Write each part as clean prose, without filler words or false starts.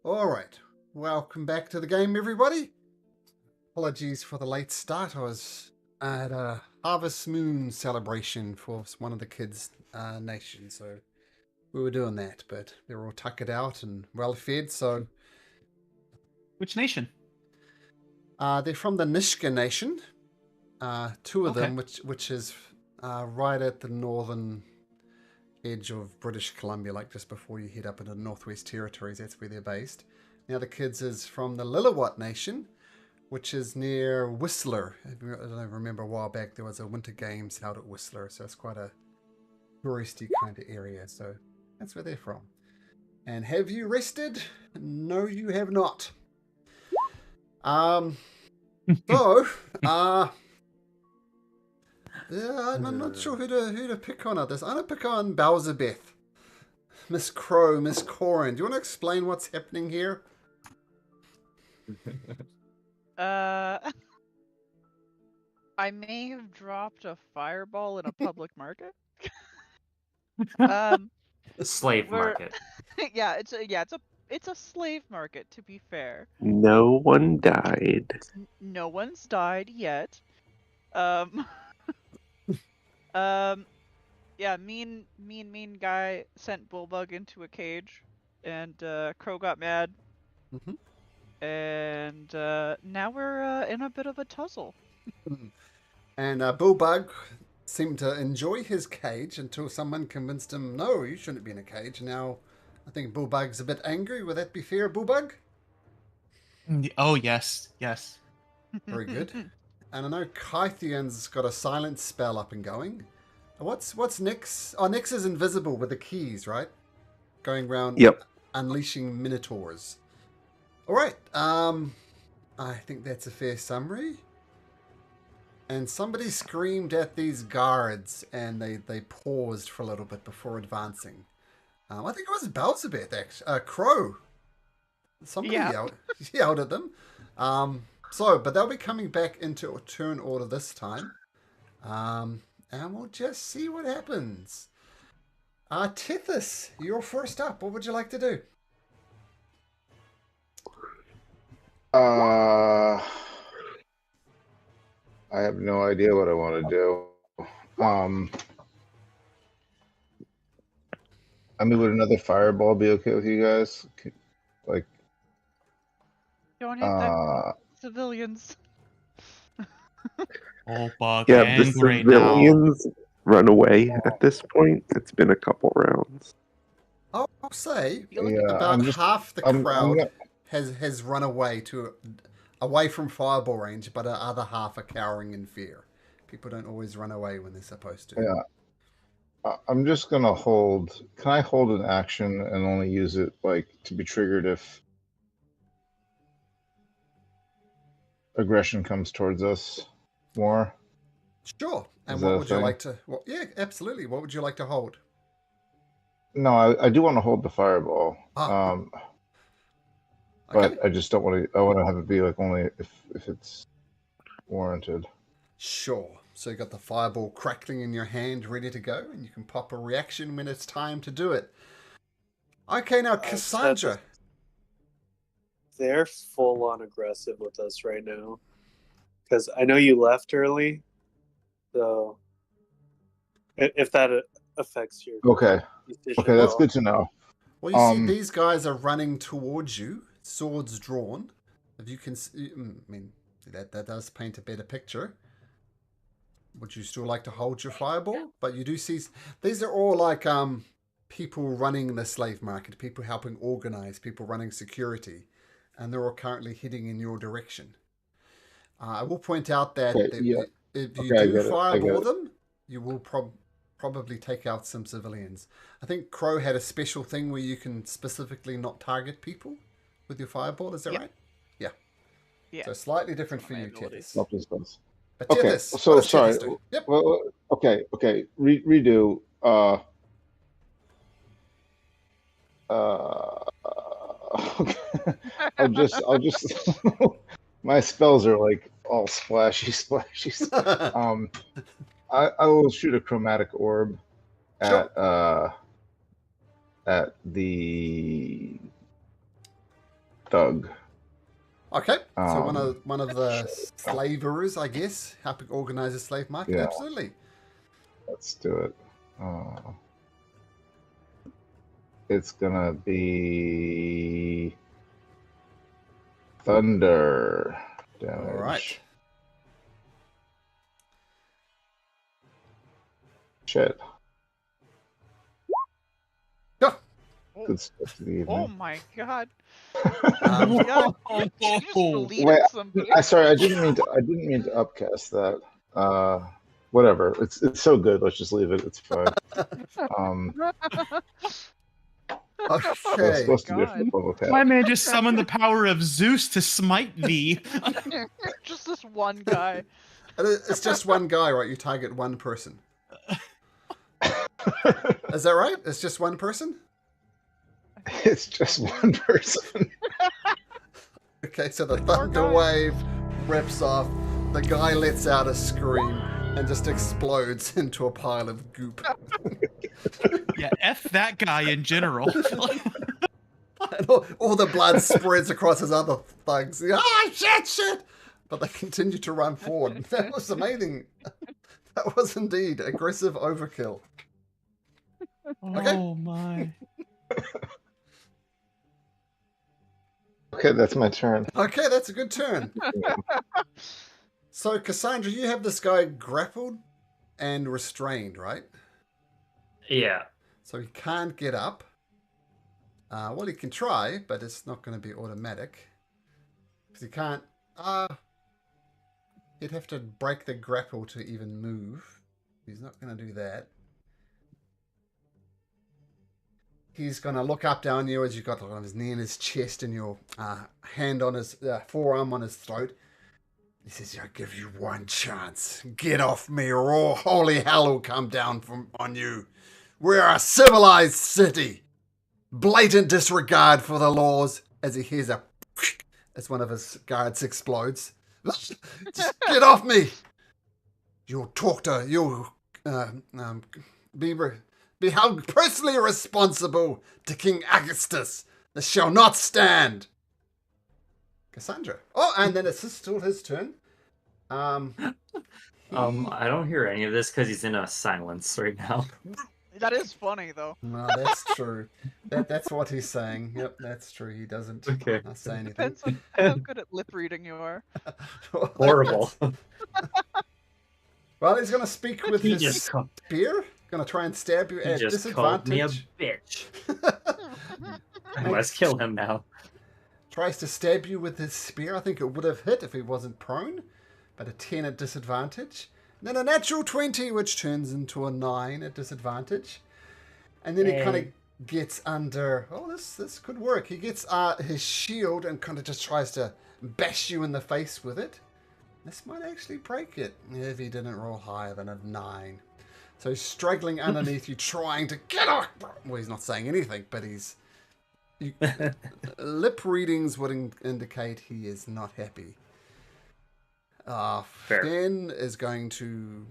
All right. Welcome back to the game, everybody. Apologies for the late start. I was at a Harvest Moon celebration for one of the kids' nations, so we were doing that. But they're all tuckered out and well fed. So, Which nation? they're from the Nishka Nation. Two of Okay. them, which is right at the northern edge of British Columbia, like just before you head up into the Northwest Territories. That's where they're based. Now the kids is from the Lillooet Nation, which is near Whistler. I don't remember a while back there was a Winter Games held at Whistler, so it's quite a touristy kind of area. So that's where they're from. And have you rested? No, you have not. So, yeah, I'm not sure who to pick on at this. I'm gonna pick on Bowserbeth, Miss Crow, Miss Corin. Do you want to explain what's happening here? I may have dropped a fireball in a public market. Slave we're- market. yeah, it's a slave market, to be fair. No one died. No one's died yet. Yeah, mean guy sent Bullbug into a cage, and Crow got mad. And now we're in a bit of a tussle. And Bullbug seemed to enjoy his cage until someone convinced him, no, you shouldn't be in a cage. Now, I think Bullbug's a bit angry. Would that be fair, Bullbug? Oh, yes. Very good. And I know Kythian's got a silent spell up and going. What's Nyx? Oh, Nyx is invisible with the keys, right? Going around unleashing minotaurs. All right. I think that's a fair summary. And somebody screamed at these guards, and they paused for a little bit before advancing. I think it was Bowserbeth, actually. Crow. Somebody yelled at them. But they'll be coming back into turn order this time. And we'll just see what happens. Tethys, you're first up. What would you like to do? I have no idea what I want to do. I mean, would another fireball be okay with you guys? Like, Don't hit the civilians. Bullbug Yeah, the angry civilians run away at this point. It's been a couple rounds. I'll say yeah, about half the crowd I'm has run away away from fireball range, but the other half are cowering in fear. People don't always run away when they're supposed to. Yeah. I'm just gonna hold. Can I hold an action and only use it like to be triggered if aggression comes towards us more? Sure. And what would you like to? Well, yeah, absolutely. What would you like to hold? No, I do want to hold the fireball. But I just don't want to. I want to have it be like only if it's warranted. Sure. So you got the fireball crackling in your hand, ready to go, and you can pop a reaction when it's time to do it. Okay, now Cassandra. They're full on aggressive with us right now, because I know you left early, so if that affects your decision. Okay, that's good to know. Well, you see, these guys are running towards you, swords drawn. If you can, I mean, that does paint a better picture. Would you still like to hold your fireball? But you do see these are all like people running the slave market, people helping organize, people running security, and they're all currently heading in your direction. I will point out that if you do fireball them, you will probably take out some civilians. I think Crow had a special thing where you can specifically not target people with your fireball. Is that right? Yeah. So slightly different for you, Tethys. Okay, so sorry. Yep. Well, okay. Redo. I'll just. My spells are like all splashy. I will shoot a chromatic orb at the thug. Okay, so one of the slavers, I guess, helping organize the slave market. Yeah. Absolutely. Let's do it. It's gonna be thunder damage. All right. Shit. Go. Good stuff to the evening. Oh my god. Um, Yeah, you just deleted Wait, somebody. sorry, I didn't mean to upcast that. Whatever. It's so good. Let's just leave it. It's fine. It's okay. supposed to be a God. football cat. My man just summoned the power of Zeus to smite thee. Just this one guy. It's just one guy, right? You target one person. Is that right? It's just one person? It's just one person. Okay, so the thunder wave rips off. The guy lets out a scream and just explodes into a pile of goop. Yeah, F that guy in general. And all the blood spreads across his other thugs. Ah, shit! But they continue to run forward. That was amazing. That was indeed aggressive overkill. Okay. Oh my. Okay, that's my turn. Okay, that's a good turn. So, Cassandra, you have this guy grappled and restrained, right? Yeah. So he can't get up. Well, he can try, but it's not going to be automatic. Because he can't... he'd have to break the grapple to even move. He's not going to do that. He's going to look up down you as you've got his knee in his chest and your hand on his forearm on his throat. He says, I'll give you one chance. Get off me or all holy hell will come down on you. We're a civilized city. Blatant disregard for the laws as he hears as one of his guards explodes. Just get off me. You'll be held personally responsible to King Augustus. This shall not stand. Cassandra. Oh, and then it's still his turn. I don't hear any of this because he's in a silence right now. That is funny, though. No, that's true. That's what he's saying. Yep, that's true. He doesn't not say anything. Depends on how good at lip reading you are. Horrible. Well, he's going to speak with his just spear. Going to try and stab you at just called me a disadvantage. bitch. I must kill him now. Tries to stab you with his spear. I think it would have hit if he wasn't prone, but a 10 at disadvantage. And then a natural 20, which turns into a 9 at disadvantage. And then he kind of gets under... Oh, this could work. He gets his shield and kind of just tries to bash you in the face with it. This might actually break it if he didn't roll higher than a 9. So he's struggling underneath you, trying to get off. Well, he's not saying anything, but he's... lip readings would indicate he is not happy. Finn is going to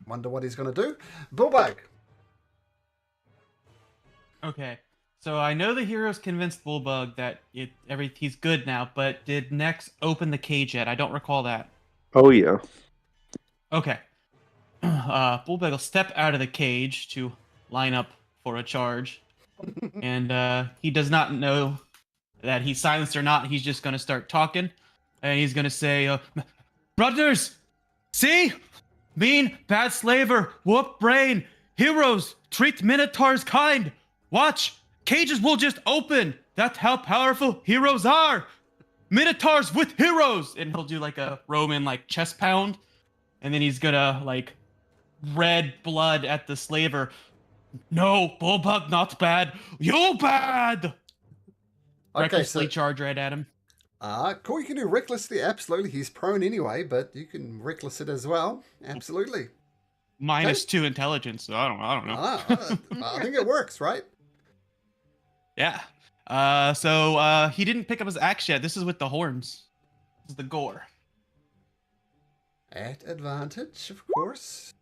wonder what he's going to do. Bullbug. Okay, so I know the heroes convinced Bullbug that he's good now, but did Nex open the cage yet? I don't recall that. Oh, yeah. Okay. Bullbug will step out of the cage to line up for a charge. And he does not know that he's silenced or not. He's just going to start talking. And he's going to say, brothers, see? Mean, bad slaver, whoop brain, heroes, treat minotaurs kind. Watch, cages will just open. That's how powerful heroes are. Minotaurs with heroes. And he'll do like a Roman chest pound. And then he's going to red blood at the slaver. No, Bullbug not bad. You bad. Recklessly charge right at him. Cool, you can do recklessly, absolutely. He's prone anyway, but you can reckless it as well. Absolutely. -2 intelligence, so I don't know. I think it works, right? Yeah. So he didn't pick up his axe yet. This is with the horns. This is the gore. At advantage, of course.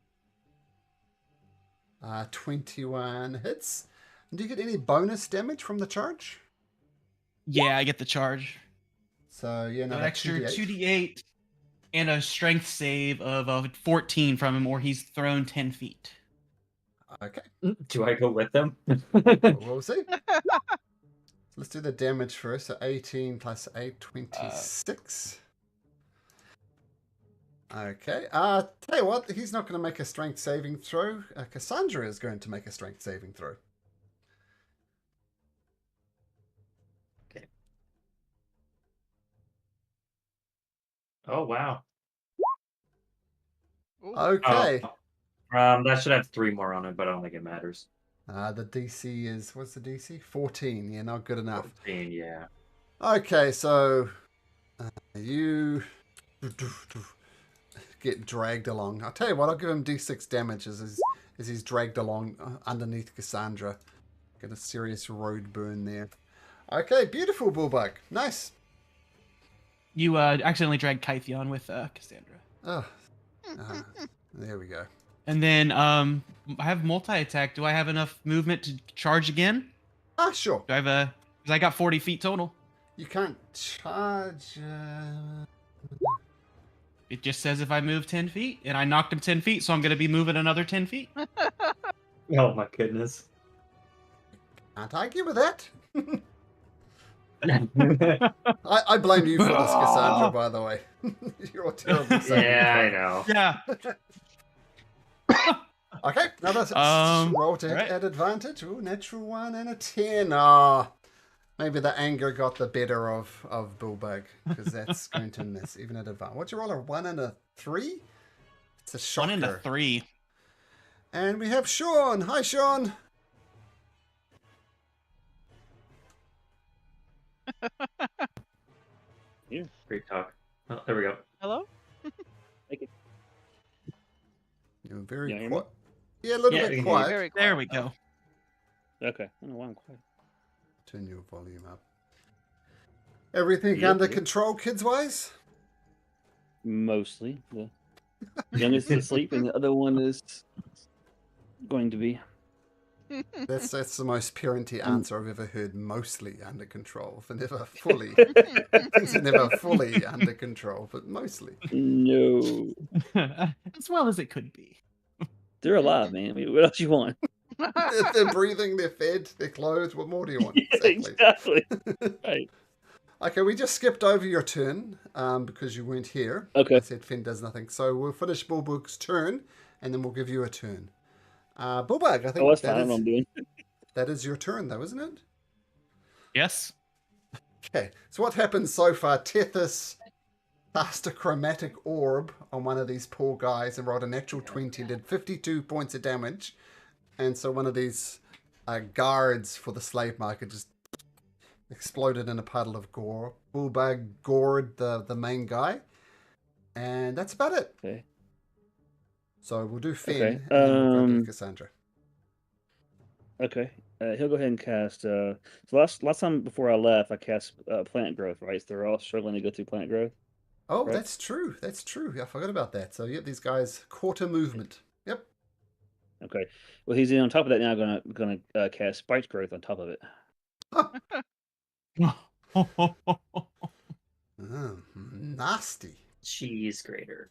21 hits. Do you get any bonus damage from the charge? Yeah, I get the charge. So yeah, no, An that extra 2d8. 2d8 and a strength save of 14 from him, or he's thrown 10 feet. Okay, Do I go with them? we'll see. Let's do the damage first. So 18 plus 8, 26. Okay. Tell you what, he's not going to make a strength saving throw. Cassandra is going to make a strength saving throw. Okay. Oh wow. Ooh. Okay. That should have 3 more on it, but I don't think it matters. The DC is, what's the DC? 14. Yeah, not good enough. 14, yeah. Okay, so you get dragged along. I'll tell you what, I'll give him D6 damage as he's dragged along underneath Cassandra. Get a serious road burn there. Okay, beautiful, Bullbug. Nice. You accidentally dragged Kytheon with Cassandra. Oh, there we go. And then I have multi-attack. Do I have enough movement to charge again? Sure. Do I have a... Because I got 40 feet total. You can't charge... It just says if I move 10 feet, and I knocked him 10 feet, so I'm going to be moving another 10 feet. Oh my goodness. Can't argue with that. I blame you for this, Cassandra, by the way. You're a terrible saving Yeah, I throw. know. Yeah. Okay, now that's roll to hit right. at advantage. Ooh, natural 1 and a 10. Maybe the anger got the better of Bullbug, because that's going to miss, even at advantage. What's your roll? A 1 and a 3? It's a shocker. 1 and a 3. And we have Sean. Hi, Sean. Yeah. Great talk. Oh, there we go. Hello? You're very Yeah, quiet. Yeah, a little Yeah, bit you- quiet. Very There quiet. we go. Okay. I don't know why I'm quiet. Turn your volume up. Everything Yep, under yep. control, kids-wise? Mostly. The youngest is asleep, and the other one is going to be. That's the most parenty answer I've ever heard. Mostly under control, but never fully. Things are never fully under control, but mostly. No. As well as it could be. They're alive, man. I mean, what else you want? They're breathing, they're fed, they're clothed. What more do you want? Exactly. Right. Okay, we just skipped over your turn because you weren't here. Okay. I said Finn does nothing. So we'll finish Bulbug's turn, and then we'll give you a turn. Bulbug, I think Oh, that's fine. I don't know what I'm doing. that is your turn, though, isn't it? Yes. Okay, so what happened so far? Tethys cast a chromatic orb on one of these poor guys and rolled a natural 20 and did 52 points of damage. And so one of these guards for the slave market just exploded in a puddle of gore. Bullbug gored the main guy. And that's about it. Okay. So we'll do Finn Okay, and then we'll go to Cassandra. Okay. He'll go ahead and cast. So last time before I left, I cast plant growth. Right, so they're all struggling to go through plant growth. Oh, Right. that's true. That's true. I forgot about that. So, yep, these guys quarter movement. Yep. Okay. Well, he's on top of that now. Gonna cast spiked growth on top of it. Nasty. Cheese grater.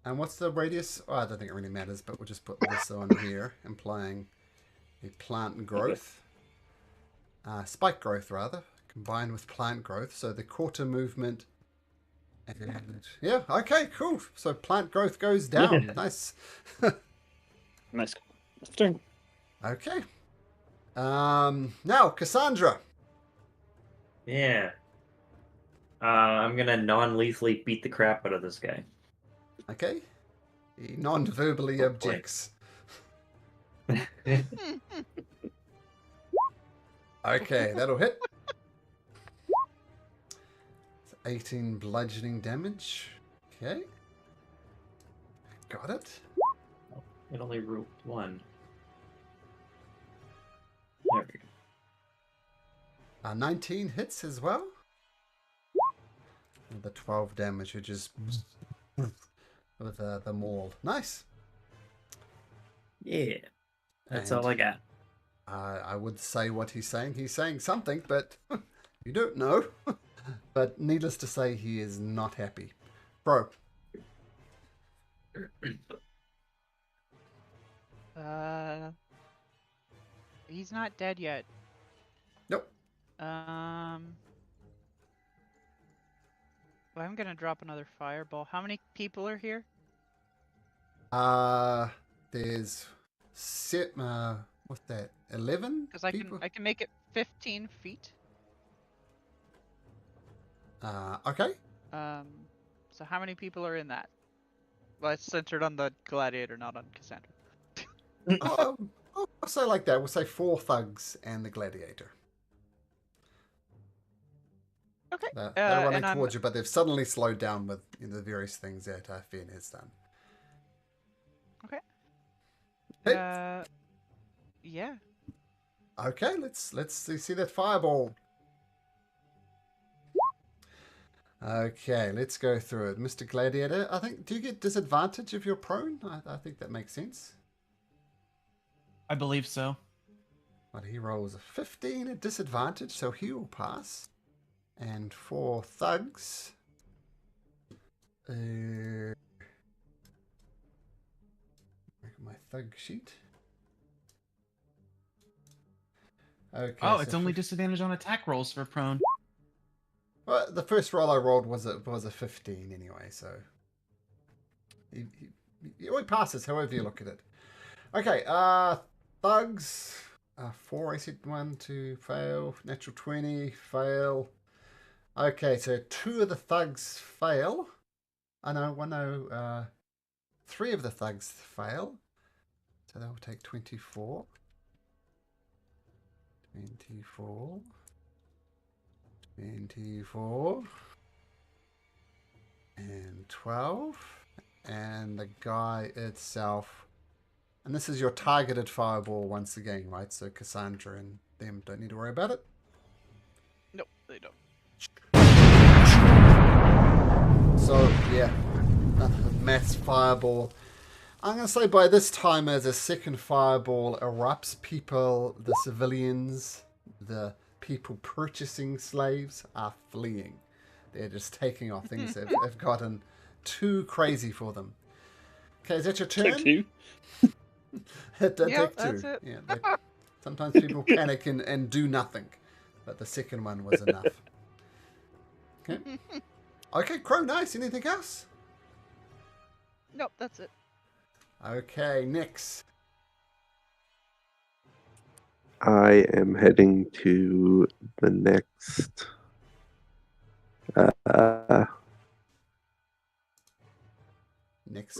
And what's the radius? Oh, I don't think it really matters, but we'll just put this on here, implying a plant growth. Spike growth, rather, combined with plant growth. So the quarter movement. And yeah, okay, cool. So plant growth goes down. Nice. Nice. Turn. Okay. Now, Cassandra. Yeah. I'm gonna non-lethally beat the crap out of this guy. Okay. He non-verbally objects. Okay, that'll hit. It's 18 bludgeoning damage. Okay. Got it. It only root 1. There we go. 19 hits as well. And the 12 damage, which is with the maul. Nice. Yeah. That's And all I got. I would say what he's saying. He's saying something, but you don't know. But needless to say, he is not happy. Bro. He's not dead yet. Nope. Well, I'm gonna drop another fireball. How many people are here? There's what's that? 11 Because people. I can make it 15 feet. Okay. So how many people are in that? Well, it's centered on the gladiator, not on Cassandra. I'll say like that. We'll say 4 thugs and the gladiator. Okay. They're running towards you, but they've suddenly slowed down with the various things that Finn has done. Okay. Hey. Yeah. Okay, let's see that fireball. Okay, let's go through it. Mr. Gladiator, I think, do you get disadvantage if you're prone? I think that makes sense. I believe so. But he rolls a 15 at disadvantage, so he will pass. And 4 thugs. My thug sheet. Okay. Oh, it's only disadvantage on attack rolls for prone. Well, the first roll I rolled was a 15 anyway, so he passes however you look at it. Okay, thugs. 4, I said 1, 2, fail. Natural 20, fail. Okay, so 2 of the thugs fail. I know, 3 of the thugs fail. So that will take 24. 24. 24. And 12. And the guy itself. And this is your targeted fireball once again, right? So Cassandra and them don't need to worry about it. Nope, they don't. So, yeah. Mass fireball. I'm going to say by this time as a second fireball erupts, people, the civilians, the people purchasing slaves are fleeing. They're just taking off. Things have gotten too crazy for them. Okay, is that your turn? Take 2. Take 2. That's it. Yeah, sometimes people panic and do nothing. But the second one was enough. Okay. Okay, Crow, nice. Anything else? Nope, that's it. Okay, next. I am heading to the next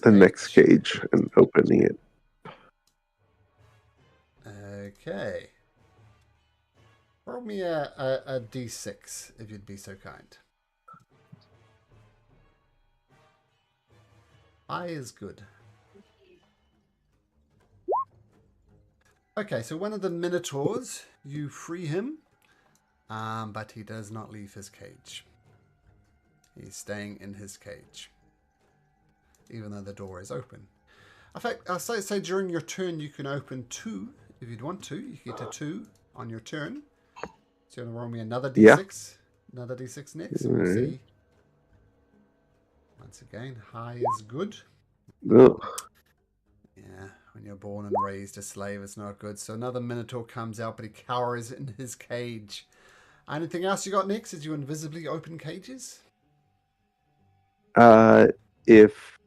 next cage and opening it. Okay. Roll me a d6 if you'd be so kind. High is good. Okay, so one of the Minotaurs, you free him, but he does not leave his cage. He's staying in his cage, even though the door is open. In fact, I'll say during your turn you can open 2 if you'd want to. You get a 2 on your turn. So you're going to roll me another d6. Yeah. Another d6 next. So we'll see. Once again, high is good. Ugh. Yeah, when you're born and raised a slave, it's not good. So another Minotaur comes out, but he cowers in his cage. Anything else you got next? Did you invisibly open cages? If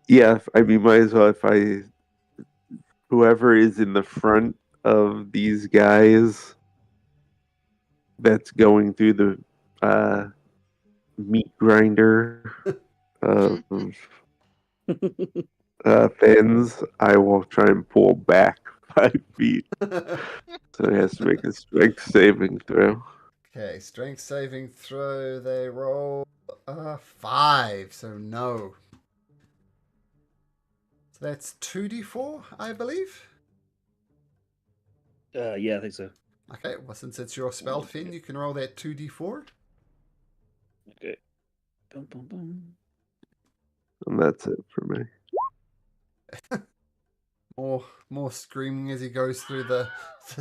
yeah, I mean, might as well. If whoever is in the front of these guys that's going through the meat grinder of fins, I will try and pull back 5 feet. So he has to make a strength saving throw. Okay, strength saving throw. They roll 5, so no. So that's 2d4, I believe. Yeah, I think so. Okay, well, since it's your spell, Finn, you can roll that 2d4. Okay. Boom, boom, boom. And that's it for me. More screaming as he goes through the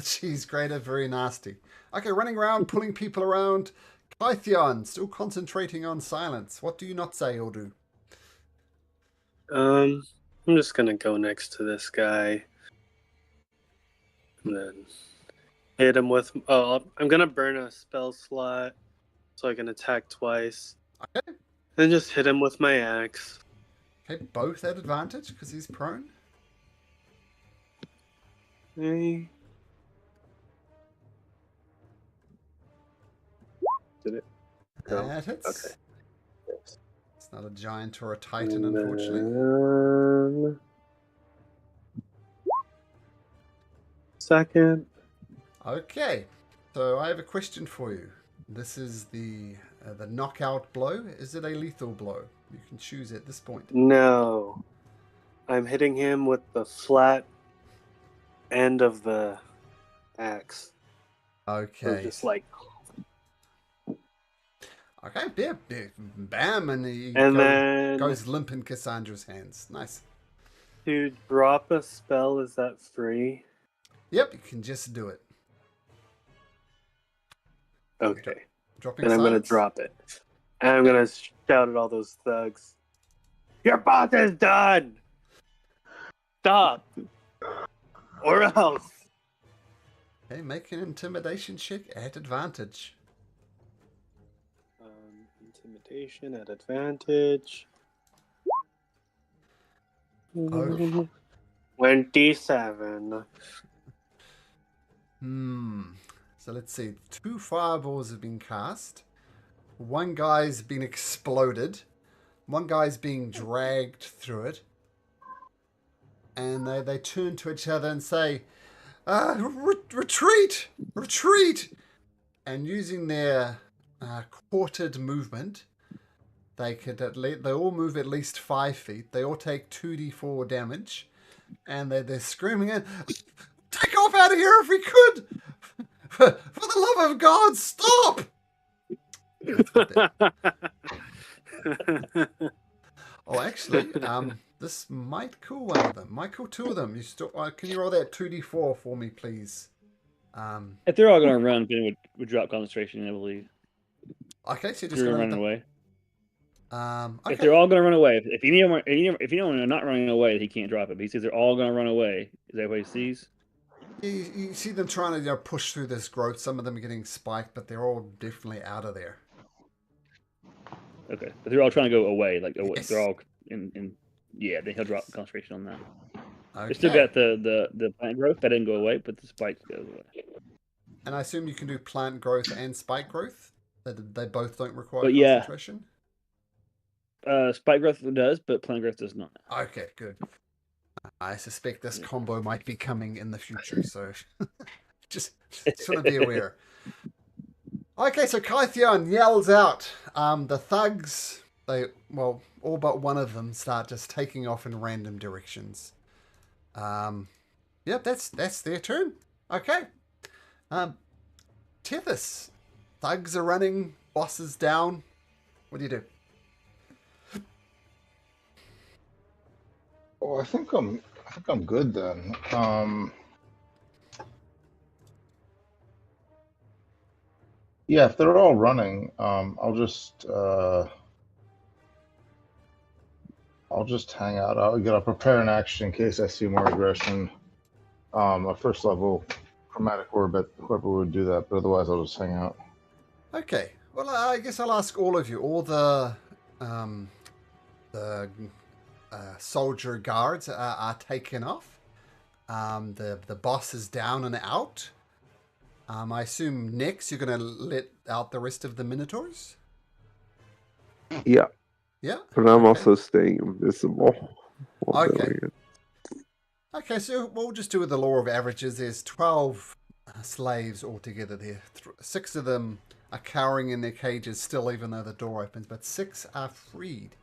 cheese grater. Very nasty. Okay, running around, pulling people around. Kytheon, still concentrating on silence. What do you not say or do? I'm just gonna go next to this guy. And then hit him with... Oh, I'm gonna burn a spell slot so I can attack twice. Okay. Then just hit him with my axe. Okay, both at advantage because he's prone. Okay. Did it? No. That hits. Okay. Yes. It's not a giant or a titan, unfortunately. Second. Okay, so I have a question for you. This is the knockout blow. Is it a lethal blow? You can choose at this point. No. I'm hitting him with the flat end of the axe. Okay. So just like... Okay, yeah, bam, and he then goes limp in Cassandra's hands. Nice. to drop a spell, is that free? Yep, you can just do it. Okay. Dropping And I'm going to silence? drop it. And I'm going to shout at all those thugs. Your boss is done! Stop! Or else! Okay, make an intimidation check at advantage. Intimidation at advantage. Oh. 27. So let's see. 2 fireballs have been cast. One guy's been exploded. One guy's being dragged through it. And they turn to each other and say, retreat! Retreat! And using their quartered movement, they all move at least 5 feet. They all take 2d4 damage. And they're screaming in, take off out of here if we could! For the love of God, stop! Oh, actually, this might cool one of them. Might cool 2 of them. Can you roll that 2d4 for me, please? If they're all going to run, Ben would drop concentration, I believe. Okay, so you're just You're going running away. Okay. If they're all going to run away, if you know they're not running away, he can't drop it. But he says they're all going to run away. Is that what he sees? You see them trying to push through this growth. Some of them are getting spiked, but they're all definitely out of there. Okay, but they're all trying to go away. Like Yes. they're all in. Yeah, then he'll drop concentration on that. Okay. They still got the plant growth that didn't go away, but the spikes go away. And I assume you can do plant growth and spike growth. They both don't require But yeah. concentration. Spike growth does, but plant growth does not. Okay, good. I suspect this combo might be coming in the future, so just want to be aware. Okay, so Kytheon yells out. The thugs, all but one of them start just taking off in random directions. Yep, that's their turn. Okay. Themis, thugs are running, boss is down. What do you do? Oh, I think I'm good then. Yeah, if they're all running, I'll just hang out. I'll prepare an action in case I see more aggression. A first level chromatic orb, but whoever would do that. But otherwise, I'll just hang out. Okay. Well, I guess I'll ask all of you. All the soldier guards are taken off. The boss is down and out. I assume next you're going to let out the rest of the Minotaurs? Yeah. Yeah? But I'm also staying invisible. Okay. Okay, so we'll just do with the law of averages. There's 12 slaves altogether there. 6 of them are cowering in their cages still, even though the door opens, but 6 are freed.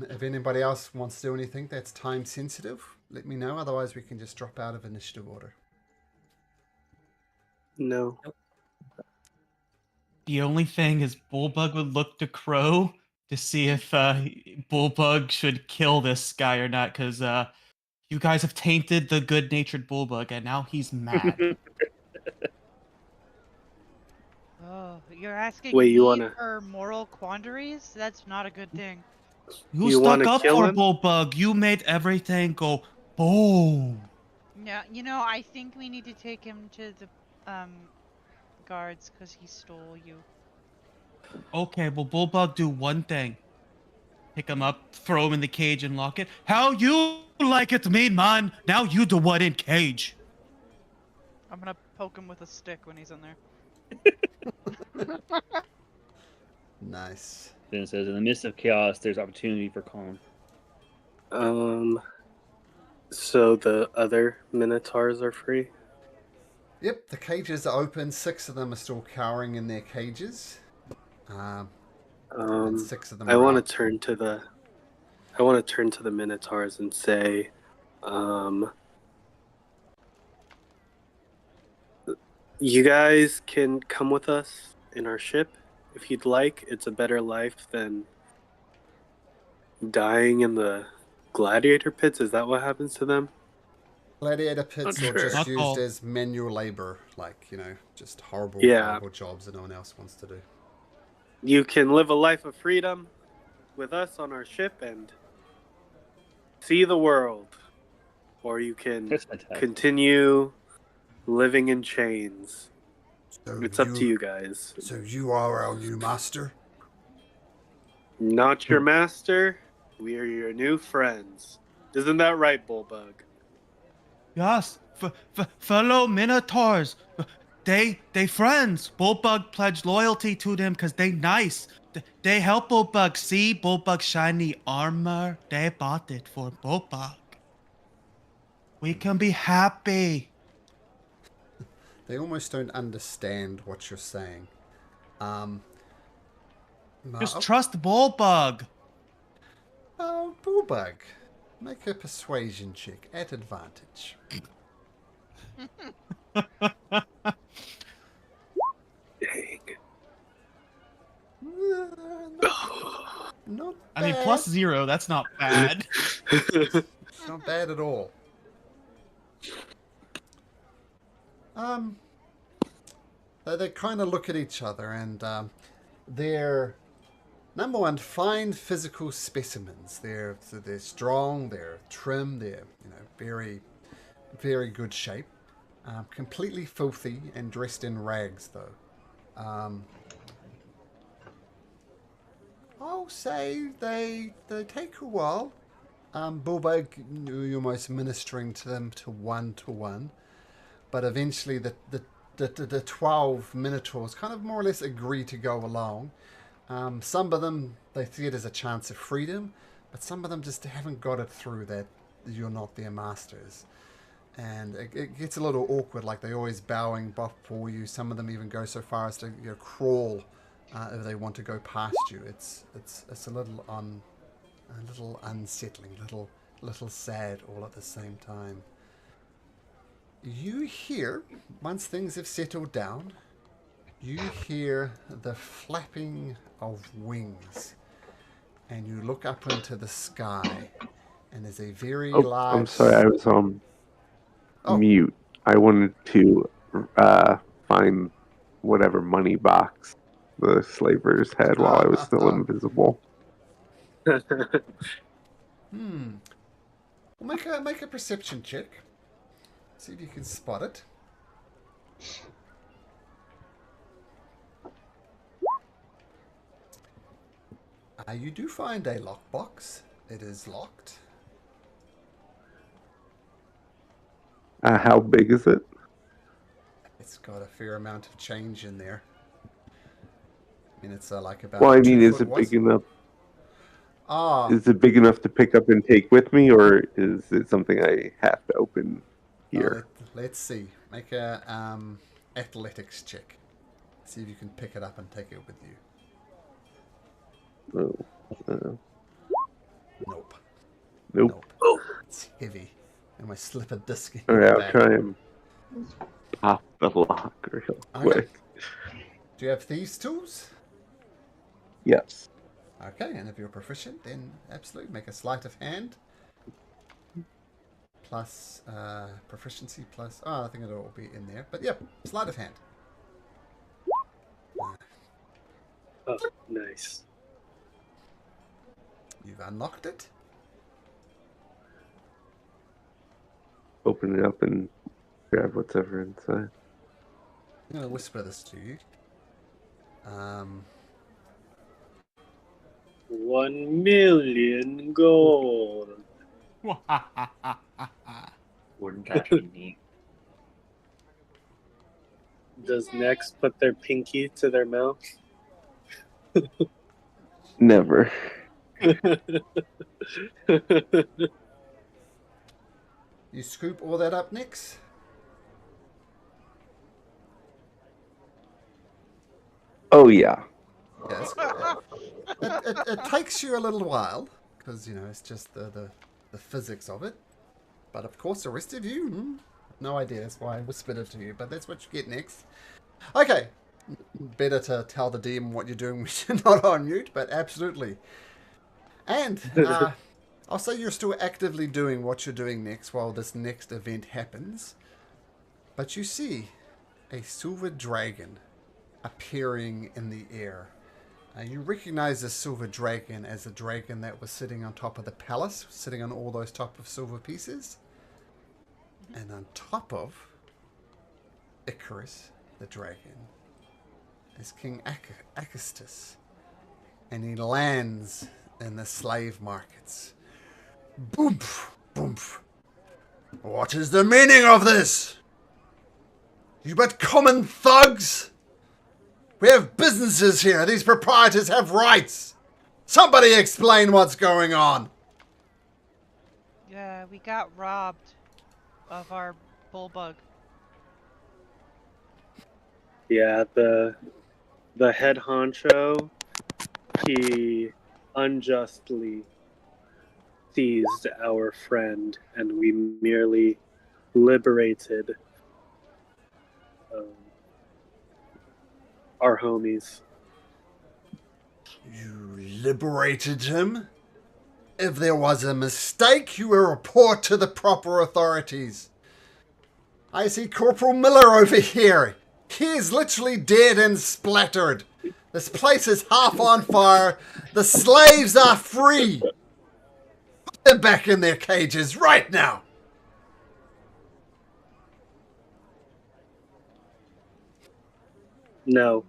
If anybody else wants to do anything that's time sensitive, let me know. Otherwise, we can just drop out of initiative order. No. The only thing is Bullbug would look to Crow to see if Bullbug should kill this guy or not, because You guys have tainted the good-natured Bulbug, and now he's mad. Oh, you're asking Wait, you me wanna for moral quandaries? That's not a good thing. You You stuck wanna up kill for him? Bulbug. You made everything go boom. No, I think we need to take him to the guards because he stole you. Okay, well, Bulbug, do one thing. Pick him up, throw him in the cage, and lock it. How you like it, mean man? Now you do what in cage? I'm gonna poke him with a stick when he's in there. Nice. Then says, in the midst of chaos, there's opportunity for calm. So the other Minotaurs are free? Yep, the cages are open. 6 of them are still cowering in their cages. And 6 of them I are want out. to turn to the Minotaurs and say, you guys can come with us in our ship if you'd like. It's a better life than dying in the gladiator pits. Is that what happens to them? Gladiator pits are just Not used all. as manual labor, like, just horrible, Yeah. horrible jobs that no one else wants to do. You can live a life of freedom with us on our ship and see the world, or you can That's fantastic. continue living in chains. So It's up to you guys. So you are our new master? Not your master. We are your new friends. Isn't that right, Bullbug? Yes, fellow Minotaurs. They friends. Bulbug pledged loyalty to them because they nice. They help Bulbug. See Bulbug shiny armor. They bought it for Bulbug. We can be happy. They almost don't understand what you're saying. Just trust Bulbug. Oh, Bulbug. Make a persuasion check at advantage. Dang. Not I mean, bad. +0. That's not bad. Not bad at all. They kind of look at each other, and they're number one, fine physical specimens. They're strong, they're trim, they're very, very good shape. Completely filthy and dressed in rags, though. I'll say they take a while. Bulbug, you're almost ministering to them to one, but eventually the 12 Minotaurs kind of more or less agree to go along. Some of them, they see it as a chance of freedom, but some of them just haven't got it through that you're not their masters. And it gets a little awkward, like they're always bowing before you. Some of them even go so far as to crawl if they want to go past you. It's a little unsettling, little sad all at the same time. You hear, once things have settled down, you hear the flapping of wings, and you look up into the sky, and there's a very large... I'm sorry, I was on mute. I wanted to find whatever money box the slavers had while I was still invisible. Well, make a perception check. See if you can spot it. You do find a lockbox. It is locked. How big is it? It's got a fair amount of change in there. I mean, it's like about. Well, I mean, 2 is foot it big enough? Is it big enough to pick up and take with me, or is it something I have to open here? Let's see. Make a athletics check. See if you can pick it up and take it with you. Nope. Nope. It's heavy. I might slip a disc in. All right, I'll try and pop the lock real quick. Do you have thieves' tools? Yes. Okay, and if you're proficient, then absolutely make a sleight of hand. plus proficiency plus... Oh, I think it'll all be in there. But yeah, sleight of hand. Oh, nice. You've unlocked it. Open it up and grab whatever inside. I'm going to whisper this to you. 1 million gold. Wouldn't that be neat? Does Nex put their pinky to their mouth? Never. You scoop all that up, Nix? Oh yeah. Yes. It takes you a little while, because, you know, it's just the physics of it. But of course, the rest of you, no idea. That's why I whispered it to you. But that's what you get next. Okay. Better to tell the DM what you're doing when you're not on mute, but absolutely. And I'll say you're still actively doing what you're doing next while this next event happens. But you see a silver dragon appearing in the air. You recognize the silver dragon as the dragon that was sitting on top of the palace, sitting on all those top of silver pieces. And on top of Icarus, the dragon, is King Acastus. And he lands in the slave markets. Boom! Boom! What is the meaning of this? You but common thugs? We have businesses here. These proprietors have rights. Somebody explain what's going on. Yeah, we got robbed of our bullbug. Yeah, the head honcho, he unjustly seized our friend, and we merely liberated our homies. You liberated him? If there was a mistake, you will report to the proper authorities. I see Corporal Miller over here. He is literally dead and splattered. This place is half on fire. The slaves are free. Put them back in their cages right now. No,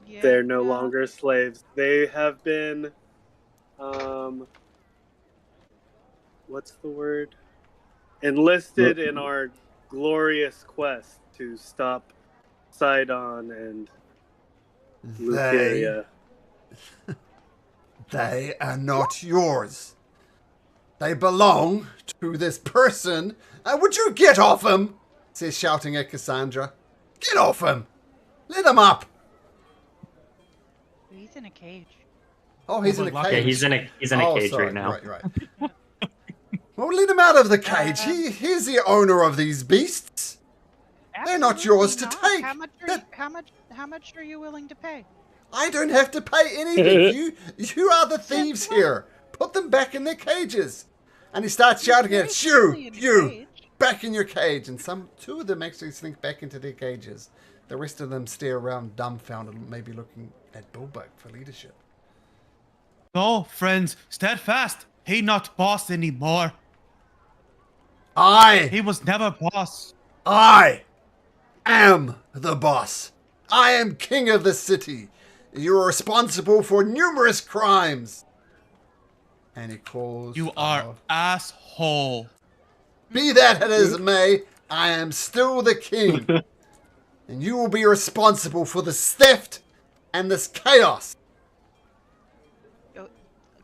Yeah, they're no longer slaves. They have been, what's the word? Enlisted in our glorious quest to stop Sidon and Lucaria. They are not yours. They belong to this person. Would you get off him? Says shouting at Cassandra. Get off him. Let him up. He's in a cage. Oh, he's in a cage. Yeah, he's in a cage sorry. right now. Right. Well, let him out of the cage. He's the owner of these beasts. They're not yours to take. How much are you willing to pay? I don't have to pay anything. You are the thieves here. Put them back in their cages. And he starts shouting at you, back in your cage. And two of them actually slink back into their cages. The rest of them stare around dumbfounded, maybe looking at Bulbug for leadership. No, friends, steadfast. He not boss anymore. He was never boss. I am the boss. I am king of the city. You are responsible for numerous crimes. And he calls... You are asshole. Be that as may, I am still the king. And you will be responsible for this theft and this chaos.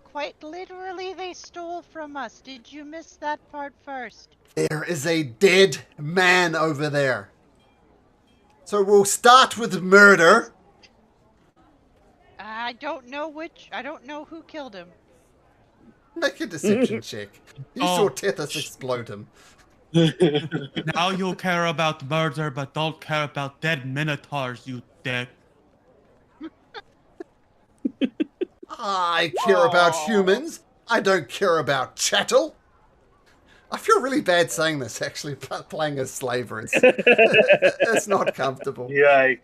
Quite literally, they stole from us. Did you miss that part first? There is a dead man over there. So we'll start with murder. I don't know who killed him. Make a deception check. You saw Tethys explode him. Now you care about murder, but don't care about dead minotaurs, you dick. I care about humans. I don't care about chattel. I feel really bad saying this, actually, playing as slaver. It's not comfortable. Yeah.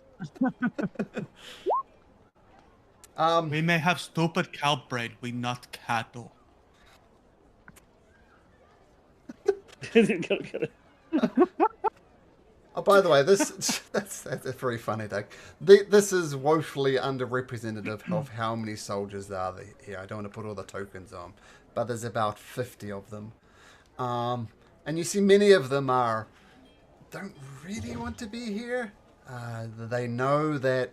We may have stupid cow breed, we not cattle. Oh, by the way, that's very funny, Doug. This is woefully underrepresentative of how many soldiers there are here. I don't want to put all the tokens on, but there's about 50 of them. And you see many of them don't really want to be here. They know that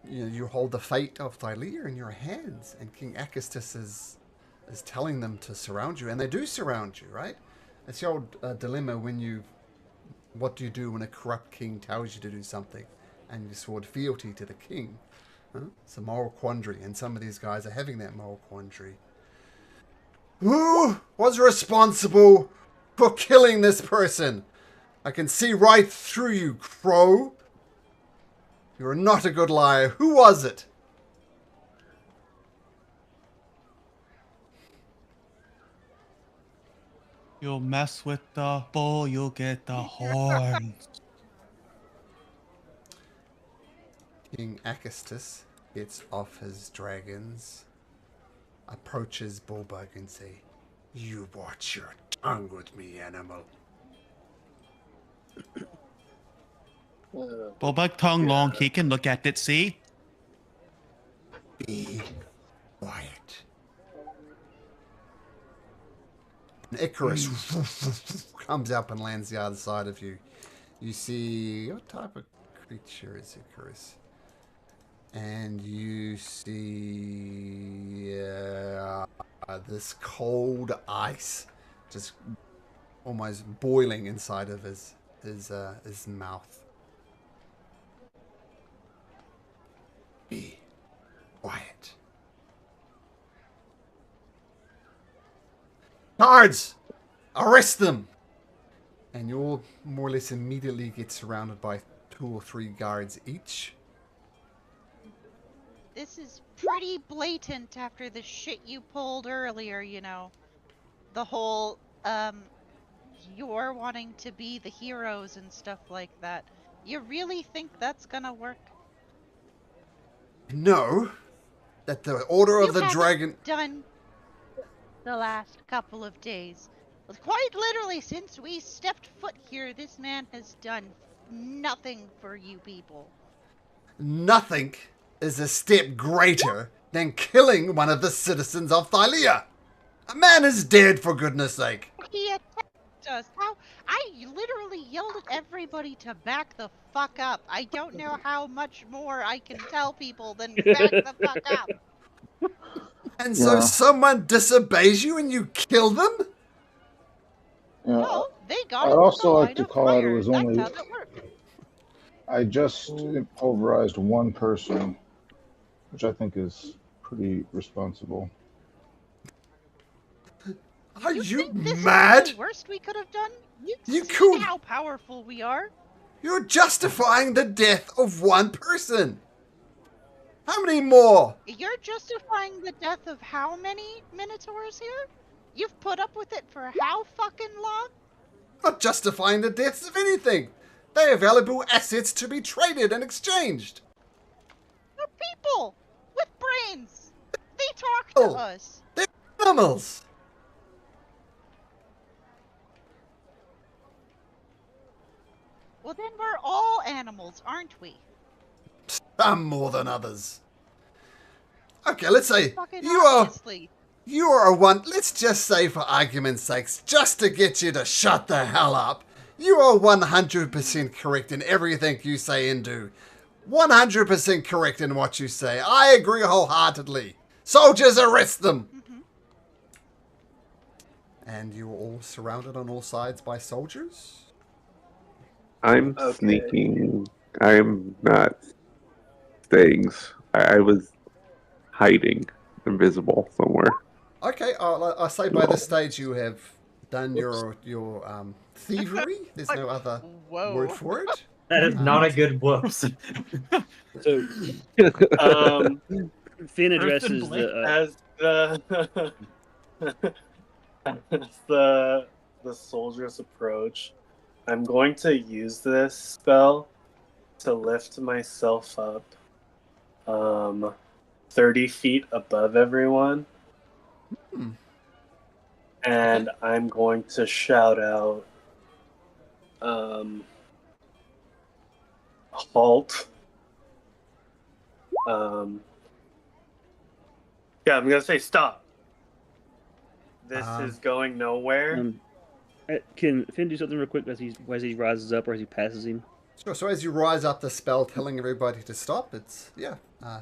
you hold the fate of Thylea in your hands, and King Acastus is telling them to surround you, and they do surround you, right? It's the old dilemma what do you do when a corrupt king tells you to do something and you swore fealty to the king? Huh? It's a moral quandary, and some of these guys are having that moral quandary. Who was responsible for killing this person? I can see right through you, Crow. You're not a good liar. Who was it? You'll mess with the bull, you'll get the horns. King Acastus gets off his dragons, approaches Bullbug and say, "You watch your tongue with me, animal." Bullbug tongue long, he can look at it, see? Be quiet. An Icarus comes up and lands the other side of you. You see, what type of creature is Icarus? And you see this cold ice just almost boiling inside of his mouth. Be quiet. Guards! Arrest them! And you'll more or less immediately get surrounded by 2 or 3 guards each. This is pretty blatant after the shit you pulled earlier, you know. The whole, you're wanting to be the heroes and stuff like that. You really think that's gonna work? No. That the Order of the Dragon... done the last couple of days. Quite literally, since we stepped foot here, this man has done nothing for you people. Nothing is a step greater than killing one of the citizens of Thylea. A man is dead, for goodness sake. He attacked us. How? I literally yelled at everybody to back the fuck up. I don't know how much more I can tell people than back the fuck up. And so someone disobeys you and you kill them? Yeah. No, they got I'd it also like line to of call out it fire. was That's only. how that worked. I just pulverized one person, which I think is pretty responsible. Are you think this mad? is the worst we could have done? You see could. how powerful we are. You're justifying the death of one person. How many more? You're justifying the death of how many Minotaurs here? You've put up with it for how fucking long? Not justifying the deaths of anything. They are valuable assets to be traded and exchanged. They're people with brains. They talk to us. They're animals. Well, then we're all animals, aren't we? Some more than others. Okay, let's say Fucking you are obviously. you are one. Let's just say, for argument's sakes, just to get you to shut the hell up, you are 100% correct in everything you say and do. 100% correct in what you say. I agree wholeheartedly. Soldiers, arrest them. And you are all surrounded on all sides by soldiers. I'm sneaking. I'm not staying. I was hiding, invisible somewhere. Okay, I say by this stage you have done your thievery. There's no other word for it. That is not a good whoops. So, Finn addresses as the the soldiers approach, I'm going to use this spell to lift myself up 30 feet above everyone. And I'm going to shout out, halt. Yeah, I'm gonna say stop. This is going nowhere. Can Finn do something real quick as he rises up or as he passes him? Sure. So as you rise up the spell telling everybody to stop, it's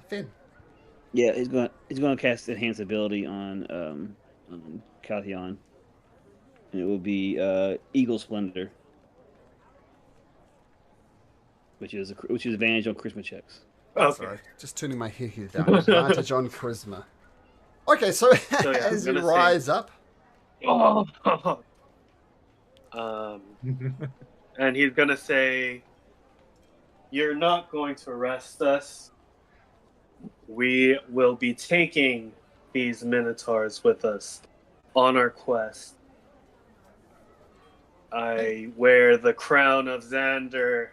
Finn. Yeah, he's gonna cast enhance ability on Caltheon. And it will be Eagle Splendor, which is advantage on charisma checks. Okay. Sorry, just tuning my hair down. Advantage on charisma. Okay, so as you rise up, and he's gonna say, "You're not going to arrest us. We will be taking these minotaurs with us on our quest. I wear the crown of Xander,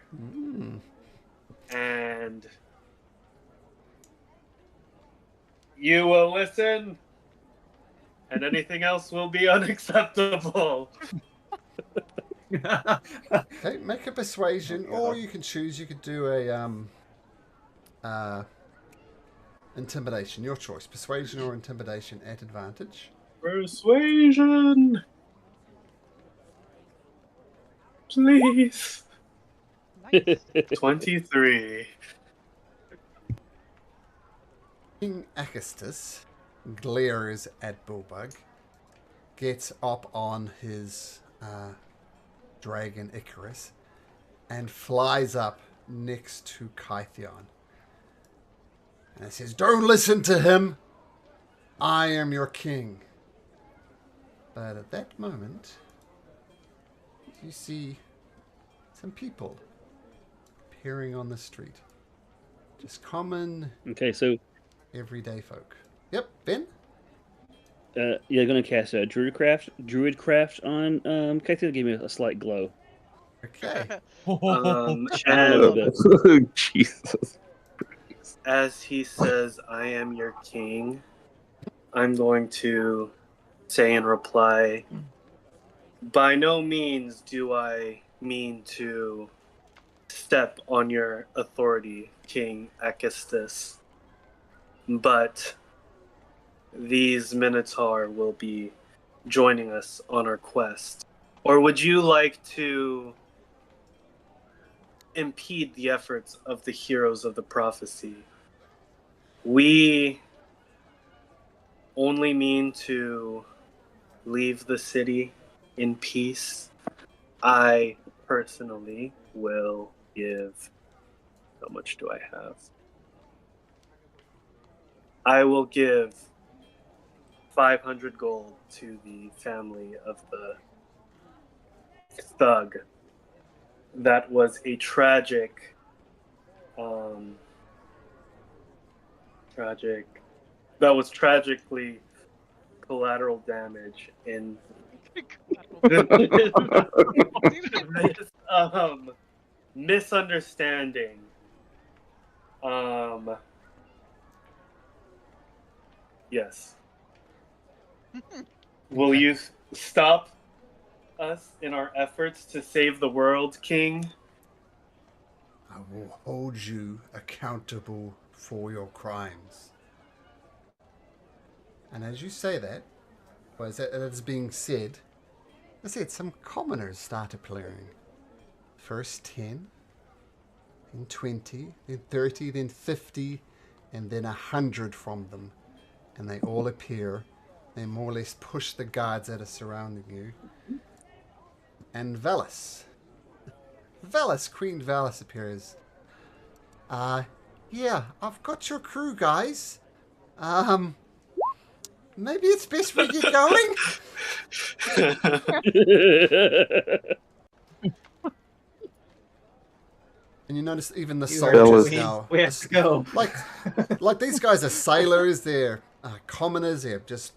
and you will listen, and anything else will be unacceptable." Okay, make a persuasion, or you can choose. You could do a intimidation. Your choice: persuasion or intimidation at advantage. Persuasion, please. Nice. 23. King Acastus glares at Bullbug, gets up on his dragon Icarus, and flies up next to Kytheon. And it says, "Don't listen to him. I am your king." But at that moment, you see some people appearing on the street. Just common, everyday folk. Yep, Ben? Yeah, going to cast Druidcraft on Kytheon. Give me a slight glow. Okay. Jesus. As he says, "I am your king," I'm going to say in reply, "By no means do I mean to step on your authority, King Acastus, but these Minotaur will be joining us on our quest. Or would you like to impede the efforts of the heroes of the prophecy? We only mean to leave the city in peace. I personally will give..." How much do I have? I will give 500 gold to the family of the thug. That was a tragic, that was tragically collateral damage in this misunderstanding. Yes. Will you stop us in our efforts to save the world, King? I will hold you accountable for your crimes. And as you say that, or as that is being said, I said some commoners start appearing. First 10, then 20, then 30, then 50, and then 100 from them. And they all appear. They more or less push the guards that are surrounding you. And Velis, Queen Velis appears. Yeah, I've got your crew, guys. Maybe it's best we get going? And you notice even the soldiers now. We have to go. Like these guys are sailors, they're commoners, they're just,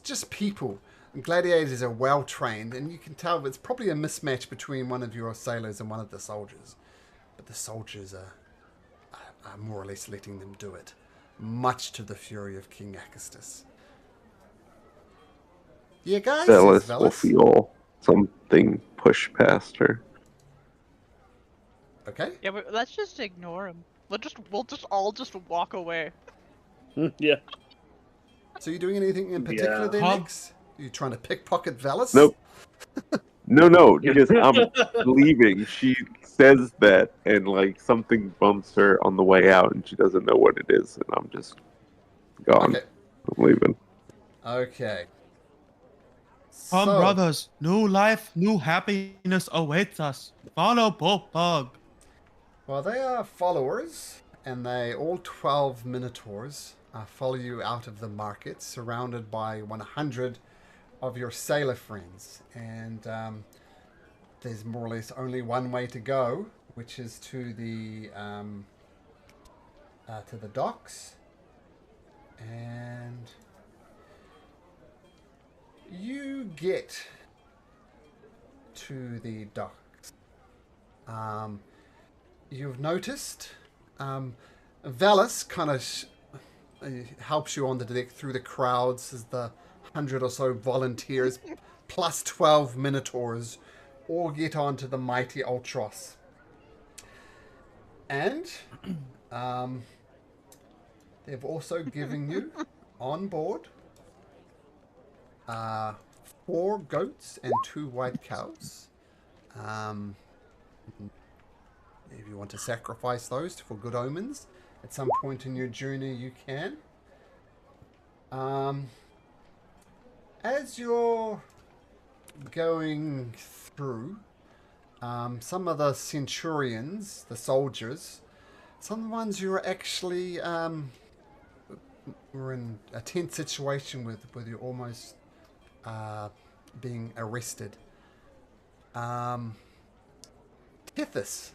just people. gladiators are well trained, and you can tell it's probably a mismatch between one of your sailors and one of the soldiers. But the soldiers are more or less letting them do it, much to the fury of King Acastus. Yeah, guys, says Velis will Velis. feel something push past her. Okay. Yeah, but let's just ignore him. We'll just all walk away. Yeah. So you doing anything in particular Yeah. there, Huh? Nix? Are you trying to pickpocket Velis? Nope. No, just I'm leaving. She says that, and like something bumps her on the way out, and she doesn't know what it is, and I'm just gone. Okay. I'm leaving. Okay. Come, So, brothers. New life, new happiness awaits us. Follow Bulbug. well, they are followers, and all 12 Minotaurs follow you out of the market, surrounded by 100 of your sailor friends. And there's more or less only one way to go, which is to the docks. And you get to the docks. You've noticed Valis kind of helps you on the deck through the crowds as the 100 or so volunteers plus 12 Minotaurs all get onto the mighty Ultros. And they've also given you on board 4 goats and 2 white cows. If you want to sacrifice those for good omens at some point in your journey, you can. As you're going through, some of the centurions, the soldiers, some of the ones who are actually were in a tense situation with you almost being arrested. Themis,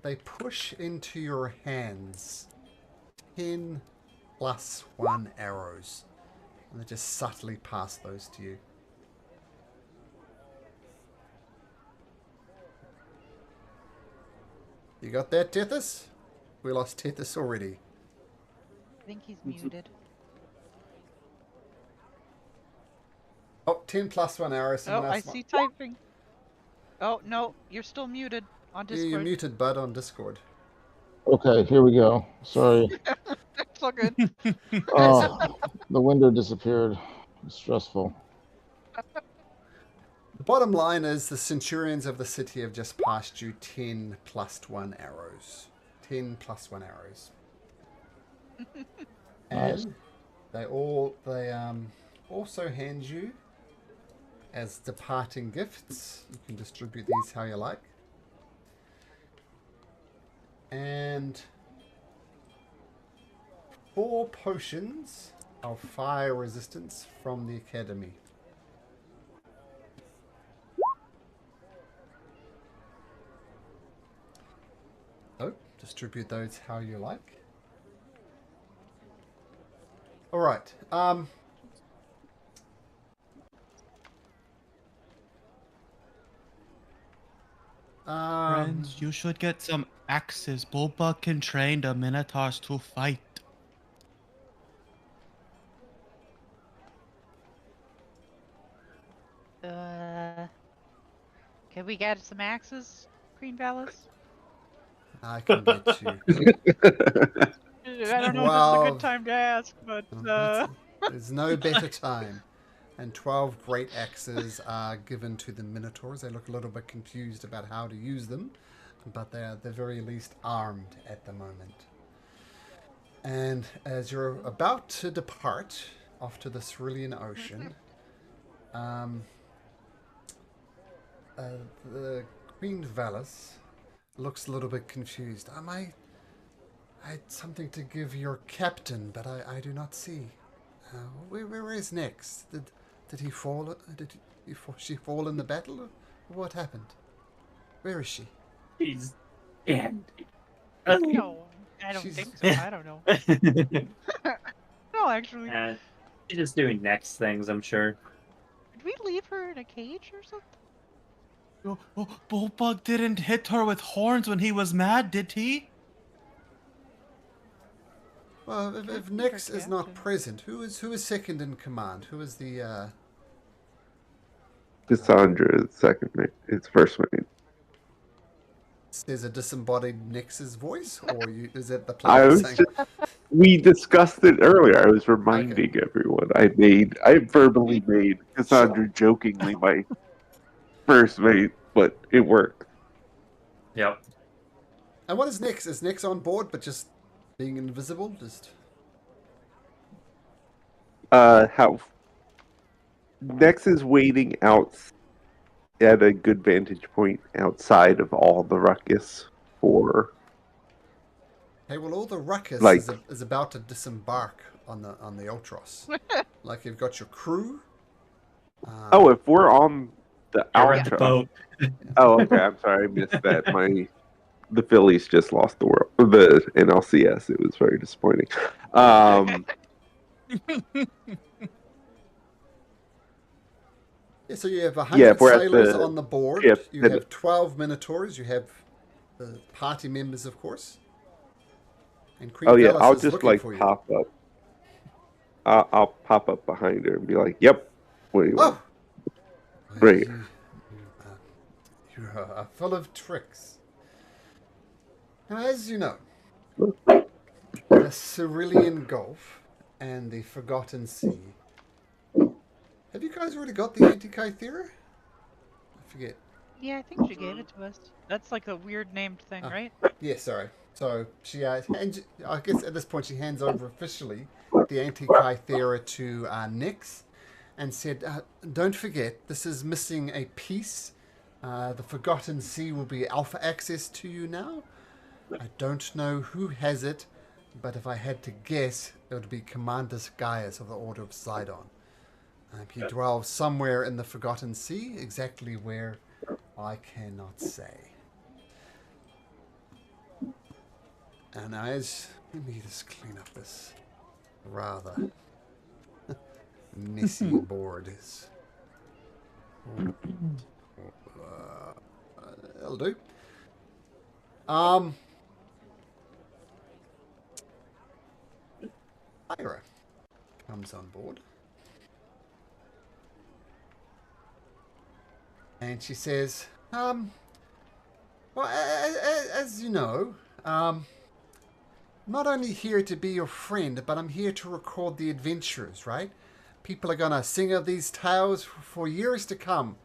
they push into your hands 10 plus 1 arrows. And they just subtly pass those to you. You got that, Tethys? We lost Tethys already. I think he's muted. Oh, 10 plus 1 arrow. Oh, I see typing. Oh, no, you're still muted on Yeah, Discord. you're muted, bud, on Discord. Okay, here we go. Sorry. It's all good. The window disappeared. It's stressful. The bottom line is the centurions of the city have just passed you 10 plus 1 arrows. 10 plus 1 arrows. Nice. And they also hand you as departing gifts. You can distribute these how you like. And 4 potions of fire resistance from the academy. So, distribute those how you like. Alright, Friends, you should get some axes. Bulbug can train the Minotaurs to fight. Can we get some axes, Queen Valis? I can get you. I don't know if this is a Well, good time to ask, but There's no better time. And 12 great axes are given to the Minotaurs. They look a little bit confused about how to use them, but they are at the very least armed at the moment. And as you're about to depart off to the Cerulean Ocean, the Queen Valis looks a little bit confused. I had something to give your captain, but I do not see. Where is Nix? Did he fall? She fall in the battle? What happened? Where is she? She's dead. no, I don't She's- think so. I don't know. No, actually. She's just doing next things, I'm sure. we leave her in a cage or something? Bullbug didn't hit her with horns when he was mad, did he? Well, if Nyx is not present, who is second in command? Who is the Cassandra is second mate. It's first mate. There's a disembodied Nyx's voice, or is it the I player was saying? we discussed it earlier. I was reminding everyone. I verbally made Cassandra jokingly my first mate, but it worked. Yep. And what is Nyx? Is Nyx on board, but just being invisible? Just How Nex is waiting out at a good vantage point outside of all the ruckus for. Hey, well, all the ruckus Like- is about to disembark on the Ultros. Like you've got your crew. Oh, if we're on the You're at the Altra. boat. Oh, okay. I'm sorry, I missed that. The Phillies just lost the NLCS. It was very disappointing. Yeah, so you have 100 we're at sailors the on the board. ship, You and- have 12 Minotaurs. You have the party members, of course. And Queen Oh yeah, Velis I'll is just looking like for you. pop up. I'll pop up behind her and be like, "Yep, what do you want?" Oh, Right. You are full of tricks. Now, as you know, the Cerulean Gulf and the Forgotten Sea. Have you guys already got the Anti-Kythera? I forget. Yeah, I think she gave it to us. That's like a weird named thing, Oh. right? Yeah, sorry. So she hands, I guess at this point she hands over officially the Anti-Kythera to Nyx and said, don't forget, this is missing a piece. The Forgotten Sea will be alpha access to you now. I don't know who has it, but if I had to guess, it would be Commander Gaius of the Order of Sidon. He dwells somewhere in the Forgotten Sea, exactly where I cannot say. And let me just clean up this rather messy board. That'll do. Ira comes on board. And she says, well, as you know, I'm not only here to be your friend, but I'm here to record the adventures, right? People are going to sing of these tales for years to come.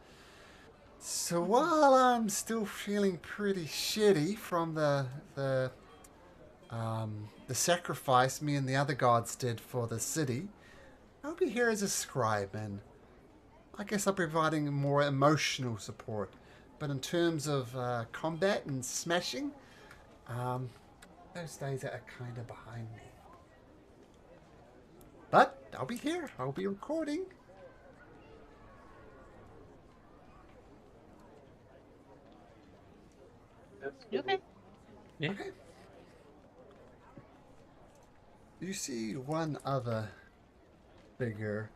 So while I'm still feeling pretty shitty from the sacrifice me and the other gods did for the city, I'll be here as a scribe, and I guess I'm providing more emotional support. But in terms of combat and smashing, those days are kind of behind me. But I'll be here. I'll be recording. Okay. Yeah. Okay. You see one other figure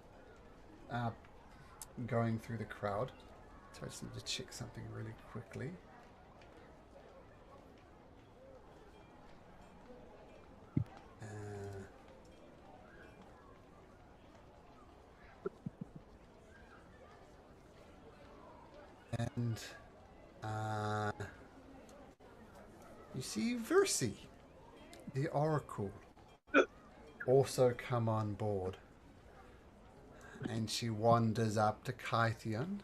going through the crowd. So I just need to check something really quickly. And you see Versi, the Oracle, also come on board. And she wanders up to Kythion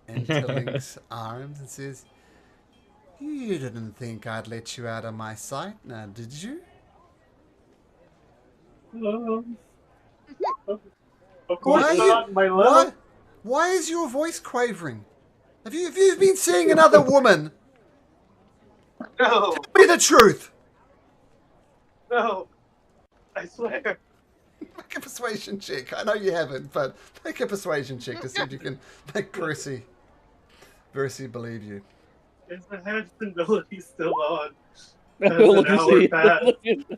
into Link's arms and says, "You didn't think I'd let you out of my sight, now did you?" Of course not, my love. What? Why is your voice quavering? Have you been seeing another woman? No, Tell me the truth. no, I swear. Make a persuasion check. I know you haven't, but make a persuasion check to see if you can make Versi believe you. Is the handability still on? We'll look and see. Passed. It's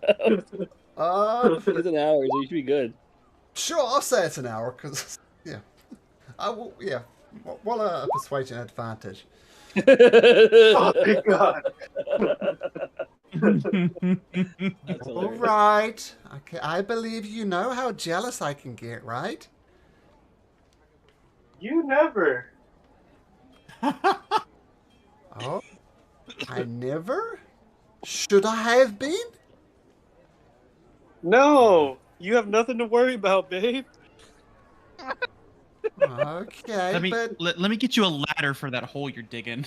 an hour, so you should be good. Sure, I'll say it's an hour, because, yeah. Yeah. Well, a persuasion advantage. Oh my god. That's All hilarious. right. Okay, I believe you know how jealous I can get, right? You never. Oh, I never? Should I have been? No, you have nothing to worry about, babe. Okay, but let me get you a ladder for that hole you're digging.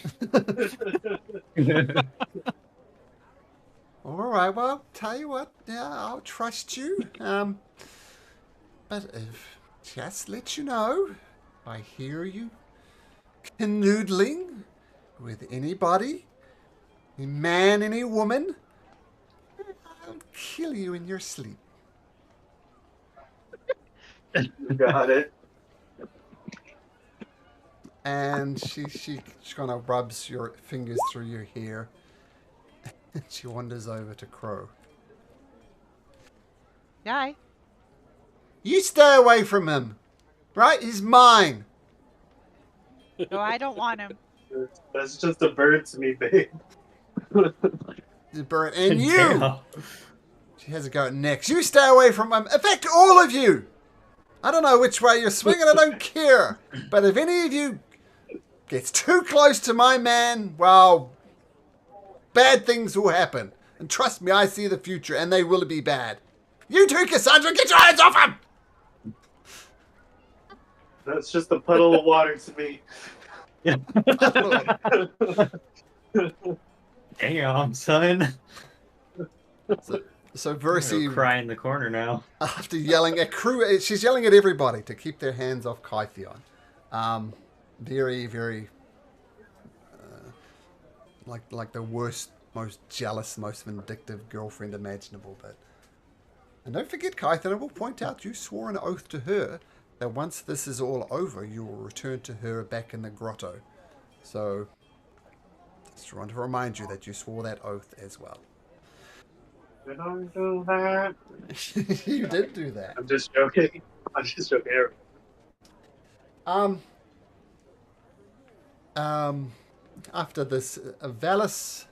all right. Well, tell you what. Yeah, I'll trust you. But if just let you know, if I hear you canoodling with anybody, any man, any woman, I'll kill you in your sleep. You got it. And she kind of rubs your fingers through your hair. And she wanders over to Crow. Guy. You stay away from him, right? He's mine. No, I don't want him. That's just a bird to me, babe. The bird and you. Damn. She has a go at next. You stay away from him. In fact, all of you. I don't know which way you're swinging. I don't care. But if any of you gets too close to my man, well, bad things will happen. And trust me, I see the future, and they will be bad. You too, Cassandra, get your hands off him! That's just a puddle of water to me. Damn, son. So I'm Versi, gonna cry in the corner now. after yelling at crew, she's yelling at everybody to keep their hands off Kytheon. Very, very, like the worst, most jealous, most vindictive girlfriend imaginable. But and don't forget, Kytheon, I will point out you swore an oath to her that once this is all over, you will return to her back in the grotto. So just want to remind you that you swore that oath as well. Did I do that? You did do that. I'm just joking. I'm just joking. After this, Valis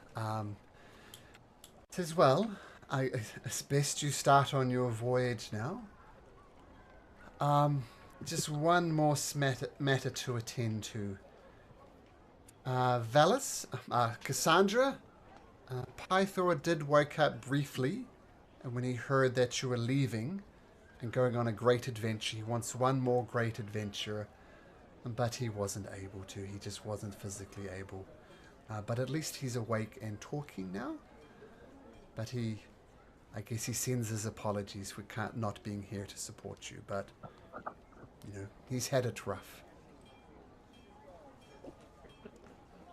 says, well, it's best you start on your voyage now. Just one more matter to attend to. Valis, Cassandra, Pythor did wake up briefly, and when he heard that you were leaving and going on a great adventure, he wants one more great adventure, but he wasn't able to. He just wasn't physically able. But at least he's awake and talking now. But I guess he sends his apologies for not being here to support you. But, he's had it rough.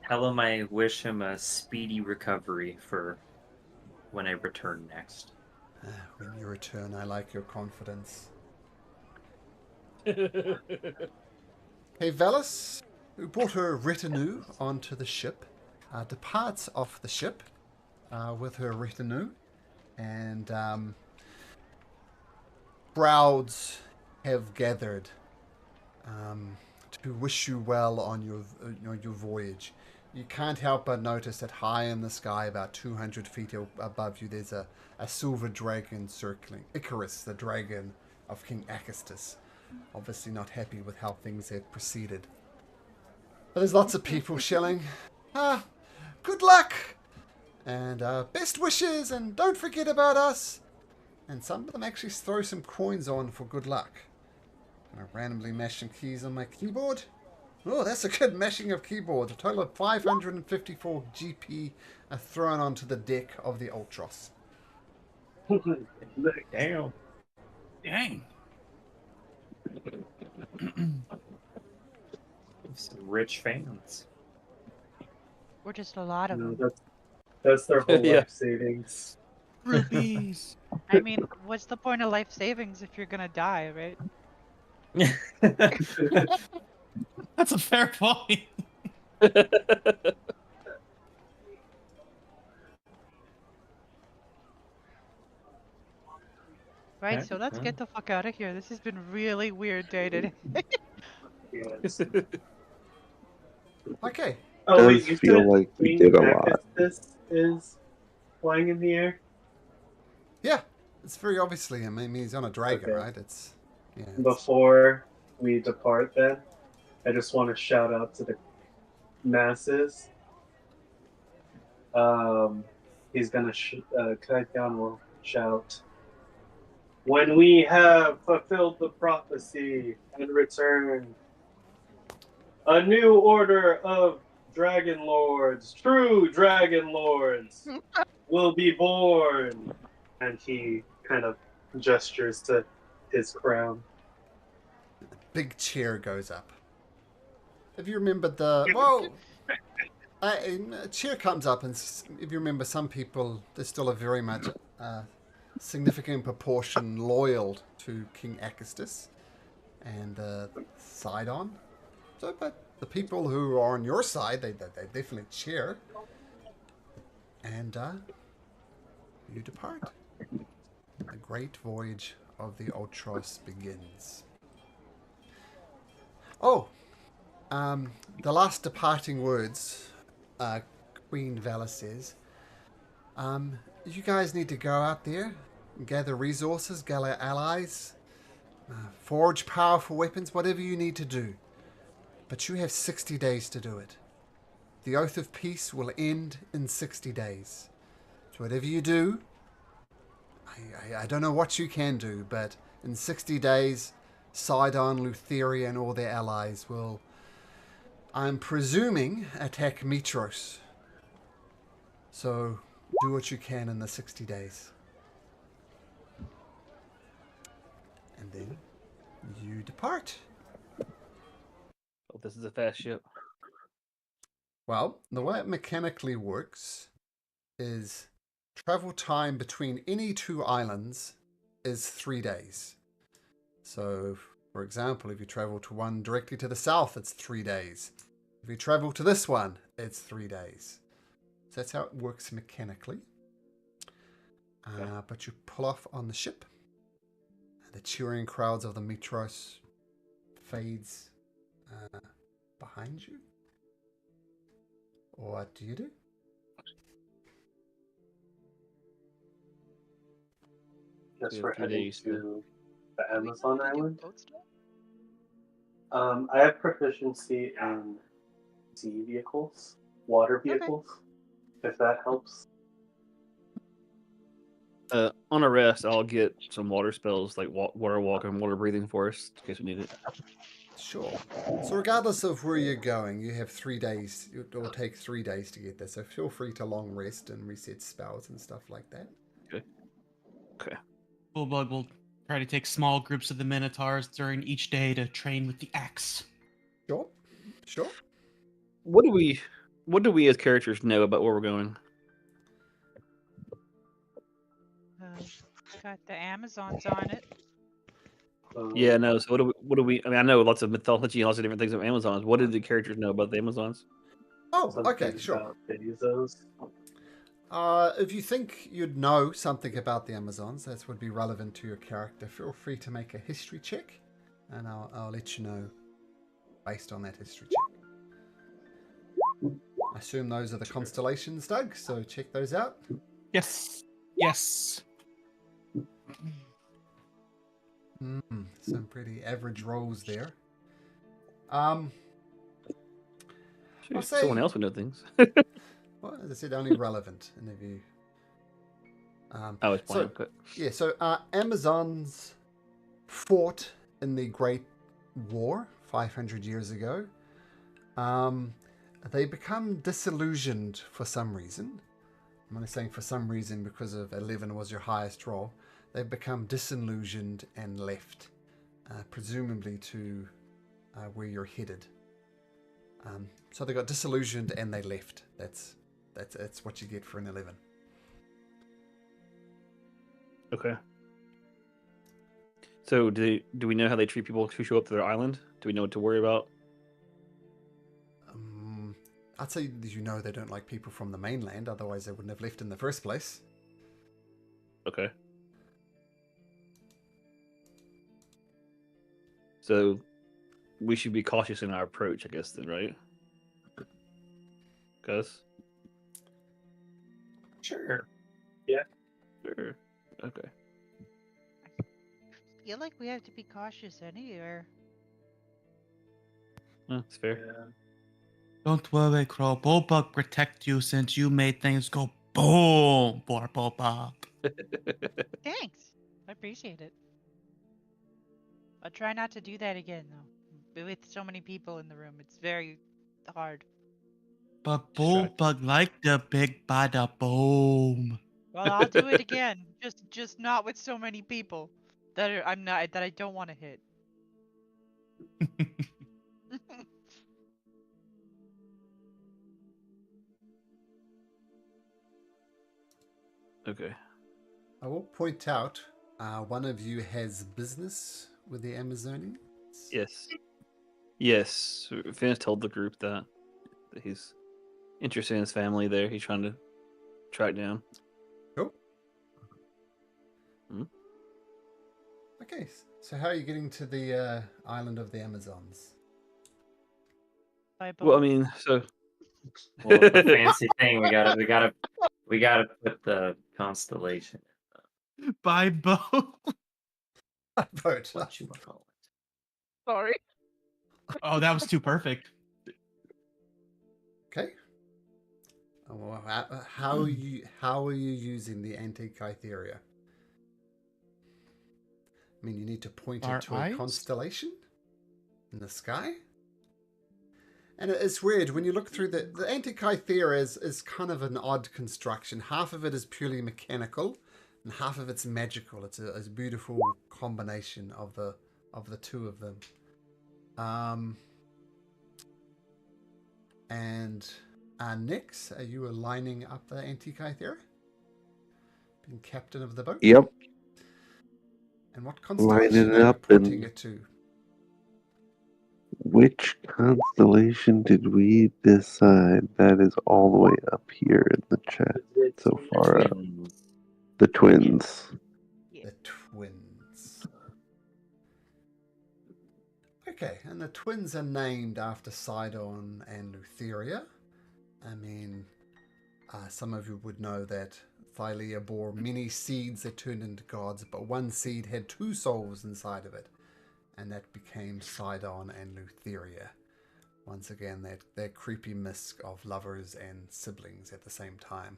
Tell him I wish him a speedy recovery for when I return next. When you return, I like your confidence. Hey, Valis, who brought her retinue onto the ship, departs off the ship with her retinue, and crowds have gathered to wish you well on your voyage. You can't help but notice that high in the sky, about 200 feet above you, there's a silver dragon circling. Icarus, the dragon of King Acastus. Obviously not happy with how things had proceeded. But there's lots of people shelling, good luck! And best wishes, and don't forget about us! And some of them actually throw some coins on for good luck. I'm randomly mashing keys on my keyboard. Oh, that's a good mashing of keyboards. A total of 554 GP are thrown onto the deck of the Ultros. Damn. Dang. Some rich fans. We're just a lot of them. That's their whole Yeah. life savings. Rupees. I mean, what's the point of life savings if you're gonna die, right? That's a fair point. Right, so let's get the fuck out of here. This has been really weird day today. Yes. Okay. Oh wait, Does you feel said like we Queen did a lot. Agasthis is flying in the air? Yeah, it's very obviously. I mean, he's on a dragon, Okay. right? It's yeah. It's, Before we depart then, I just want to shout out to the masses. He's gonna Kaitian will shout, "When we have fulfilled the prophecy and returned, a new order of dragon lords, true dragon lords, will be born." And he kind of gestures to his crown. big cheer goes up. If you remember the a cheer comes up, and if you remember, some people there's still a very much significant proportion loyal to King Acastus and Sidon. So, but the people who are on your side, they definitely cheer. And you depart. The great voyage of the Ultros begins. Oh, the last departing words, Queen Vala says, you guys need to go out there, gather resources, gather allies, forge powerful weapons, whatever you need to do. But you have 60 days to do it. The Oath of Peace will end in 60 days. So whatever you do, I don't know what you can do, but in 60 days, Sidon, Lutheria, and all their allies will, I'm presuming, attack Mitros. So do what you can in the 60 days. And then you depart. Oh, this is a fast ship. Well, the way it mechanically works is travel time between any two islands is 3 days. So, for example, if you travel to one directly to the south, it's 3 days. If you travel to this one, it's 3 days. So that's how it works mechanically. But you pull off on the ship. The cheering crowds of the Mitros fades behind you. What do you do? Guess We have we're 3 heading days to the Amazon Do island. boat stuff? I have proficiency in sea vehicles, water vehicles, if that helps. On a rest, I'll get some water spells like water walk and water breathing for us in case we need it. Sure. So regardless of where you're going, you have 3 days. It will take 3 days to get there. So feel free to long rest and reset spells and stuff like that. Okay. Bulbug will try to take small groups of the Minotaurs during each day to train with the axe. Sure. What do we as characters know about where we're going? Got the Amazons on it. Yeah, no. So what do we? I mean, I know lots of mythology and lots of different things about Amazons. What did the characters know about the Amazons? Oh, Something okay, sure. about Bezos. If you think you'd know something about the Amazons that would be relevant to your character, feel free to make a history check, and I'll let you know based on that history check. I assume those are the constellations, Doug, so check those out. Yes. Some pretty average rolls there. Sure, I'll say, someone else would know things. well, as I said, only relevant. And if you, I was playing. so Amazons fought in the Great War 500 years ago. They become disillusioned for some reason. I'm only saying for some reason because of 11 was your highest roll. They've become disillusioned and left, presumably to where you're headed. So they got disillusioned and they left. That's what you get for an 11. Okay. So do we know how they treat people who show up to their island? Do we know what to worry about? I'd say you know they don't like people from the mainland, otherwise they wouldn't have left in the first place. Okay. So we should be cautious in our approach, I guess, then, right? Gus? Sure. Sure. Okay. I feel like we have to be cautious anywhere. That's fair. Don't worry, Crow. Bulbug protect you since you made things go boom for Bulbug. Thanks. I appreciate it. I'll try not to do that again, though. With so many people in the room, it's very hard. But Distract. Bulbug like the big bada boom. Well, I'll do it again. Just not with so many people that I don't want to hit. Okay. I will point out one of you has business with the Amazonians. Yes. Finn's told the group that he's interested in his family there. He's trying to track down. Cool. Hmm? Okay, so how are you getting to the island of the Amazons? By Well, I boat. mean, so Well, the fancy thing we gotta put the constellation. By boat. Boat. What you call it? Sorry. Oh, that was too perfect. Okay. Well, how are you using the Antikytheria? I mean, you need to point Our it to eyes? a constellation in the sky. And it's weird when you look through the Antikythera is kind of an odd construction. Half of it is purely mechanical, and half of it's magical. It's a beautiful combination of the two of them. And Nix, are you lining up the Antikythera? Being captain of the boat? Yep. And what Lining constellation it are you up pointing and- it to? Which constellation did we decide? That is all the way up here in the chat. So far up. The twins. The twins. Okay, and the twins are named after Sidon and Lutheria. I mean, some of you would know that Thylea bore many seeds that turned into gods, but one seed had two souls inside of it, and that became Sidon and Lutheria. Once again, that creepy mix of lovers and siblings at the same time.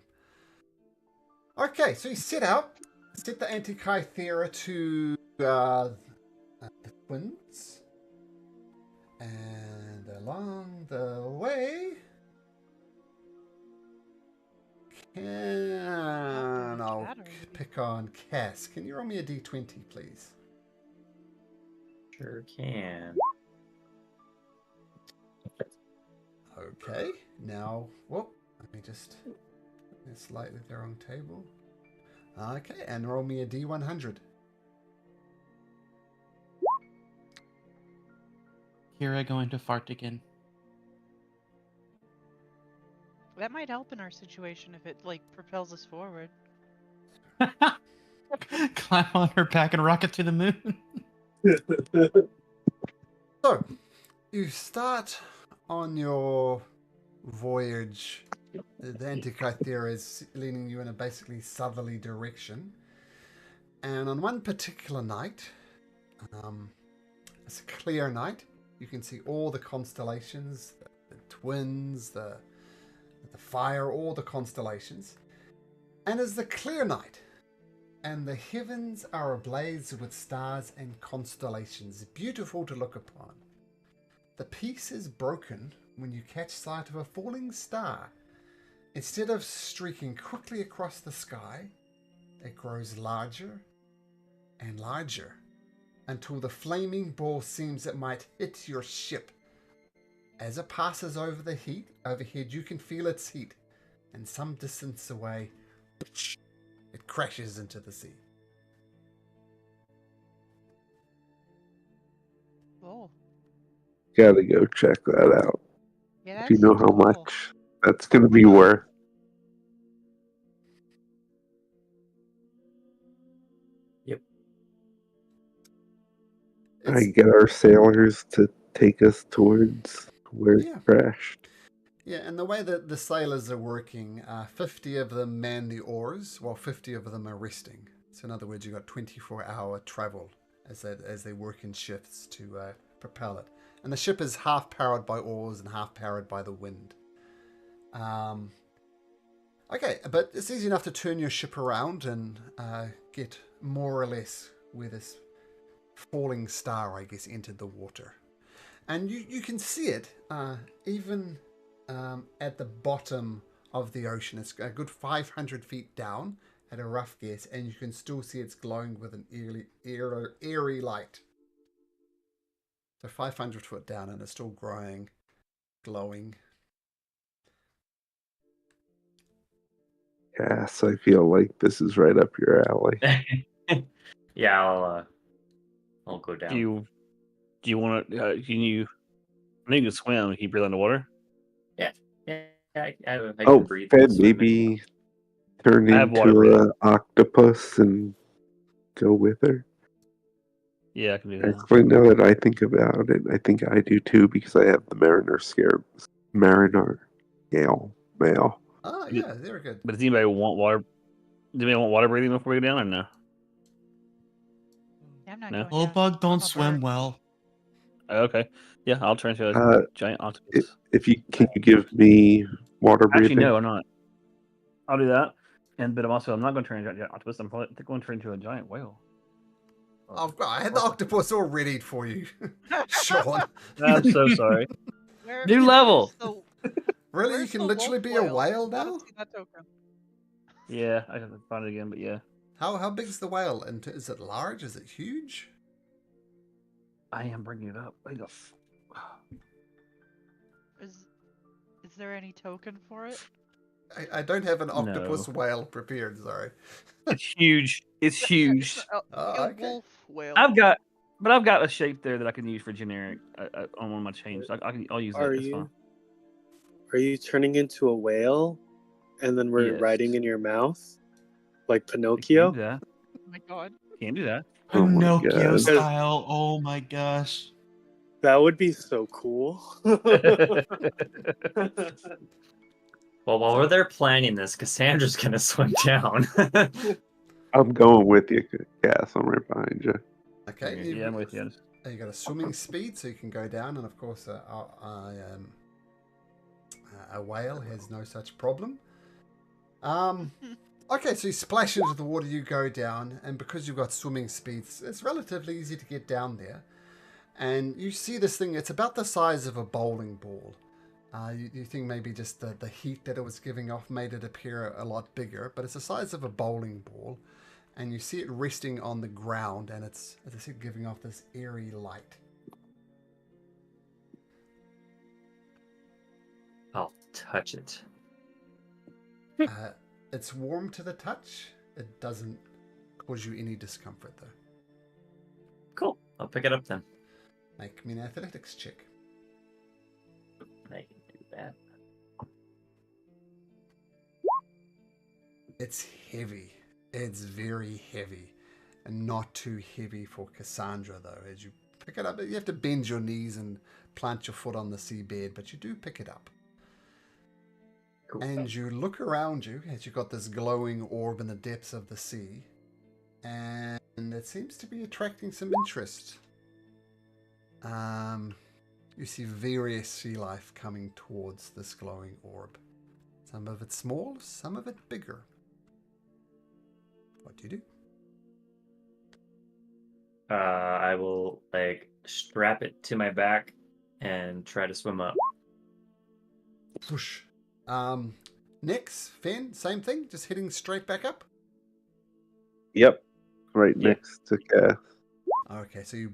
Okay, so you set the Antikythera to the twins. And along the way, I'll pick on Cass. Can you roll me a d20, please? Sure can. Okay, now, whoop, let me just, it's slightly the wrong table. Okay, and roll me a d100. Kira going to fart again. That might help in our situation if it propels us forward. Climb on her back and rocket to the moon. So, you start on your voyage. The Antikythera is leading you in a basically southerly direction. And on one particular night, it's a clear night. You can see all the constellations, the twins, the fire, all the constellations. And it's the clear night. And the heavens are ablaze with stars and constellations, beautiful to look upon. The peace is broken when you catch sight of a falling star. Instead of streaking quickly across the sky, it grows larger and larger until the flaming ball seems it might hit your ship. As it passes over the heat overhead, you can feel its heat, and some distance away, it crashes into the sea. Oh. Gotta go check that out. Yeah, If you know how cool. much that's gonna be worth. Yep. I get our sailors to take us towards where Yeah. it crashed. Yeah, and the way that the sailors are working, 50 of them man the oars, while 50 of them are resting. So in other words, you've got 24-hour travel as they work in shifts to propel it. And the ship is half powered by oars and half powered by the wind. Okay, but it's easy enough to turn your ship around and get more or less where this falling star, I guess, entered the water. And you can see it even at the bottom of the ocean. It's a good 500 feet down at a rough guess, and you can still see it's glowing with an eerie light. So 500 foot down, and it's still glowing. Yes, I feel like this is right up your alley. Yeah, I'll go down. Do you want to? Can you? I think you can swim. Can you breathe underwater? Yeah, I Oh, can breathe. Fed, swimming. maybe turn I have water into breathing. an octopus and go with her. Yeah, I can do that. Actually, now that I think about it, I think I do too because I have the Mariner mail. Oh, yeah, very good. But does anybody want water? Do anybody want water breathing before we go down, or no? I'm not No? going Little down. bug I'm don't a swim bird. well. Oh, okay. Yeah, I'll turn into a giant octopus. Can you give me water breathing? Actually, no, I'm not. I'll do that. But I'm not going to turn into a giant octopus. I'm probably going to turn into a giant whale. I had the octopus all ready for you, Sean. I'm so sorry. New level. Really? You Where's can the literally wolf be a whale? whale I wanna now? see that token. Yeah, I have to find it again, but yeah. How big's the whale? And is it large? Is it huge? I am bringing it up. Wait up. Is there any token for it? I don't have an octopus No. whale prepared, sorry. It's huge. It's huge. Oh, A okay. wolf whale. I've got a shape there that I can use for generic on one of my chains. I'll use that. Are It's fine. you turning into a whale, and then we're Yes. riding in your mouth, like Can Pinocchio? do that. Oh my god. Can do that. Oh my Pinocchio God. style. Oh my gosh. That would be so cool. Well, while we're there planning this, Cassandra's gonna swim down. I'm going with you, Cass. I'm right behind you. Okay. Yeah, I'm with you. You got a swimming speed, so you can go down, and of course, a whale has no such problem. Okay, so you splash into the water, you go down, and because you've got swimming speeds, it's relatively easy to get down there. And you see this thing, it's about the size of a bowling ball. You think maybe just the heat that it was giving off made it appear a lot bigger, but it's the size of a bowling ball. And you see it resting on the ground, and it's, as I said, giving off this eerie light. I'll touch it. It's warm to the touch. It doesn't cause you any discomfort, though. Cool. I'll pick it up then. Make me an athletics check. I can do that. It's heavy. It's very heavy. And not too heavy for Cassandra, though. As you pick it up, you have to bend your knees and plant your foot on the seabed, but you do pick it up. Cool. And you look around you as you've got this glowing orb in the depths of the sea. And it seems to be attracting some interest. You see various sea life coming towards this glowing orb. Some of it small, some of it bigger. What do you do? I will strap it to my back and try to swim up. Whoosh. Next, Finn, same thing, just heading straight back up. Yep. Right Yeah. next to Cass. Okay, so you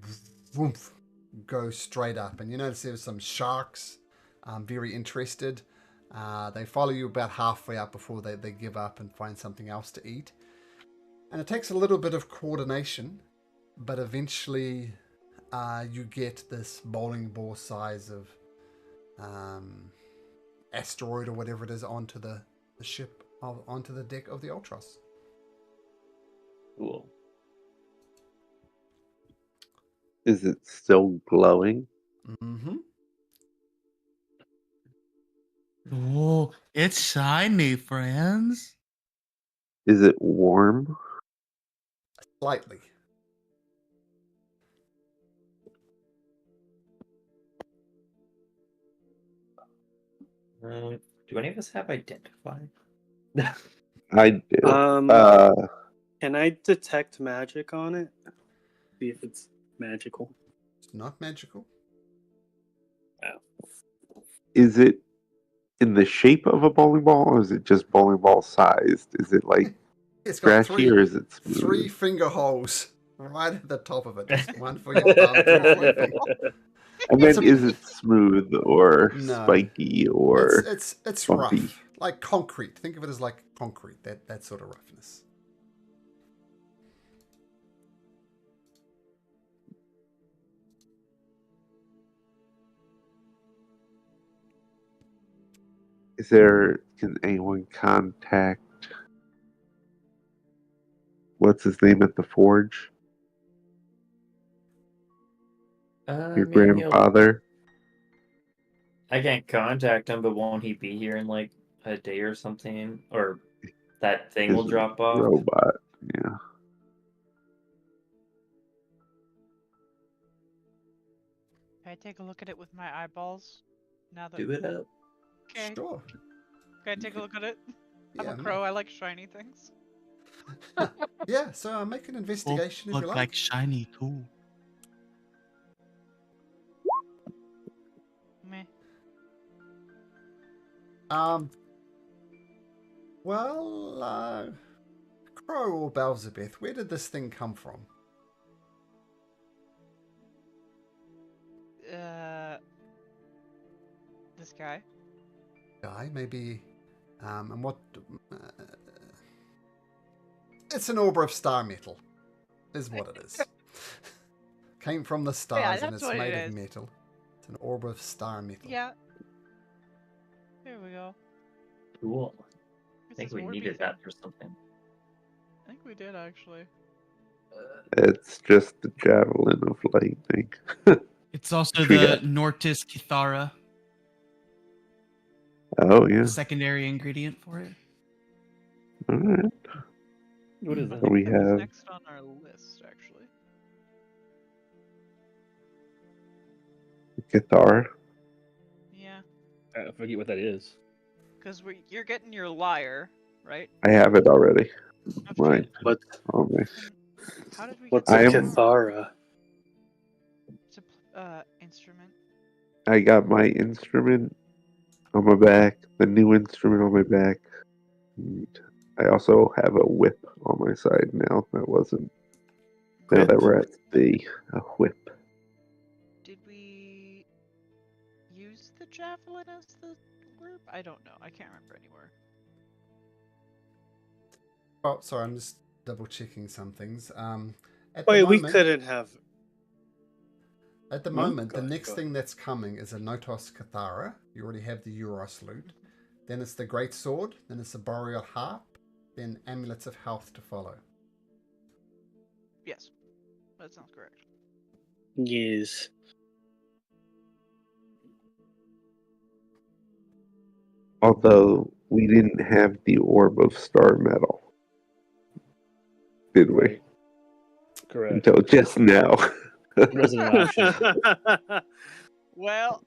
woof, go straight up, and you notice there's some sharks, very interested. They follow you about halfway up before they give up and find something else to eat. And it takes a little bit of coordination, but eventually you get this bowling ball size of asteroid or whatever it is onto the ship, onto the deck of the Ultros. Cool. Is it still glowing? Mm-hmm. Oh, it's shiny, friends. Is it warm? Slightly. Do any of us have identify? I do. Can I detect magic on it? See if it's magical. It's not magical. Is it in the shape of a bowling ball, or is it just bowling ball sized? Is it like It's got scratchy, or is it smooth? 3 finger holes right at the top of it. Just one for your thumb, 2 for your finger. And then is it smooth or No. spiky or It's bumpy? rough, like concrete. Think of it as like concrete. That sort of roughness. Can anyone contact what's his name at the forge? Your grandfather? I can't contact him, but won't he be here in like a day or something? Or that thing will His drop off? robot, yeah. Can I take a look at it with my eyeballs? Now that Do it up. Okay. Sure. Can I take a look at it? I'm Yeah, a crow. I like shiny things. Yeah, so make an investigation if you Look like. like shiny too. Meh. Well, Crow or Belzebeth, where did this thing come from? This guy. Guy, maybe. And what? It's an orb of star metal, is what it is. Came from the stars and that's it's what made it of is. metal. It's an orb of star metal. Yeah. Here we go. Cool. I It's think this we Orby needed thing. that for something. I think we did actually. It's just the javelin of lightning. It's also We the got- Nortis Kithara, Oh yeah. the secondary ingredient for it. All right. What is I that? think We that was have next on our list, actually. Cathar. Yeah, I forget what that is. because you're getting your lyre, right? I have it already. Oh, Mine. shit. What? Oh, my. How did we What's get a I that? am- Cathara? It's a instrument. I got my instrument on my back, the new instrument on my back. And I also have a whip on my side now. That wasn't. Now that we're at a whip. Did we use the javelin as the orb? I don't know. I can't remember anywhere. Oh, sorry, I'm just double checking some things. At Wait, the we moment, couldn't have. At the Hmm? moment, Go the ahead, next go thing that's coming is a Notos Cathara. You already have the Euros loot. Then it's the Great Sword. Then it's the Boreal Harp. Then Amulets of Health to follow. Yes, that sounds correct. Yes. Although we didn't have the orb of star metal, did we? Right. Correct. Until just now. It wasn't an option. Well,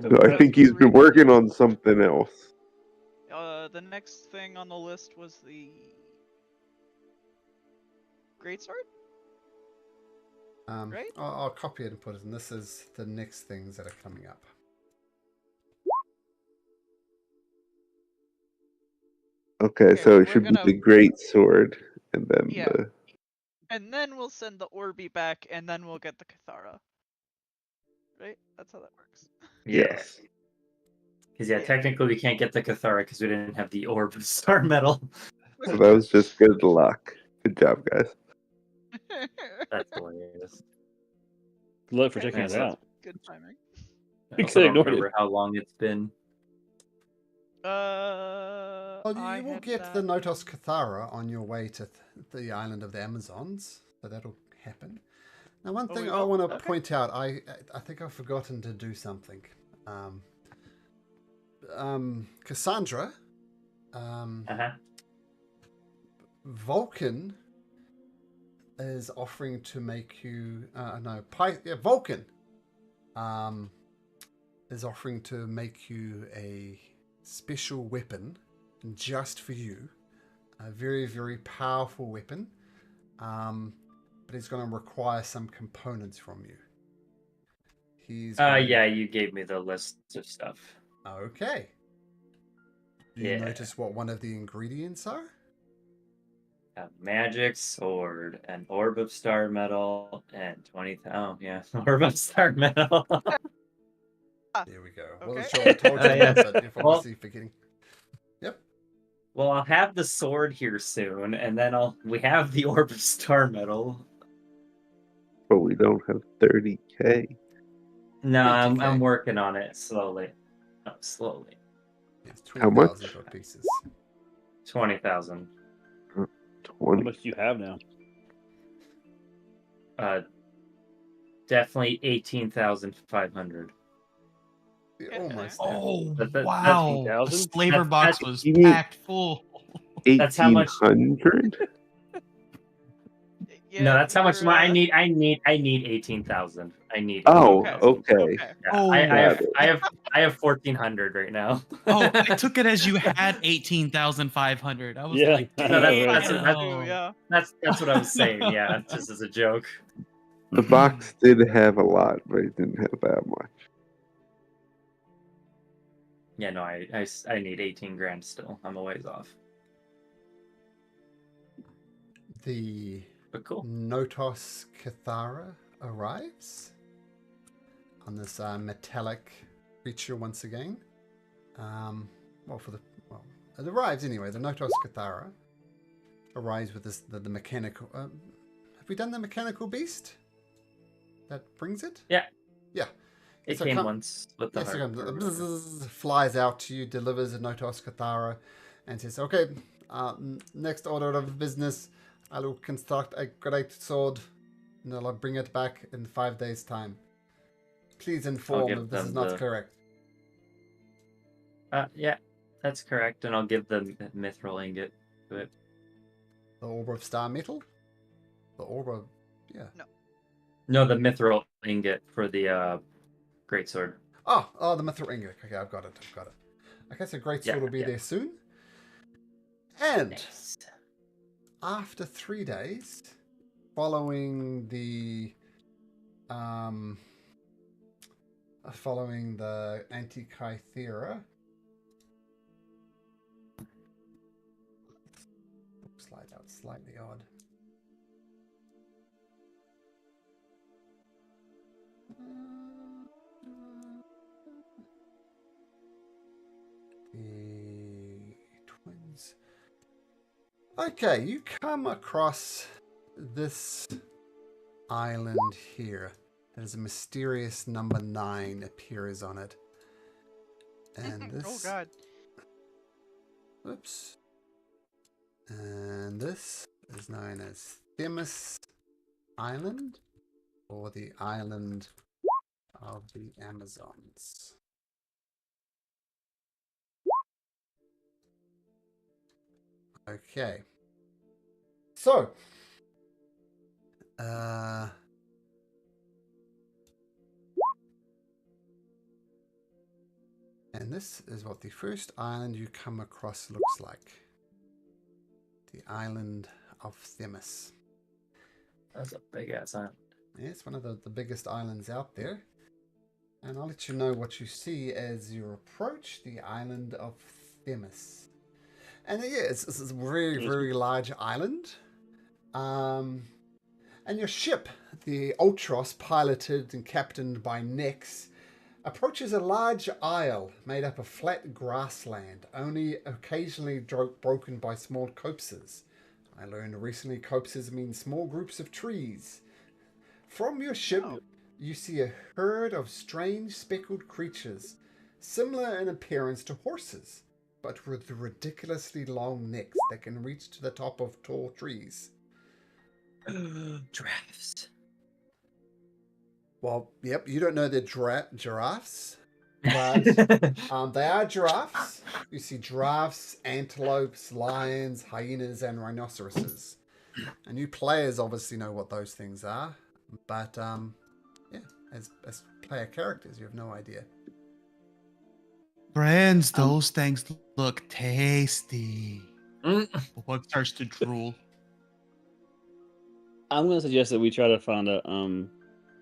So I think he's been working on something else. the next thing on the list was the greatsword. Right? I'll copy it and put it in. This is the next things that are coming up. Okay, so so it should we're be the great sword, and then Yeah. the. And then we'll send the Orby back, and then we'll get the Cathara. Right? That's how that works. Yes. Because technically we can't get the Cathara because we didn't have the orb of star metal. So that was just good luck. Good job, guys. That's hilarious. Good luck for Okay, checking us so out. Good timing. I We also could don't ignored remember it. how long it's been. Well, I you will had get the that Notos Cathara on your way to the island of the Amazons. So that'll happen. Now, one Oh, thing we I will? want to Okay. point out, I think I've forgotten to do something. Cassandra, Uh-huh. Vulcan is offering to make you Vulcan is offering to make you a special weapon just for you, a very, very powerful weapon, but he's going to require some components from you. Yeah, you gave me the list of stuff. Okay. Do you Yeah. notice what one of the ingredients are? A magic sword, an orb of star metal, and 20,000. Oh, yeah. Orb of star metal. There we go. Okay. Wasn't sure if I told you Yeah. that, but you're Well- obviously forgetting. Yep. Well, I'll have the sword here soon, and then we have the orb of star metal. But we don't have 30K. No, 20K. I'm working on it slowly. No, slowly. It's How much? 20,000 gold pieces. 20,000. How 20. much do you have now? Definitely 18,500. Almost there. Oh, That- wow. The 18,000? slaver box was you mean- packed full. That's how much- 1,800? Yeah, No, that's how much you're, I need 18,000. I need Oh, 18,000. okay. Okay. Yeah, Oh. I have 1,400 right now. Oh, I took it as you had 18,500. I was Yeah. like, No, No, that's- damn. that's- Yeah. That's what I was saying. Yeah, just as a joke. The box did have a lot, but it didn't have that much. Yeah, no, I need 18 grand still. I'm a ways off. The But cool. Notos Cathara arrives on this metallic creature once again. It arrives anyway. The Notos Cathara arrives with the mechanical. Have we done the mechanical beast that brings it? Yeah. Yeah. It So came come- once with the Yes, it heart. comes, or whatever. bzzz, flies out to you, delivers a Notos Cathara, and says, "Okay, next order of business, I will construct a great sword, and I'll bring it back in 5 days' time. Please inform give if this is them not the- correct." Yeah, that's correct. And I'll give the mithril ingot to it. The orb of star metal, the orb of No, the mithril ingot for the greatsword. oh, the mithril ingot. Okay, I've got it. Okay, so great sword Yeah, will be yeah. there soon. And Nice. after 3 days, following the Anti-Kythera, slide out slightly odd. The twins. Okay, you come across this island here. There's a mysterious number 9 appears on it. And this... Oh god. Oops. And this is known as Themis Island, or the Island of the Amazons. Okay. So, and this is what the first island you come across looks like. The island of Themis. That's a big ass island. Yeah, it's one of the biggest islands out there. And I'll let you know what you see as you approach the island of Themis. And yeah, it's a very, very large island. And your ship, the Ultros, piloted and captained by Nyx, approaches a large isle made up of flat grassland, only occasionally broken by small copses. I learned recently copses mean small groups of trees. From your ship, you see a herd of strange speckled creatures, similar in appearance to horses, but with ridiculously long necks that can reach to the top of tall trees. Drafts. Well, yep, you don't know they're giraffes, but they are giraffes. You see giraffes, antelopes, lions, hyenas, and rhinoceroses. And you players obviously know what those things are, but yeah, as player characters, you have no idea. Friends, those things look tasty. Bug starts to drool. I'm gonna suggest that we try to find a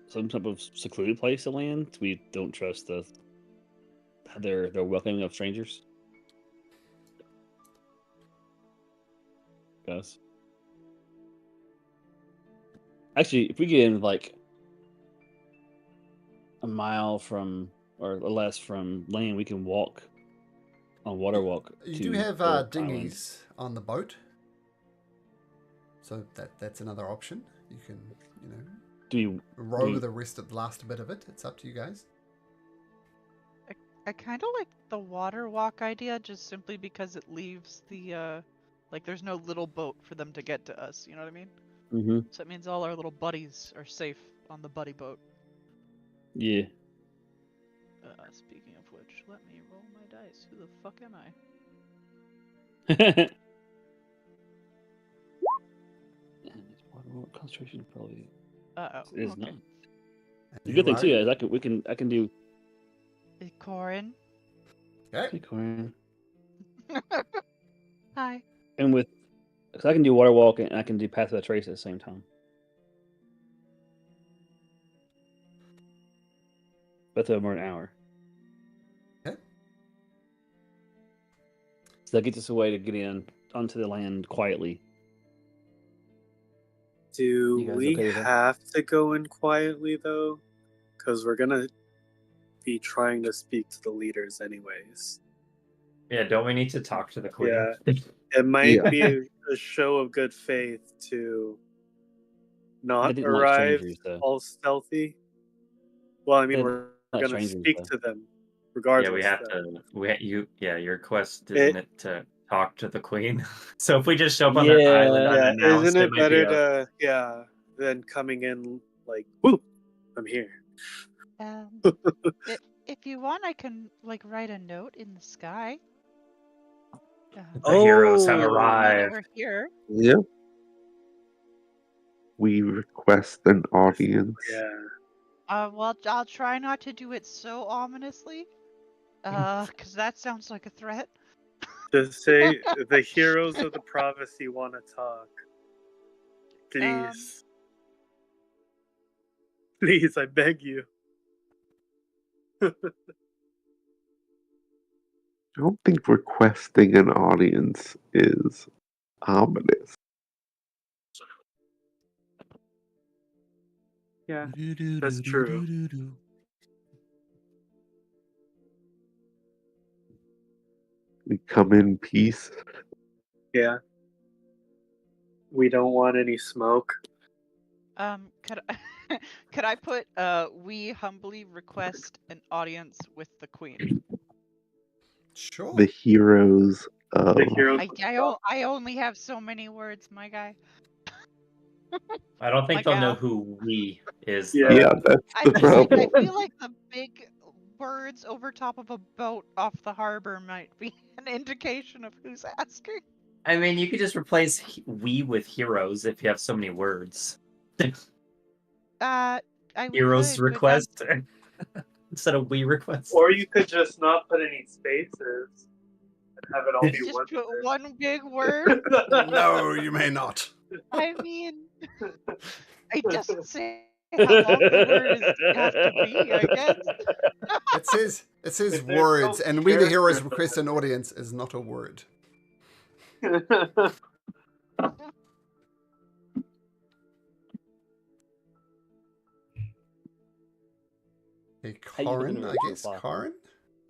some type of secluded place to land. We don't trust their welcoming of strangers. Guys. Actually, if we get in like a mile from or less from land, we can walk on water walk. You to do have the dinghies on the boat, so that's another option. You can, Do you row the last bit of it. It's up to you guys. I kind of like the water walk idea, just simply because it leaves the like there's no little boat for them to get to us. You know what I mean? Mm-hmm. So it means all our little buddies are safe on the buddy boat. Yeah. Speaking of which, let me roll my dice. Who the fuck am I? Concentration probably is not. okay. The good thing too is I can do. Is Corin? Okay. Hey, Corin. Hi. And because I can do water walk and I can do path of the trace at the same time. Both of them are an hour. Okay. So that gets us a way to get in onto the land quietly. Do we okay with that? have to go in quietly though? Because we're gonna be trying to speak to the leaders anyways. Yeah, don't we need to talk to the queen? Yeah, it might be a show of good faith to not arrive all stealthy. Well, I mean, we're gonna speak to them regardless. Yeah, we have to. Your quest isn't it to talk to the queen? So if we just show up on their island unannounced, isn't it better than coming in like, "Woo, I'm here." If you want, I can write a note in the sky. The heroes have arrived. We're here. Yep. We request an audience. Yeah. Well, I'll try not to do it so ominously. Because that sounds like a threat. Just say the heroes of the prophecy want to talk. Please. Please, I beg you. I don't think requesting an audience is ominous. Yeah, that's true. We come in peace. Yeah. We don't want any smoke. Could I put we humbly request an audience with the queen? Sure. The heroes of... I only have so many words, my guy. I don't think they'll know who we is. Yeah, that's the problem. I feel like the big words over top of a boat off the harbor might be an indication of who's asking. I mean, you could just replace we with heroes if you have so many words. Heroes request instead of we request. Or you could just not put any spaces and have it all be just one. Put one big word. No, you may not. I mean, it doesn't say how long the word has to be, I guess. It says words, and we the heroes request an audience is not a word. Hey, Corin, I guess. Corin?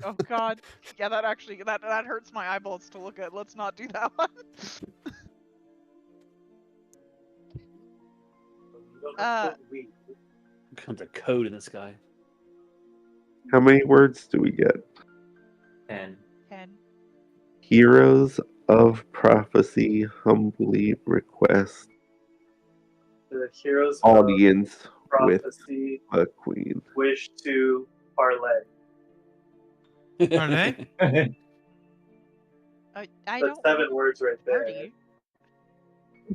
Oh god. Yeah, that actually that hurts my eyeballs to look at. Let's not do that one. Comes a code in the sky. How many words do we get? 10. Heroes of prophecy humbly request The heroes audience with prophecy the queen. wish to parlay? Parlay? I That's don't 7 want words right there. party.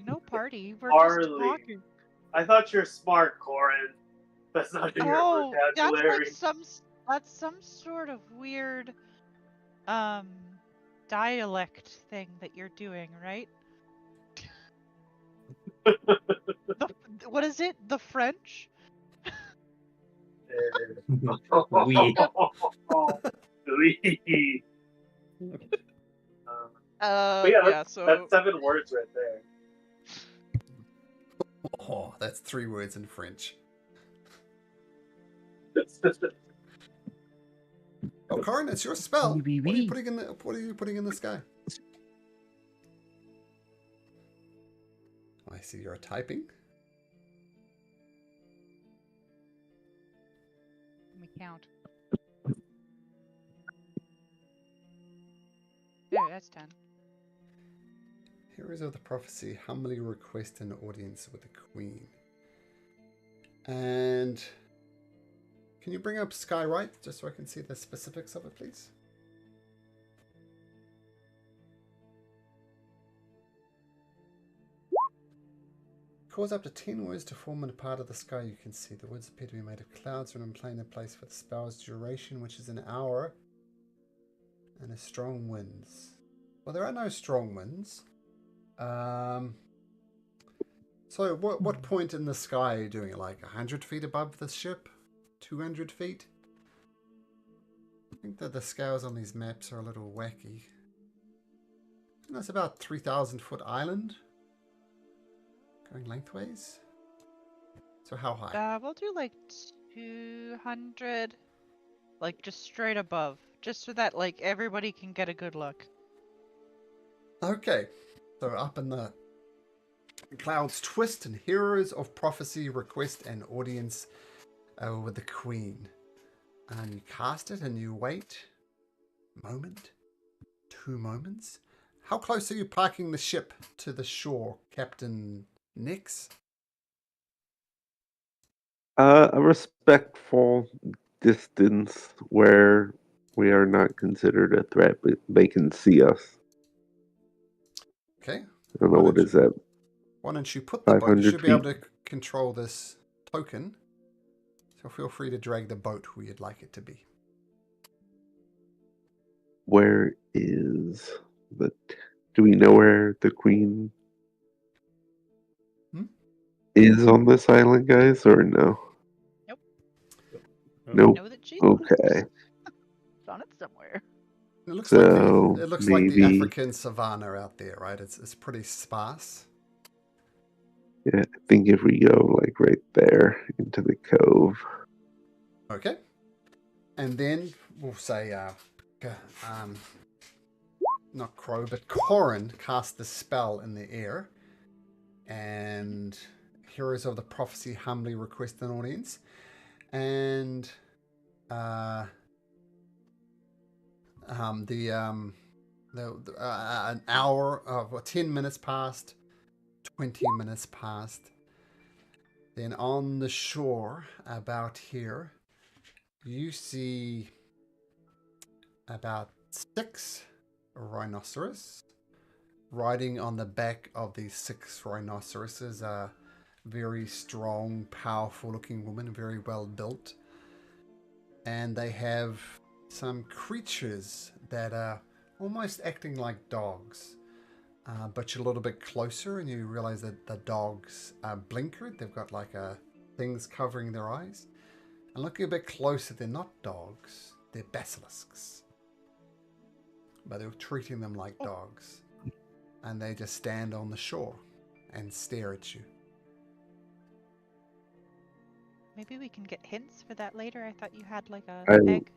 No party. We're Parley. just talking. I thought you're smart, Corin. That's not in your Oh, that's vocabulary. like some sort of weird dialect thing that you're doing, right? What is it? The French? We. Oui. But yeah, Yeah, so that's 7 words right there. Oh, that's 3 words in French. Oh, Corin, it's your spell. What are you putting in the sky? I see you're typing. let me count. There, that's 10. Heroes of the Prophecy humbly request an audience with the Queen. And can you bring up Skywrite just so I can see the specifics of it, please? Cause up to 10 words to form in a part of the sky you can see. The words appear to be made of clouds and in a place for the spell's duration, which is an hour, and a strong winds. Well, there are no strong winds. So what point in the sky are you doing? Like 100 feet above the ship? 200 feet? I think that the scales on these maps are a little wacky. And that's about 3,000 foot island. Going lengthways. So how high? We'll do like 200, like just straight above, just so that like everybody can get a good look. Okay. So up in the clouds twist and heroes of prophecy request an audience with the queen. And you cast it and you wait a moment, 2 moments. How close are you parking the ship to the shore, Captain Nix? A respectful distance where we are not considered a threat, but they can see us. Okay. I don't know what is that. Why don't you put the boat? You 500 should be able feet? to control this token. So feel free to drag the boat where you'd like it to be. Where is the... Do we know where the queen is on this island, guys, or no? Nope. Nope. Know that she's Okay. it's on it somewhere. It looks So, like the maybe... African savannah out there, right? It's pretty sparse. Yeah, I think if we go like right there into the cove. Okay. And then we'll say, not Crow, but Corin cast the spell in the air. And Heroes of the Prophecy humbly request an audience. And an hour, 10 minutes passed, 20 minutes passed. Then on the shore, about here, you see about 6 rhinoceros. Riding on the back of these 6 rhinoceroses are very strong, powerful looking women, very well built. And they have some creatures that are almost acting like dogs. But you're a little bit closer and you realize that the dogs are blinkered. They've got like things covering their eyes. And looking a bit closer, they're not dogs. They're basilisks. But they're treating them like dogs. And they just stand on the shore and stare at you. Maybe we can get hints for that later. I thought you had like a egg.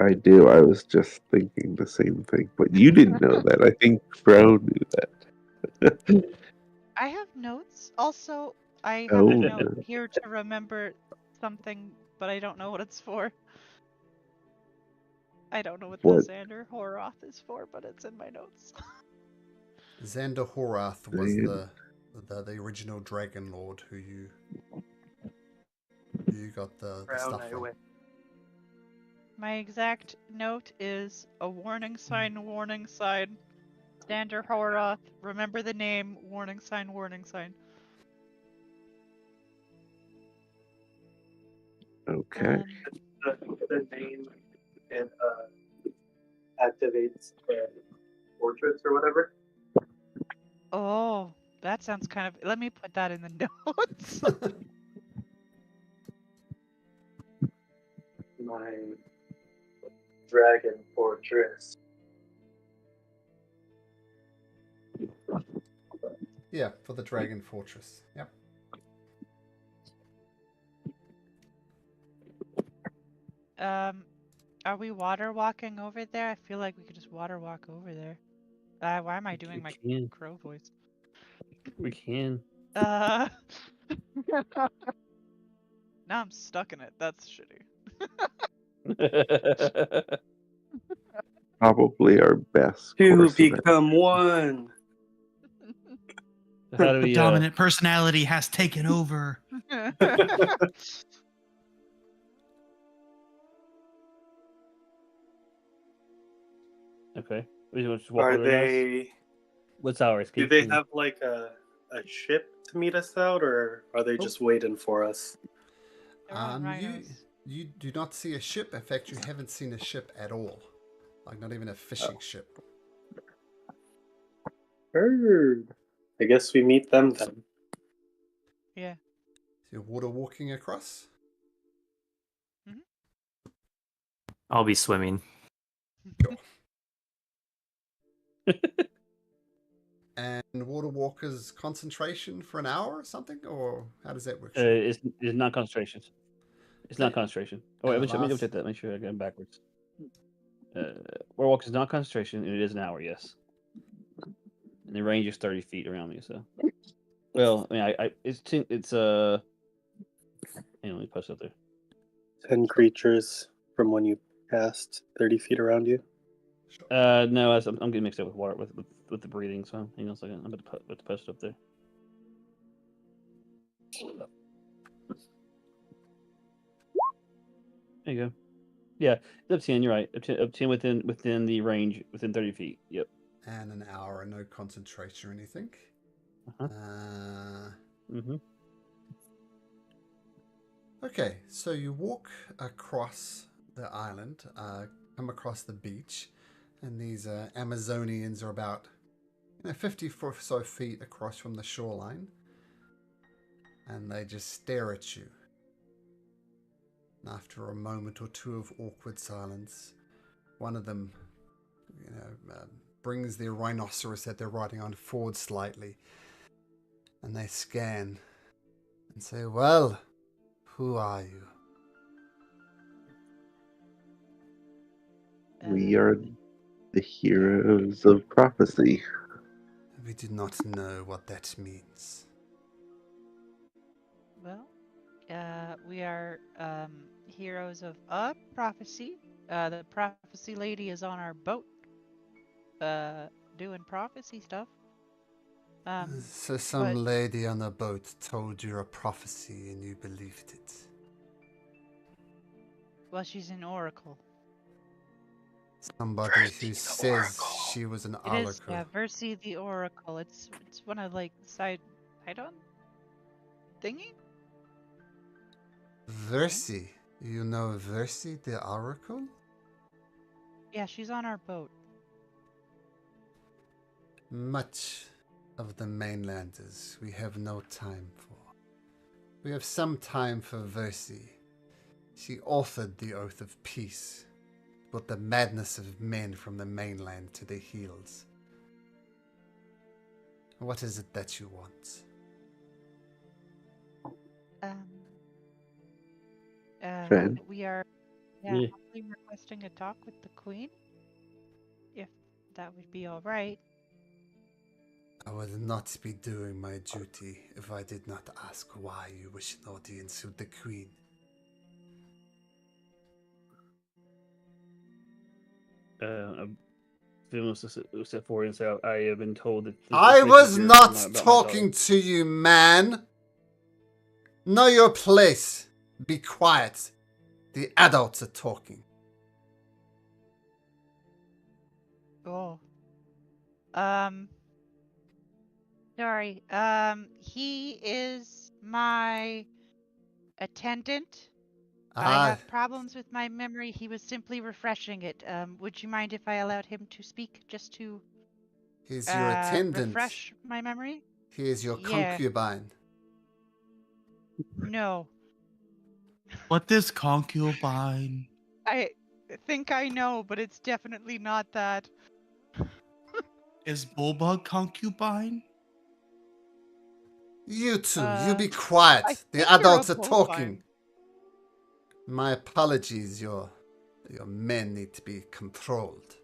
I do. I was just thinking the same thing. But you didn't know that. I think Bro knew that. I have notes. Also, I have a note here to remember something, but I don't know what it's for. I don't know what the Xander Horoth is for, but it's in my notes. Xander Horoth was the original Dragon Lord who you you got the Brown stuff I from? win. My exact note is a warning sign, warning sign. Stander Horoth, remember the name, warning sign, warning sign. Okay. The name and activates the fortress or whatever. Oh, that sounds kind of. Let me put that in the notes. My dragon fortress. Yeah, for the Dragon Fortress. Yep. Are we water walking over there? I feel like we could just water walk over there. Why am I doing my We can. crow voice? We can. Now I'm stuck in it. That's shitty. Probably our best To course of action. become one. How do we? Dominant personality has taken over. Okay. We just walk Are over to us? they? What's ours? Do they have like a ship to meet us out, or are they just waiting for us? They're on You rhinos. you do not see a ship. In fact, you haven't seen a ship at all. Like not even a fishing ship. Heard. I guess we meet them then. Yeah. So you're water walking across. I'll be swimming. And water walkers concentration for an hour or something, or how does that work? It's not concentration. It's not concentration. Oh, wait, And let me last- check that. Make sure I got it backwards. Warwalk is not concentration, and it is an hour. Yes. And the range is 30 feet around me. So, well, I mean, it's hang on, let me post it up there. 10 creatures from when you passed 30 feet around you. No, I'm getting mixed up with water with the breathing. So hang on a second. I'm about to post it up there. There you go. Yeah, it's up 10. You're right. Up 10 within the range, within 30 feet. Yep. And an hour, no concentration or anything. Okay, so you walk across the island, come across the beach, and these Amazonians are about 50 or so feet across from the shoreline, and they just stare at you. And after a moment or two of awkward silence, one of them, brings their rhinoceros that they're riding on forward slightly, and they scan and say, "Well, who are you?" We are the heroes of prophecy. We do not know what that means. Well, we are heroes of a prophecy. The prophecy lady is on our boat, doing prophecy stuff. So some lady on a boat told you a prophecy and you believed it. Well, she's an oracle. Somebody who says she was an It is, oracle. yeah, Versi the oracle. It's one of side on thingy. Versi? You know Versi the oracle? Yeah, she's on our boat. Much of the mainlanders we have no time for. We have some time for Versi. She authored the Oath of Peace, put the madness of men from the mainland to their heels. What is it that you want? Fred? We are humbly requesting a talk with the Queen, if that would be all right. I would not be doing my duty if I did not ask why you wish an audience with the Queen. Themis will step forward and say, "I have been told that." I was not talking to you, man. Know your place. Be quiet. The adults are talking. Oh. Sorry. He is my attendant. I have problems with my memory. He was simply refreshing it. Would you mind if I allowed him to speak just to He's your attendant. refresh my memory? He is your Yeah. concubine. No. What is concubine? I think I know, but it's definitely not that. Is Bullbug concubine? You two, you be quiet. I The think you're adults a are bovine. talking. My apologies, your men need to be controlled.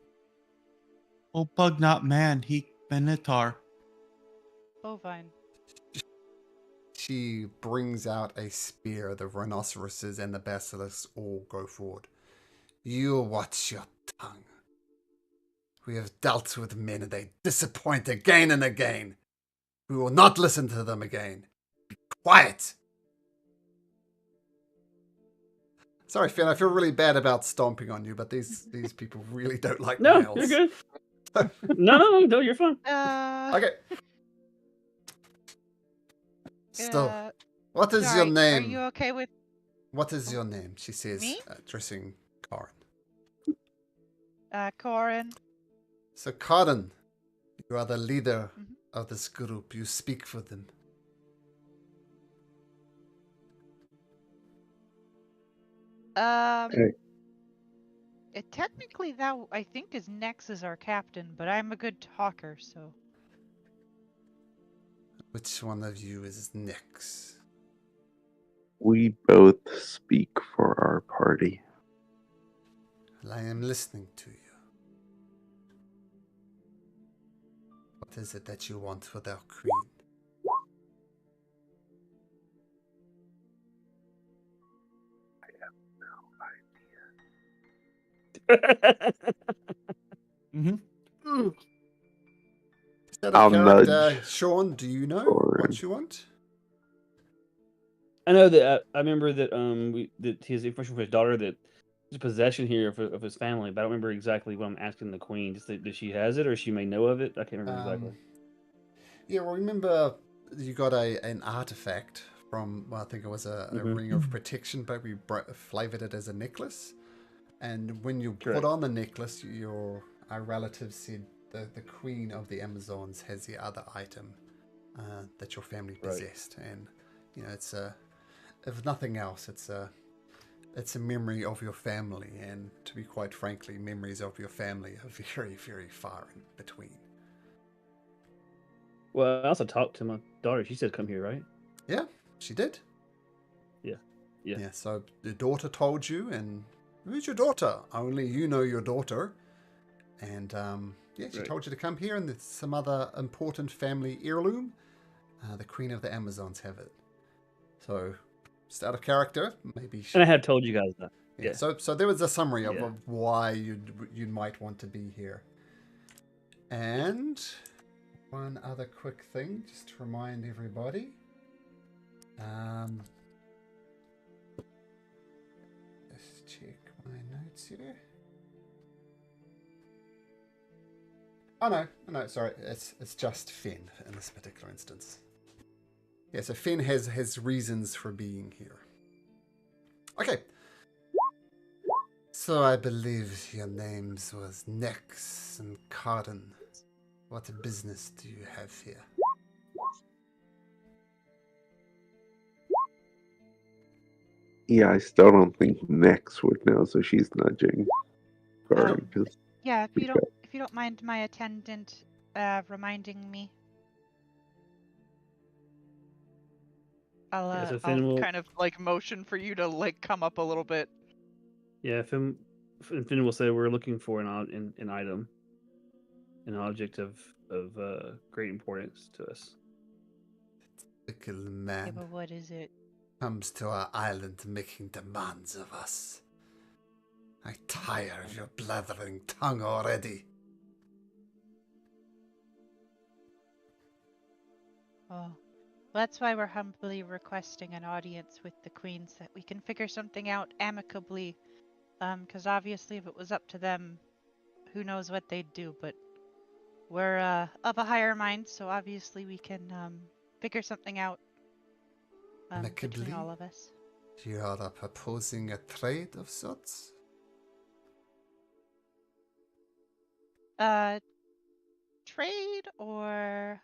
Bullbug not man, he Minotaur. Bovine. She brings out a spear. The rhinoceroses and the basilisks all go forward. You watch your tongue. We have dealt with men and they disappoint again and again. We will not listen to them again. Be quiet. Sorry, Finn, I feel really bad about stomping on you, but these people really don't like males. No, you're good. No, you're fine. Okay. Still, what is sorry, your name? Are you okay with... What is your name? She says, Me? addressing Karin. Corin. So, Karin, you are the leader of this group. You speak for them. Technically, that I think is Nex is our captain, but I'm a good talker, so. Which one of you is Nyx? We both speak for our party. Well, I am listening to you. What is it that you want with our queen? Mm-hmm. Is that a character? Sean, do you know what you want? I know that I remember that that he has information for his daughter that there's possession here of his family, but I don't remember exactly what I'm asking the queen. Just that she has it or she may know of it. I can't remember exactly. Yeah, well, remember you got an artifact from, well, I think it was a ring of protection, but we flavored it as a necklace. And when you put on the necklace, our relative said the queen of the Amazons has the other item that your family possessed. And, you know, it's if nothing else, it's a memory of your family. And to be quite frankly, memories of your family are very, very far in between. Well, I also talked to my daughter. She said come here, right? Yeah, she did. Yeah, so the daughter told you, and who's your daughter? Only you know your daughter. And she told you to come here, and there's some other important family heirloom. The Queen of the Amazons have it. So, just out of character, maybe. And I had told you guys that. Yeah. So there was a summary of why you might want to be here. And one other quick thing, just to remind everybody. Let's check my notes here. Oh no, sorry, it's just Finn in this particular instance. Yeah, so Finn has reasons for being here. Okay. So I believe your names was Nex and Karin. What business do you have here? Yeah, I still don't think Nex would know, so she's nudging Karin. Yeah, if you don't mind my attendant reminding me. I'll kind of like motion for you to like come up a little bit. Yeah, Finn will say we're looking for an item, an object of great importance to us. Typical man. Yeah, but what is it? Comes to our island making demands of us. I tire of your blathering tongue already. Oh, That's why we're humbly requesting an audience with the queen so that we can figure something out amicably. Because obviously if it was up to them, who knows what they'd do, but we're of a higher mind, so obviously we can figure something out between all of us. You are proposing a trade of sorts? Trade or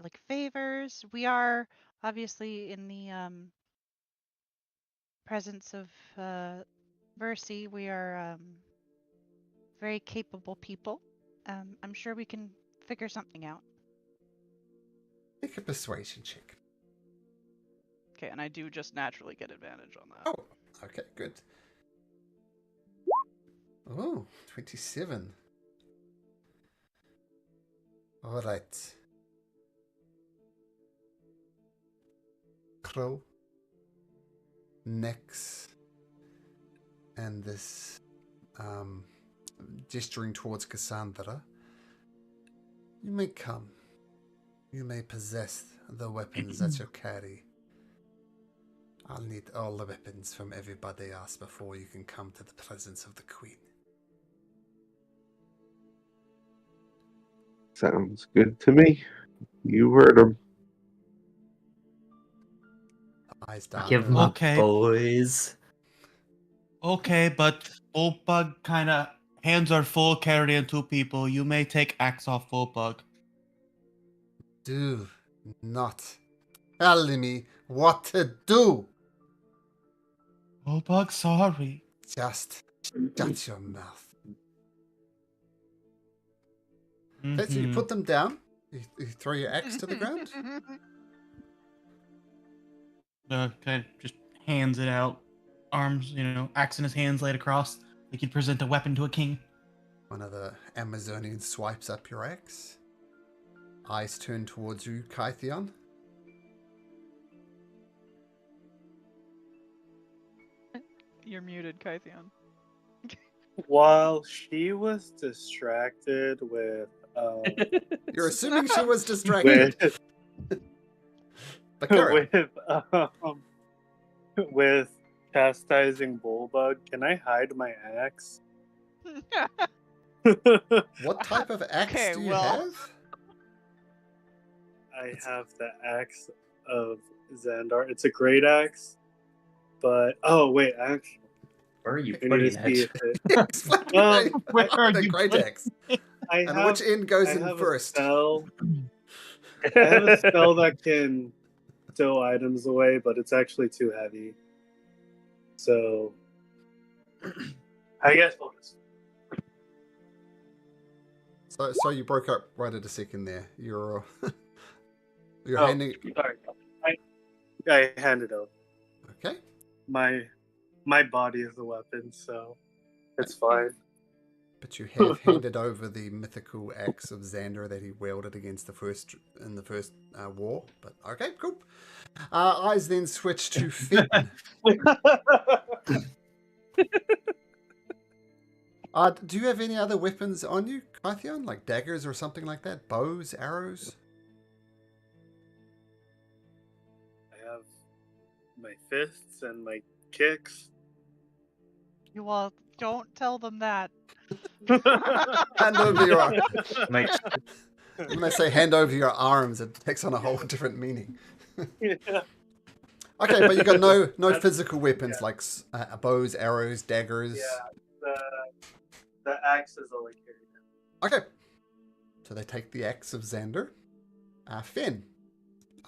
like favors. We are obviously in the presence of Versi. We are very capable people. I'm sure we can figure something out. Make a persuasion check. Okay, and I do just naturally get advantage on that. Oh, okay, good. Oh, 27. All right. Crow, Nex, and this gesturing towards Cassandra. You may come. You may possess the weapons that you carry. I'll need all the weapons from everybody else before you can come to the presence of the Queen. Sounds good to me. You heard him. Eyes down. Give my boys. Okay, but Bullbug kind of hands are full carrying 2 people. You may take axe off Bullbug. Do not tell me what to do. Bullbug, sorry. Just shut your mouth. Mm-hmm. Okay, so you put them down. You throw your axe to the ground. Kind of just hands it out. Arms, axe in his hands laid across. Like he'd present a weapon to a king. One of the Amazonians swipes up your axe. Eyes turn towards you, Kytheon. You're muted, Kytheon. While she was distracted with... You're assuming she was distracted. with chastising Bullbug, can I hide my axe? What type of axe do you have? I have the axe of Xandar. It's a great axe, but wait, actually, where are you putting it? Where are you great axe? And which end goes in first? I have a spell that can stow items away, but it's actually too heavy. So I guess bonus. So you broke up right at a second there. You're handing. Sorry. I handed over. Okay. My body is the weapon, so it's fine. But you have handed over the mythical axe of Xander that he wielded against the first war. But okay, cool. Eyes then switch to Finn. Do you have any other weapons on you, Kytheon? Like daggers or something like that? Bows, arrows? I have my fists and my kicks. Well, don't tell them that. Hand over your arms. When I say hand over your arms, it takes on a whole different meaning. Yeah. Okay, but you got no physical weapons like bows, arrows, daggers. Yeah, the axe is all I carry. Okay, so they take the axe of Xander. Finn,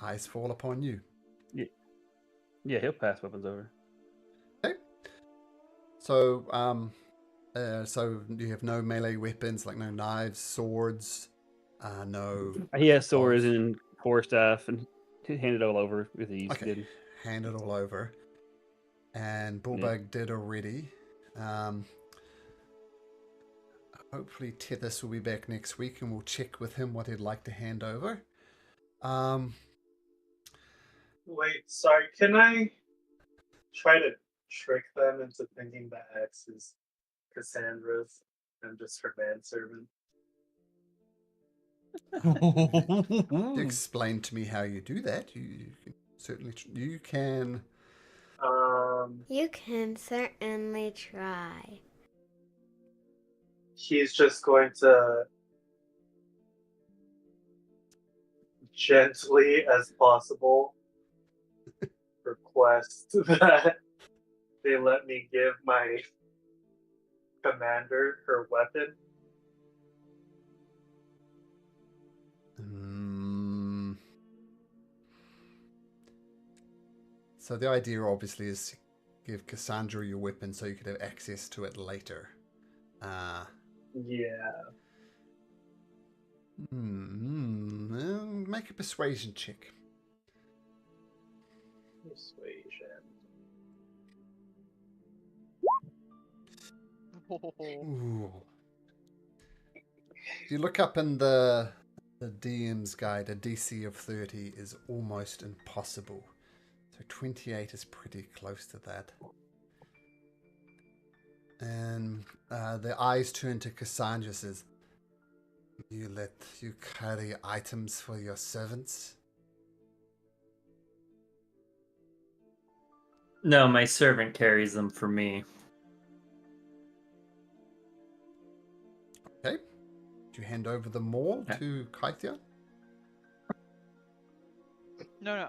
eyes fall upon you. Yeah, he'll pass weapons over. Okay. So, so you have no melee weapons, like no knives, swords, no. He has swords and quarterstaff, and he handed it all over with ease. Okay, hand it all over. And Bullbug did already. Hopefully Tethys will be back next week, and we'll check with him what he'd like to hand over. Wait, sorry. Can I try to trick them into thinking the axe is Cassandra's and just her manservant? Explain to me how you do that. You can certainly you can. You can certainly try. He's just going to gently as possible request that they let me give my commander her weapon. So the idea obviously is to give Cassandra your weapon so you could have access to it later. Yeah. Make a persuasion check. Persuasion. Ooh. If you look up in the DM's guide, a DC of 30 is almost impossible. So 28 is pretty close to that. And the eyes turn to Cassandra, says, you let you carry items for your servants? No, my servant carries them for me. Okay. Do you hand over the maul to Kaithia? No.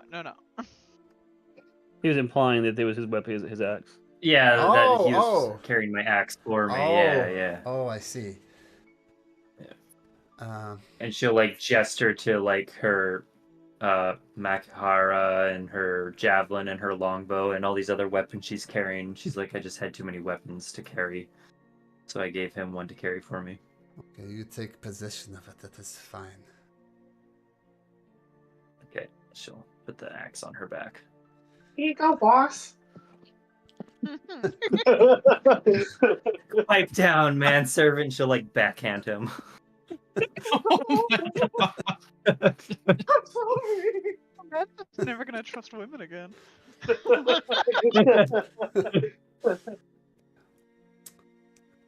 He was implying that it was his weapon, his axe. Yeah, that he was carrying my axe for me. Yeah. Oh, I see. And she'll like gesture to like her Makihara and her javelin and her longbow and all these other weapons she's carrying. She's like, I just had too many weapons to carry, so I gave him one to carry for me. Okay, you take possession of it. That is fine. Okay, she'll put the axe on her back. Here you go, boss. Pipe down, manservant. She'll like backhand him. Oh my god. I'm sorry. I'm never gonna trust women again.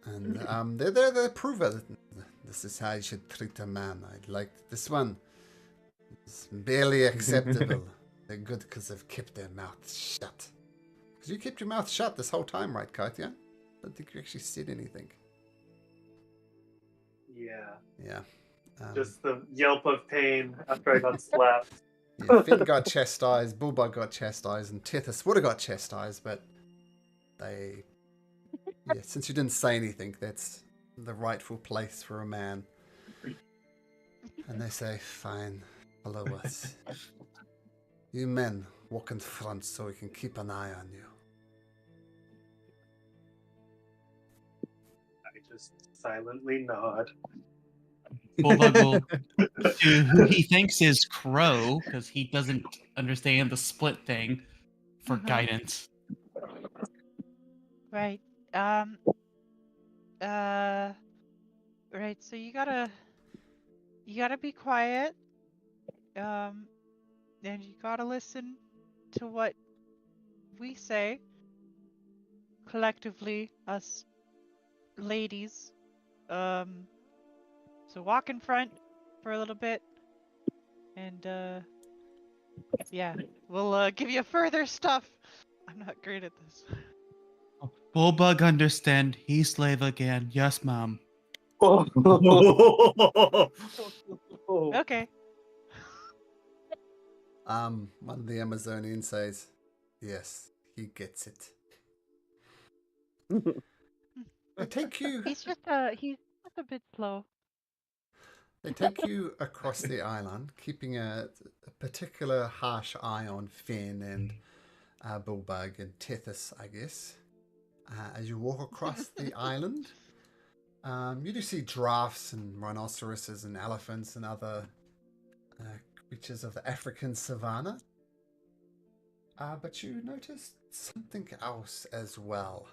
And they prove it. This is how you should treat a man. I like this one. It's barely acceptable. They're good because they've kept their mouths shut. Because you kept your mouth shut this whole time, right, Kaithia? I don't think you actually said anything. Yeah. Yeah. Just the yelp of pain after I got slapped. Yeah, Finn got chastised, Bulbug got chastised, and Tethys would have got chastised, but they... Yeah, since you didn't say anything, that's the rightful place for a man. And they say, fine, follow us. You men, walk in front so we can keep an eye on you. I just silently nod. Bulbug will to who he thinks is Crow, because he doesn't understand the split thing, for guidance. Right. Right, so you gotta be quiet. And you gotta listen to what we say collectively, us ladies. So walk in front for a little bit, and yeah, we'll give you further stuff. I'm not great at this. Bulbug understand. He slave again. Yes, ma'am. Okay. One of the Amazonians says, yes, he gets it. They take you... He's just a bit slow. They take you across the island, keeping a particular harsh eye on Finn and Bulbug and Tethys, I guess. As you walk across the island, you do see giraffes and rhinoceroses and elephants and other creatures of the African savanna. But you notice something else as well.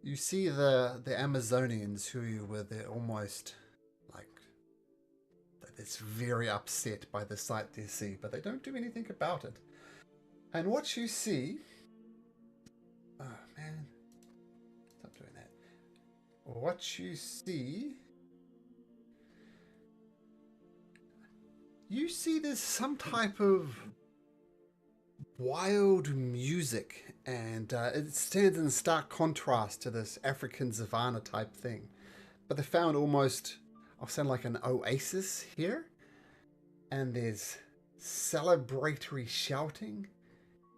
You see the Amazonians who you were there almost like it's very upset by the sight they see, but they don't do anything about it. And what you see, oh man, stop doing that. What you see you see there's some type of wild music, and it stands in stark contrast to this African savannah type thing. But they found almost, I'll sound like an oasis here, and there's celebratory shouting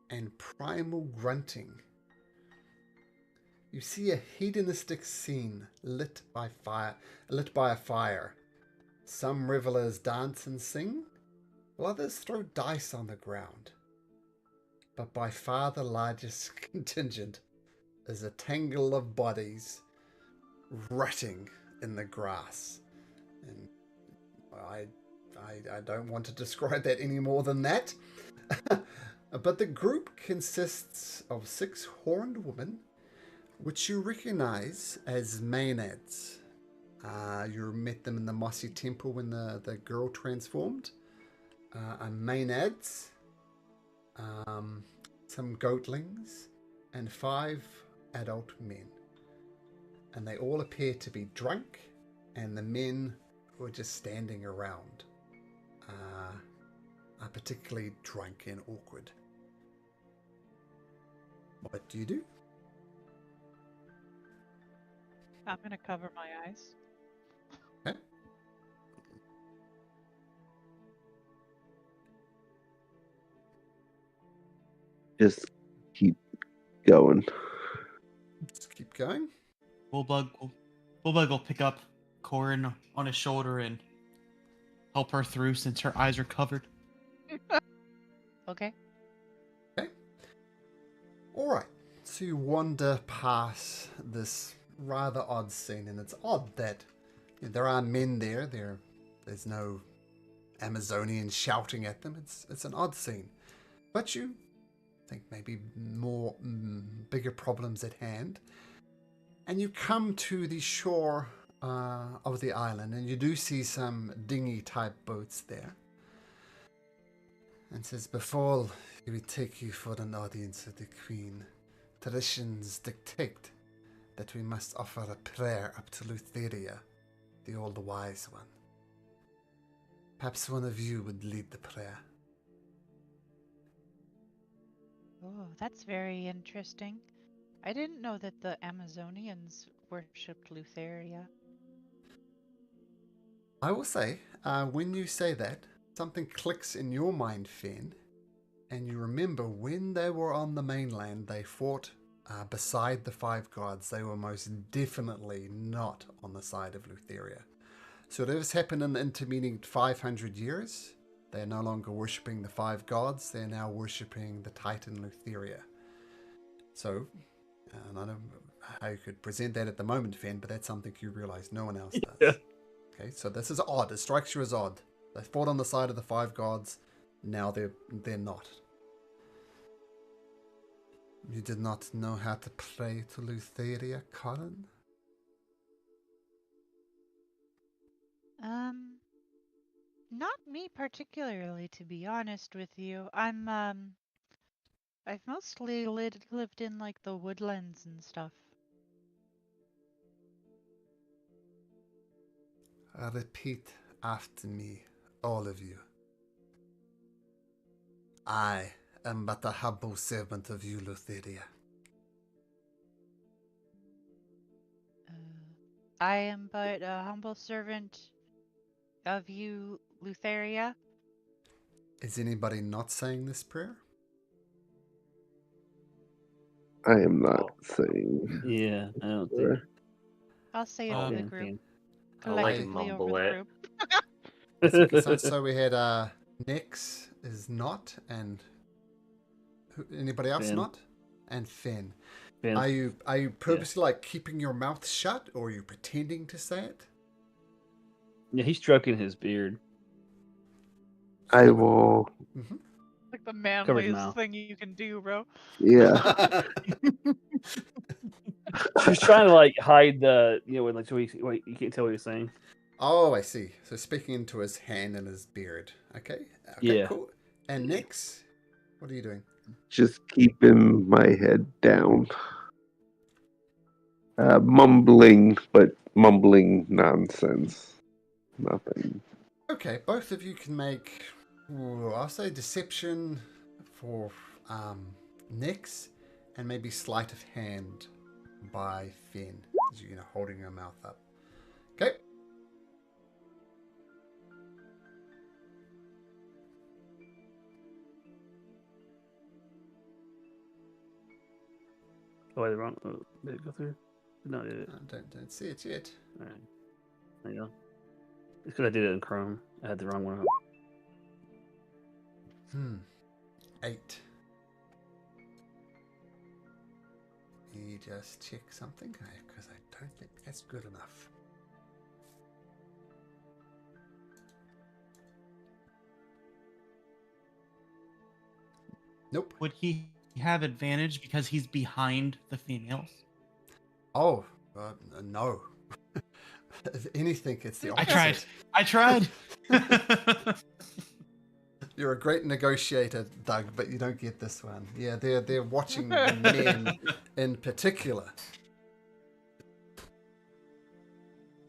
and primal grunting. You see a hedonistic scene lit by a fire. Some revelers dance and sing, while others throw dice on the ground. But by far the largest contingent is a tangle of bodies rotting in the grass. And I don't want to describe that any more than that. But the group consists of 6 horned women, which you recognize as Maenads. You met them in the mossy temple when the girl transformed. Maenads, some goatlings, and 5 adult men. And they all appear to be drunk, and the men who are just standing around are particularly drunk and awkward. What do you do? I'm gonna cover my eyes. Okay. Just keep going. Just keep going. Bullbug will pick up Corin on his shoulder and help her through since her eyes are covered. Okay. Okay. All right. So you wander past this rather odd scene, and it's odd that there are men there. There's no Amazonian shouting at them. It's an odd scene, but you think maybe more bigger problems at hand. And you come to the shore of the island, and you do see some dinghy-type boats there. And says, before we take you for an audience of the Queen, traditions dictate that we must offer a prayer up to Lutheria, the old wise one. Perhaps one of you would lead the prayer. Oh, that's very interesting. I didn't know that the Amazonians worshipped Lutheria. I will say, when you say that, something clicks in your mind, Finn, and you remember when they were on the mainland, they fought beside the 5 gods. They were most definitely not on the side of Lutheria. So whatever's happened in the intervening 500 years, they're no longer worshipping the 5 gods, they're now worshipping the Titan Lutheria. So, I don't know how you could present that at the moment, Finn, but that's something you realize no one else does. Yeah. Okay, so this is odd. It strikes you as odd. They fought on the side of the 5 gods, now they're not. You did not know how to pray to Lutheria, Colin? Not me particularly, to be honest with you. I've mostly lived in, like, the woodlands and stuff. Repeat after me, all of you. I am but a humble servant of you, Lutheria. I am but a humble servant of you, Lutheria. Is anybody not saying this prayer? I am not saying. Yeah, I don't think. I'll say it to the group. I'll like Collectively over mumble the it. group. So we had Nix is not, and anybody else Finn. not? And Finn. Finn. Are you purposely like keeping your mouth shut, or are you pretending to say it? Yeah, he's stroking his beard. I will. Mm-hmm. Like the Cover his manliest mouth. thing you can do, bro. Yeah. He's trying to like hide the, like so you can't tell what he's saying. Oh, I see. So speaking into his hand and his beard. Okay. Yeah. Cool. And Nix, what are you doing? Just keeping my head down. Mumbling, but mumbling nonsense. Nothing Okay, both of you can make, I'll say deception for Nyx, and maybe sleight of hand by Finn, as you're holding your mouth up. Okay. Oh, the wrong. Oh, did it go through? No, did it? Don't see it yet. All right. There you go. It's because I did it in Chrome. I had the wrong one up. 8. Let me just check something, because I don't think that's good enough. Nope. Would he have advantage because he's behind the females? Oh, no. If anything, it's the opposite. I tried. You're a great negotiator, Doug, but you don't get this one. Yeah, they're watching the men in particular.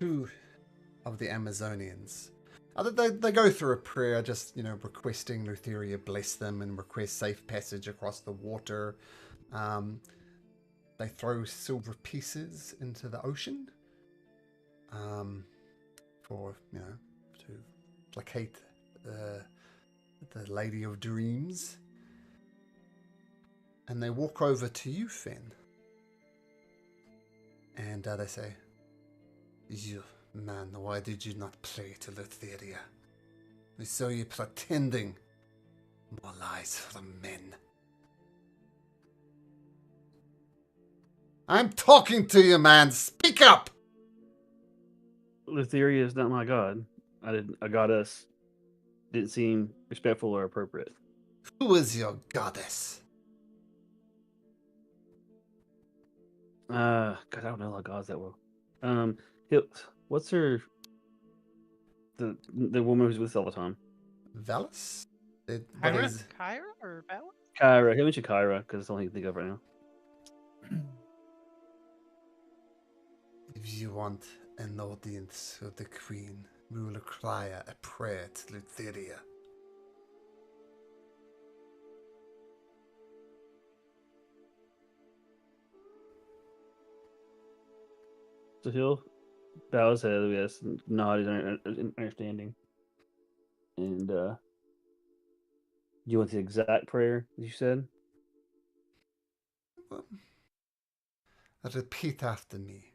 2 of the Amazonians. They go through a prayer, just, requesting Lutheria bless them and request safe passage across the water. They throw silver pieces into the ocean for, to placate the Lady of Dreams. And they walk over to you, Finn. And they say, "You, man, why did you not pray to Lutheria? We saw you pretending. More lies from men." I'm talking to you, man. Speak up! Lutheria is not my god. A goddess didn't seem respectful or appropriate. Who is your goddess? God, I don't know a lot of gods that well. What's her? The woman who's with us all the time. Velis? Kyra or Bella? Kyra. I mentioned Kyra because it's the only thing I can think of right now. If you want an audience with the Queen, we will require a prayer to Lutheria. So he'll bow his head, yes, nod his understanding. And you want the exact prayer that you said? Repeat after me.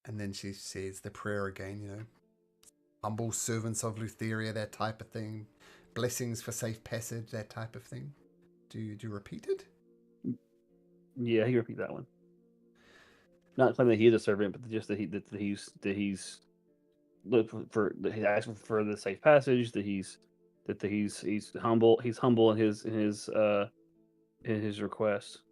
And then she says the prayer again, humble servants of Lutheria, that type of thing. Blessings for safe passage, that type of thing. Do you repeat it? Yeah, he repeat that one. Not claiming that he is a servant, but just that he's asking for the safe passage. That he's humble. He's humble in his request.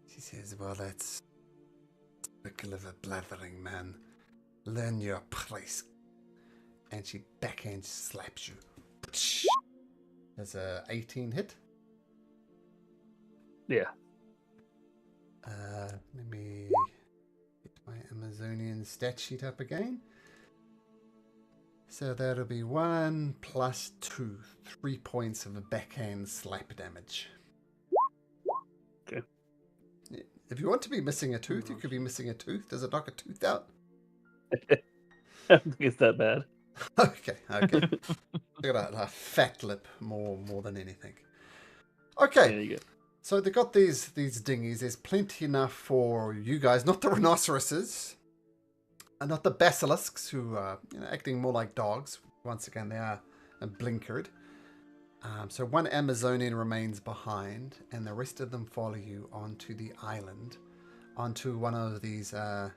She says, "Well, that's typical of a blathering man. Learn your place." And she backhand slaps you. There's a 18 hit. Yeah. Let me get my Amazonian stat sheet up again. So that'll be 1 plus 2, 3 points of a backhand slap damage. Okay. If you want to be missing a tooth, you could be missing a tooth. Does it knock a tooth out? I don't think it's that bad. Okay. I got a fat lip more than anything. Okay. There you go. So they got these dinghies. There's plenty enough for you guys, not the rhinoceroses, and not the basilisks, who are acting more like dogs. Once again, they are blinkered. So 1 Amazonian remains behind, and the rest of them follow you onto the island, onto one of these. I'm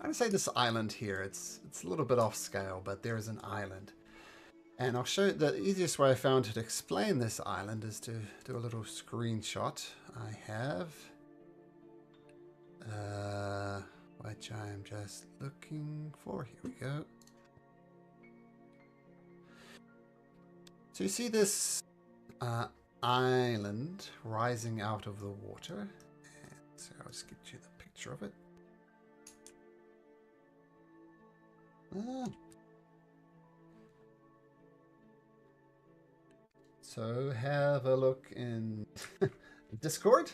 going to say this island here. It's a little bit off scale, but there is an island. And I'll show you the easiest way I found to explain this island is to do a little screenshot. I have, which I'm just looking for. Here we go. So you see this island rising out of the water. And so I'll just get you the picture of it. So have a look in Discord.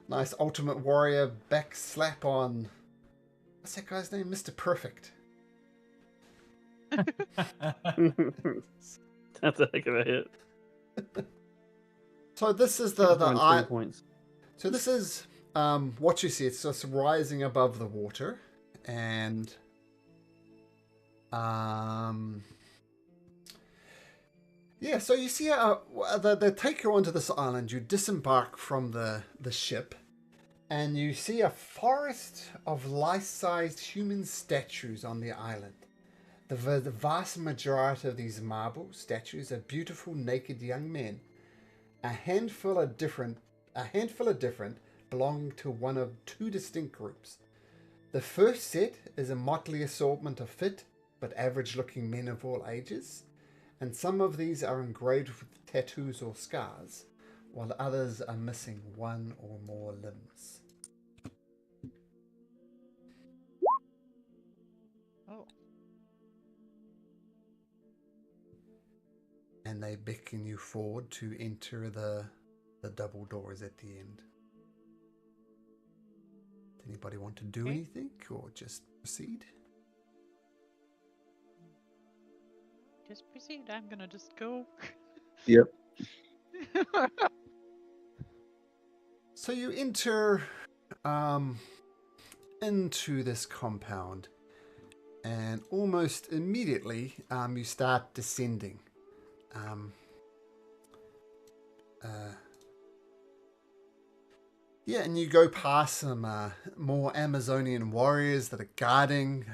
Nice Ultimate Warrior back slap on. What's that guy's name? Mr. Perfect. That's a heck of a hit. So this is the points. So this is what you see. It's just rising above the water, and yeah. So you see, they take you onto this island. You disembark from the ship, and you see a forest of life-sized human statues on the island. The vast majority of these marble statues are beautiful, naked young men. A handful of different belong to one of two distinct groups. The first set is a motley assortment of fit but average-looking men of all ages, and some of these are engraved with tattoos or scars, while others are missing one or more limbs. Oh. And they beckon you forward to enter the double doors at the end. Does anybody want to do anything or just proceed? Just proceed. I'm gonna just go. Yep. So you enter into this compound, and almost immediately you start descending. Yeah, and you go past some more Amazonian warriors that are guarding.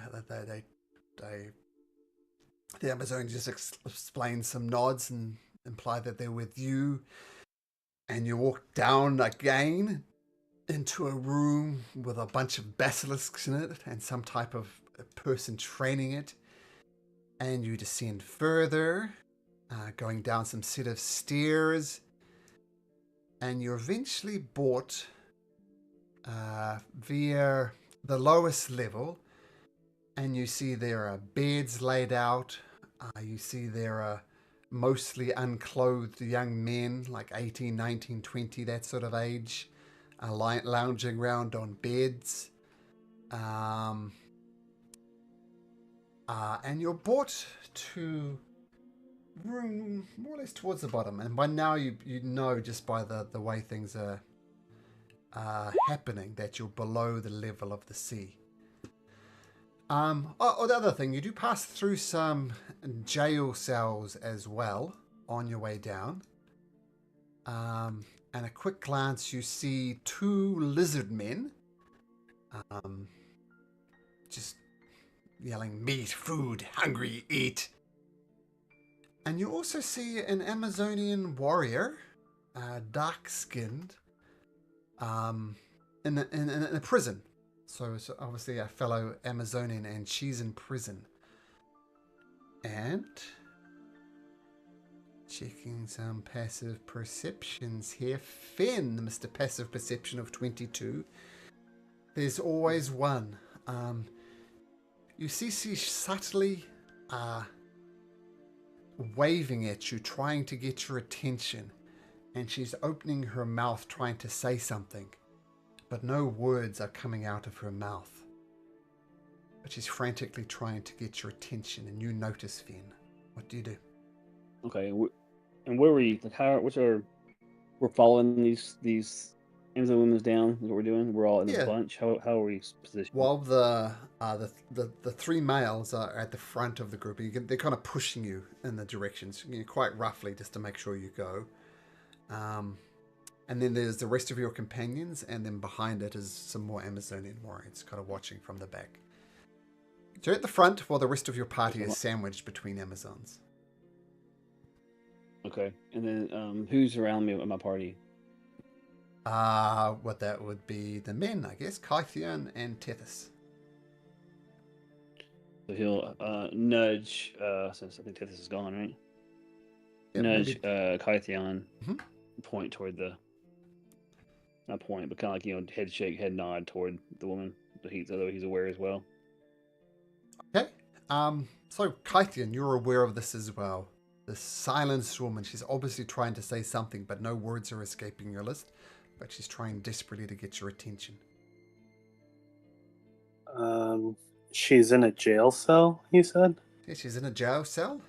The Amazonian just explains some nods and imply that they're with you. And you walk down again into a room with a bunch of basilisks in it and some type of person training it. And you descend further, going down some set of stairs. And you're eventually brought via the lowest level. And you see there are beds laid out. You see there are mostly unclothed young men, like 18, 19, 20, that sort of age, lounging around on beds. And you're brought to room more or less towards the bottom. And by now you know just by the way things are happening that you're below the level of the sea. The other thing, you do pass through some jail cells as well on your way down. And a quick glance, you see two lizard men just yelling, "Meat, food, hungry, eat." And you also see an Amazonian warrior, dark-skinned, in a prison. So obviously a fellow Amazonian, and she's in prison. And checking some passive perceptions here. Finn, Mr. Passive Perception of 22. There's always one. You see she's subtly waving at you, trying to get your attention. And she's opening her mouth, trying to say something. But no words are coming out of her mouth. But she's frantically trying to get your attention, and you notice, Finn. What do you do? Okay, and where were you? Like, we're following these Amazon women down. Is what we're doing. We're all in a bunch. How are we positioned? Well, the three males are at the front of the group. They're kind of pushing you in the directions, quite roughly, just to make sure you go. And then there's the rest of your companions, and then behind it is some more Amazonian warriors kind of watching from the back. So you're at the front while the rest of your party is sandwiched between Amazons. Okay, and then who's around me at my party? What that would be the men, I guess, Kythian and Themis. So he'll nudge, since I think Themis is gone, right? nudge Kytheon, Mhm. point toward the. Not point, but kind of like head shake, head nod toward the woman. Although he's aware as well. Okay. So Kythian, you're aware of this as well. This silenced woman, she's obviously trying to say something, but no words are escaping your list. But she's trying desperately to get your attention. She's in a jail cell, you said? Yeah, she's in a jail cell,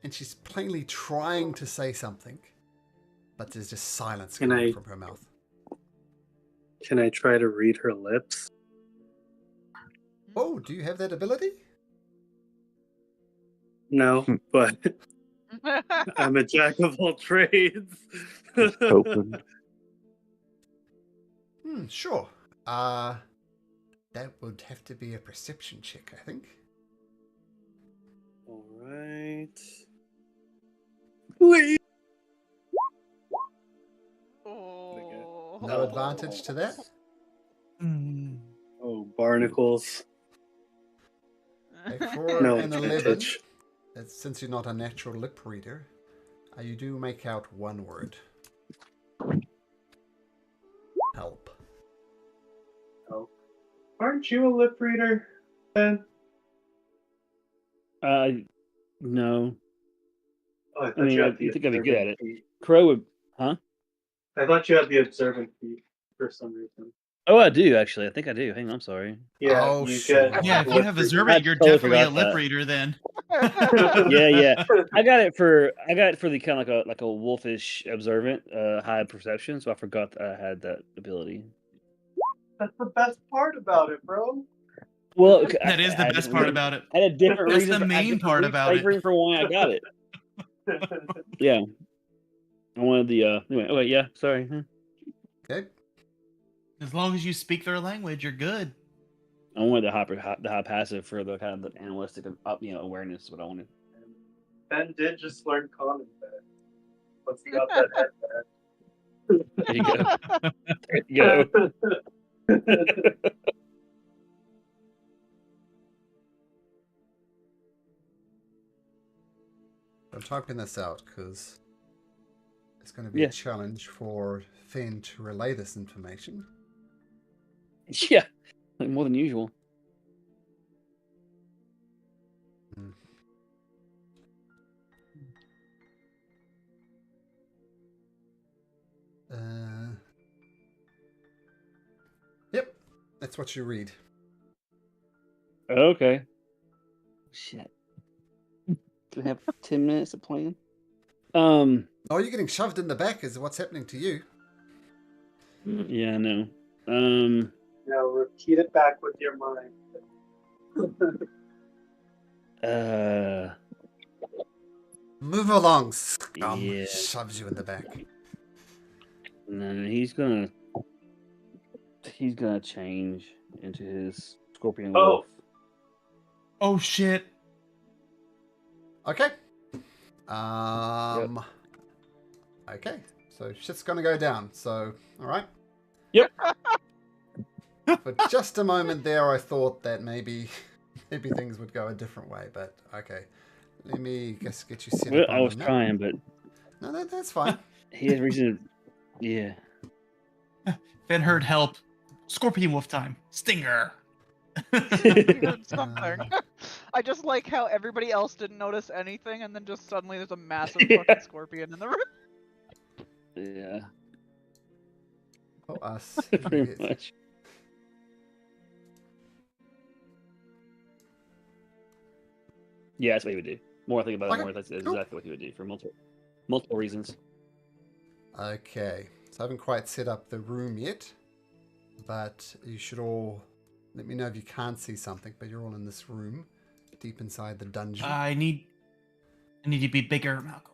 and she's plainly trying to say something, but there's just silence coming from her mouth. Can I try to read her lips? Oh, do you have that ability? No, but I'm a jack of all trades. Just hoping. Sure. That would have to be a perception check, I think. All right. Please. No advantage to that? Oh, barnacles. For No an 11, advantage. since you're not a natural lip reader, you do make out one word. Help. Help. Aren't you a lip reader, Ben? No. Oh, I I mean, I think I'd be good at it. Crow would, huh? I thought you had the observant feat for some reason. Oh, I do actually. I think I do. Hang on, I'm sorry. Yeah, you sure. Yeah, if you have observant, you're totally definitely a forgot lip that. reader then. Yeah. I got it for the kind of like a wolfish observant, high perception. So I forgot that I had that ability. That's the best part about it, bro. Well, That is the best part about it. I had a different That's reason. the main part about it. For why I got it. Yeah. I wanted the anyway. Oh wait, yeah. Sorry. Okay. As long as you speak their language, you're good. I wanted the high passive for the kind of the animalistic awareness. Is what I wanted. Ben did just learn common bed. Once he got that head back. There you go. There you go. I'm typing this out because it's going to be a challenge for Finn to relay this information. Yeah, like more than usual. Yep, that's what you read. Okay. Shit. Can I have 10 minutes of playing? Oh, you're getting shoved in the back is what's happening to you. Yeah, I know. Now repeat it back with your mind. Move along, scum. Yeah. Shoves you in the back. No, he's gonna change into his scorpion wolf. Oh shit. Okay. Okay. So shit's gonna go down. So, alright. Yep. For just a moment there, I thought that maybe things would go a different way, but okay. Let me get you set up. I was trying, but no, that's fine. He has reason. Yeah. Finn heard help. Scorpion wolf time. Stinger. Something. I just like how everybody else didn't notice anything, and then just suddenly there's a massive fucking scorpion in the room. Yeah. Oh, us. Pretty much. Yeah, that's what he would do. More I think about it, more that's exactly what he would do for multiple reasons. Okay. So I haven't quite set up the room yet, but you should all let me know if you can't see something, but you're all in this room, deep inside the dungeon. I need to be bigger, Malcolm.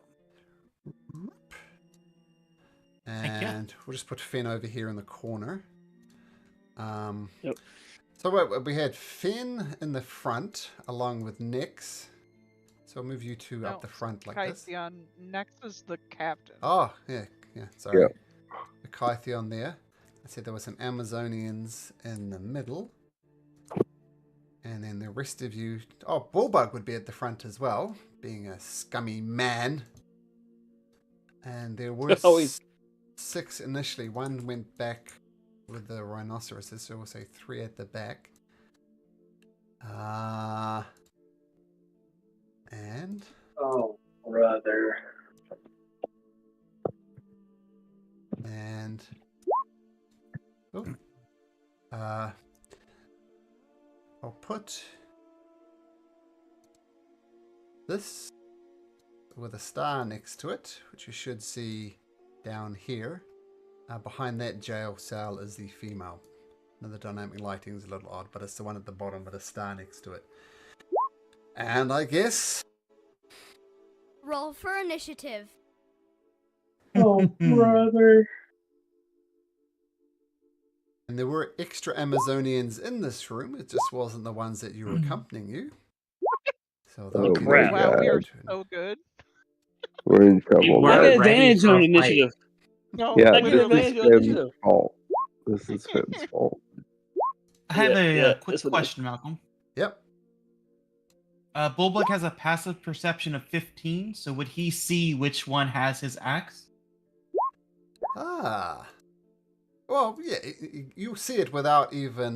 And we'll just put Finn over here in the corner. Yep. So we had Finn in the front, along with Nyx. So I'll move you two up the front like this. Next is the captain. Oh, yeah, sorry. Yep. The Kytheon there. I said there were some Amazonians in the middle. And then the rest of you... Oh, Bullbug would be at the front as well, being a scummy man. And there were Always. 6 initially. 1 went back with the rhinoceroses, so we'll say 3 at the back. And... Oh, brother. And... Oh. I'll put this with a star next to it, which you should see down here. Behind that jail cell is the female. Now the dynamic lighting is a little odd, but it's the one at the bottom with a star next to it. And I guess... Roll for initiative. Oh, brother. And there were extra Amazonians in this room. It just wasn't the ones that you were accompanying you. So Oh, be crap. Wow, we are to- so good. We're in trouble. I We're get ready advantage for on a initiative. No, Yeah, I get literally. advantage on Finn's initiative. fault. This is Finn's fault. I have a quick this one is. question, Malcolm. Yep. Bulbug has a passive perception of 15, so would he see which one has his axe? Ah. Well, yeah, you see it without even,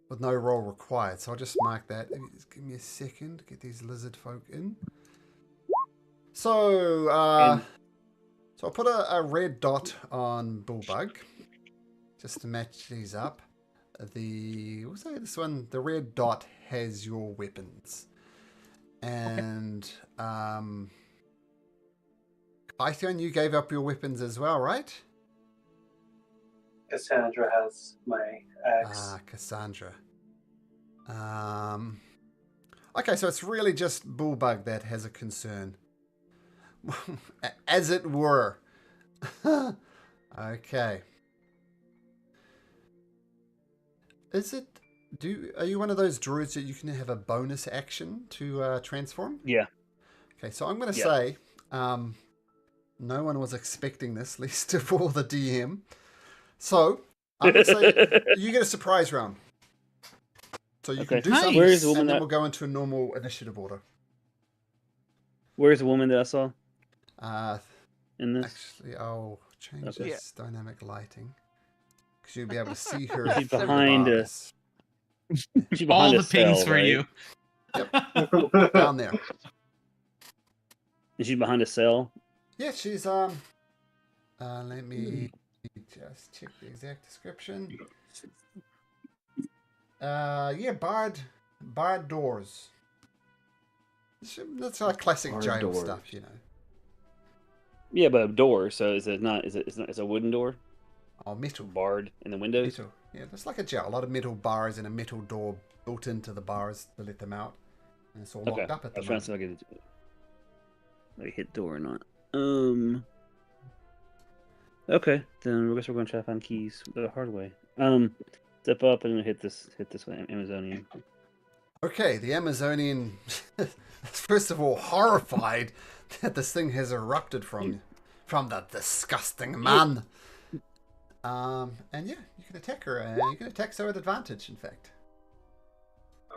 with no roll required. So I'll just mark that. Just give me a second to get these lizard folk in. So, so I'll put a red dot on Bulbug, just to match these up. We'll say this one, the red dot has your weapons. And, Python, you gave up your weapons as well, right? Cassandra has my axe. Cassandra. Okay, so it's really just Bulbug that has a concern. As it were. Okay. Are you one of those druids that you can have a bonus action to transform? Yeah. Okay, so I'm going to say, no one was expecting this, least of all the DM. So, I'm going to say you get a surprise round. So you can do something, Where's the woman and then that... we'll go into a normal initiative order. Where's the woman that I saw in this? Actually, I'll change Okay. this dynamic lighting. Because you'll be able to see her. She's through the behind a- bars. She's All behind the a pings cell, for right? you. Yep. Down there. Is she behind a cell? Yeah, she's let me just check the exact description. Yeah, barred doors. That's like classic Barred jail doors. stuff, you know. Yeah, but a door. So is it not? Is it a wooden door? Oh, metal. Barred in the windows. Metal. Yeah, it's like a jail. A lot of metal bars and a metal door built into the bars to let them out, and it's all locked up at the I was trying to see if I could hit door or not. Okay, then I guess we're gonna try to find keys the hard way. Step up and hit this one, Amazonian. Okay, the Amazonian, first of all, horrified that this thing has erupted from the disgusting man. And yeah, you can attack her. You can attack her with advantage, in fact.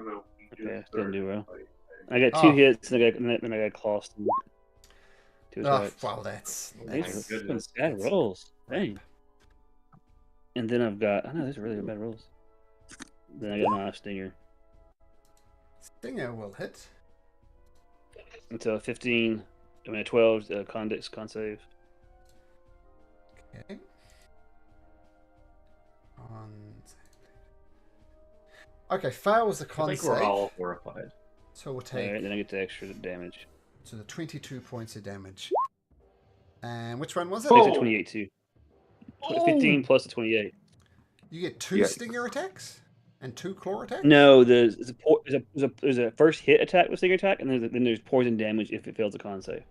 Okay, I still do well. I got 2 hits, and then I got clossed. Wow, that's good. Bad rolls. Dang. And then I've got, I know these are really bad rolls. Then I got my stinger. Stinger will hit. Until 15, I mean 12 con save. Okay. Okay, fails the con I think save. we're all horrified. So we'll take. Alright, then I get the extra damage. So the 22 points of damage. And which one was it? It's a 28 too. 15 plus the 28. You get 2 stinger attacks and 2 claw attacks. No, there's a first hit attack with stinger attack, and then there's poison damage if it fails a con save.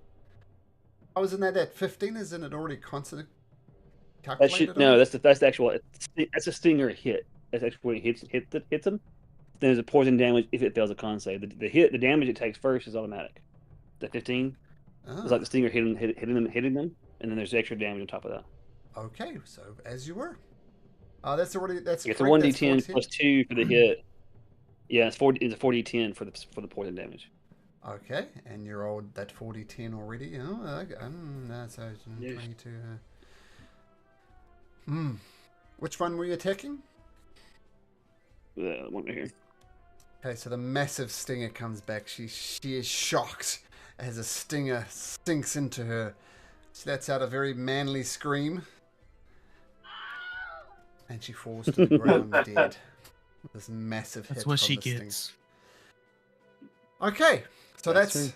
Oh, isn't that at 15? Isn't it already constant? That should no. That's the actual. That's a stinger hit. That's actually when it hits them. Then there's a poison damage if it fails a con save. The damage it takes first is automatic. The 15. It's like the stinger hitting them, and then there's extra damage on top of that. Okay, so as you were. That's it's a 1d10 plus 2 for the hit. Yeah, it's a 4d10 for the poison damage. Okay, and you rolled that 40-10 already. Oh, okay. So 22. Which one were you attacking? The one right here. Okay, so the massive stinger comes back. She is shocked as a stinger sinks into her. She lets out a very manly scream. And she falls to the ground dead. This massive hit. That's what from she the sting. gets. Okay, so That's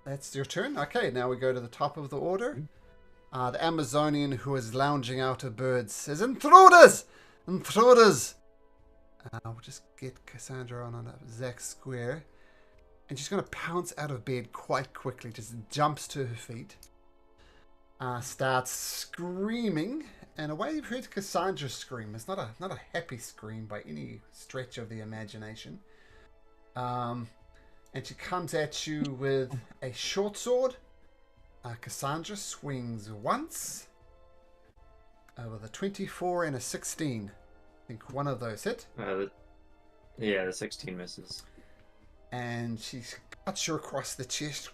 that's your turn. Okay, now we go to the top of the order. The Amazonian who is lounging out of birds says, "Intruders! Intruders!" We'll just get Cassandra on a Zach square. And she's going to pounce out of bed quite quickly. Just jumps to her feet. Starts screaming. And away you've heard Cassandra scream. It's not a happy scream by any stretch of the imagination. And she comes at you with a short sword. Cassandra swings once. With a 24 and a 16. I think one of those hit. Yeah, the 16 misses. And she cuts you across the chest,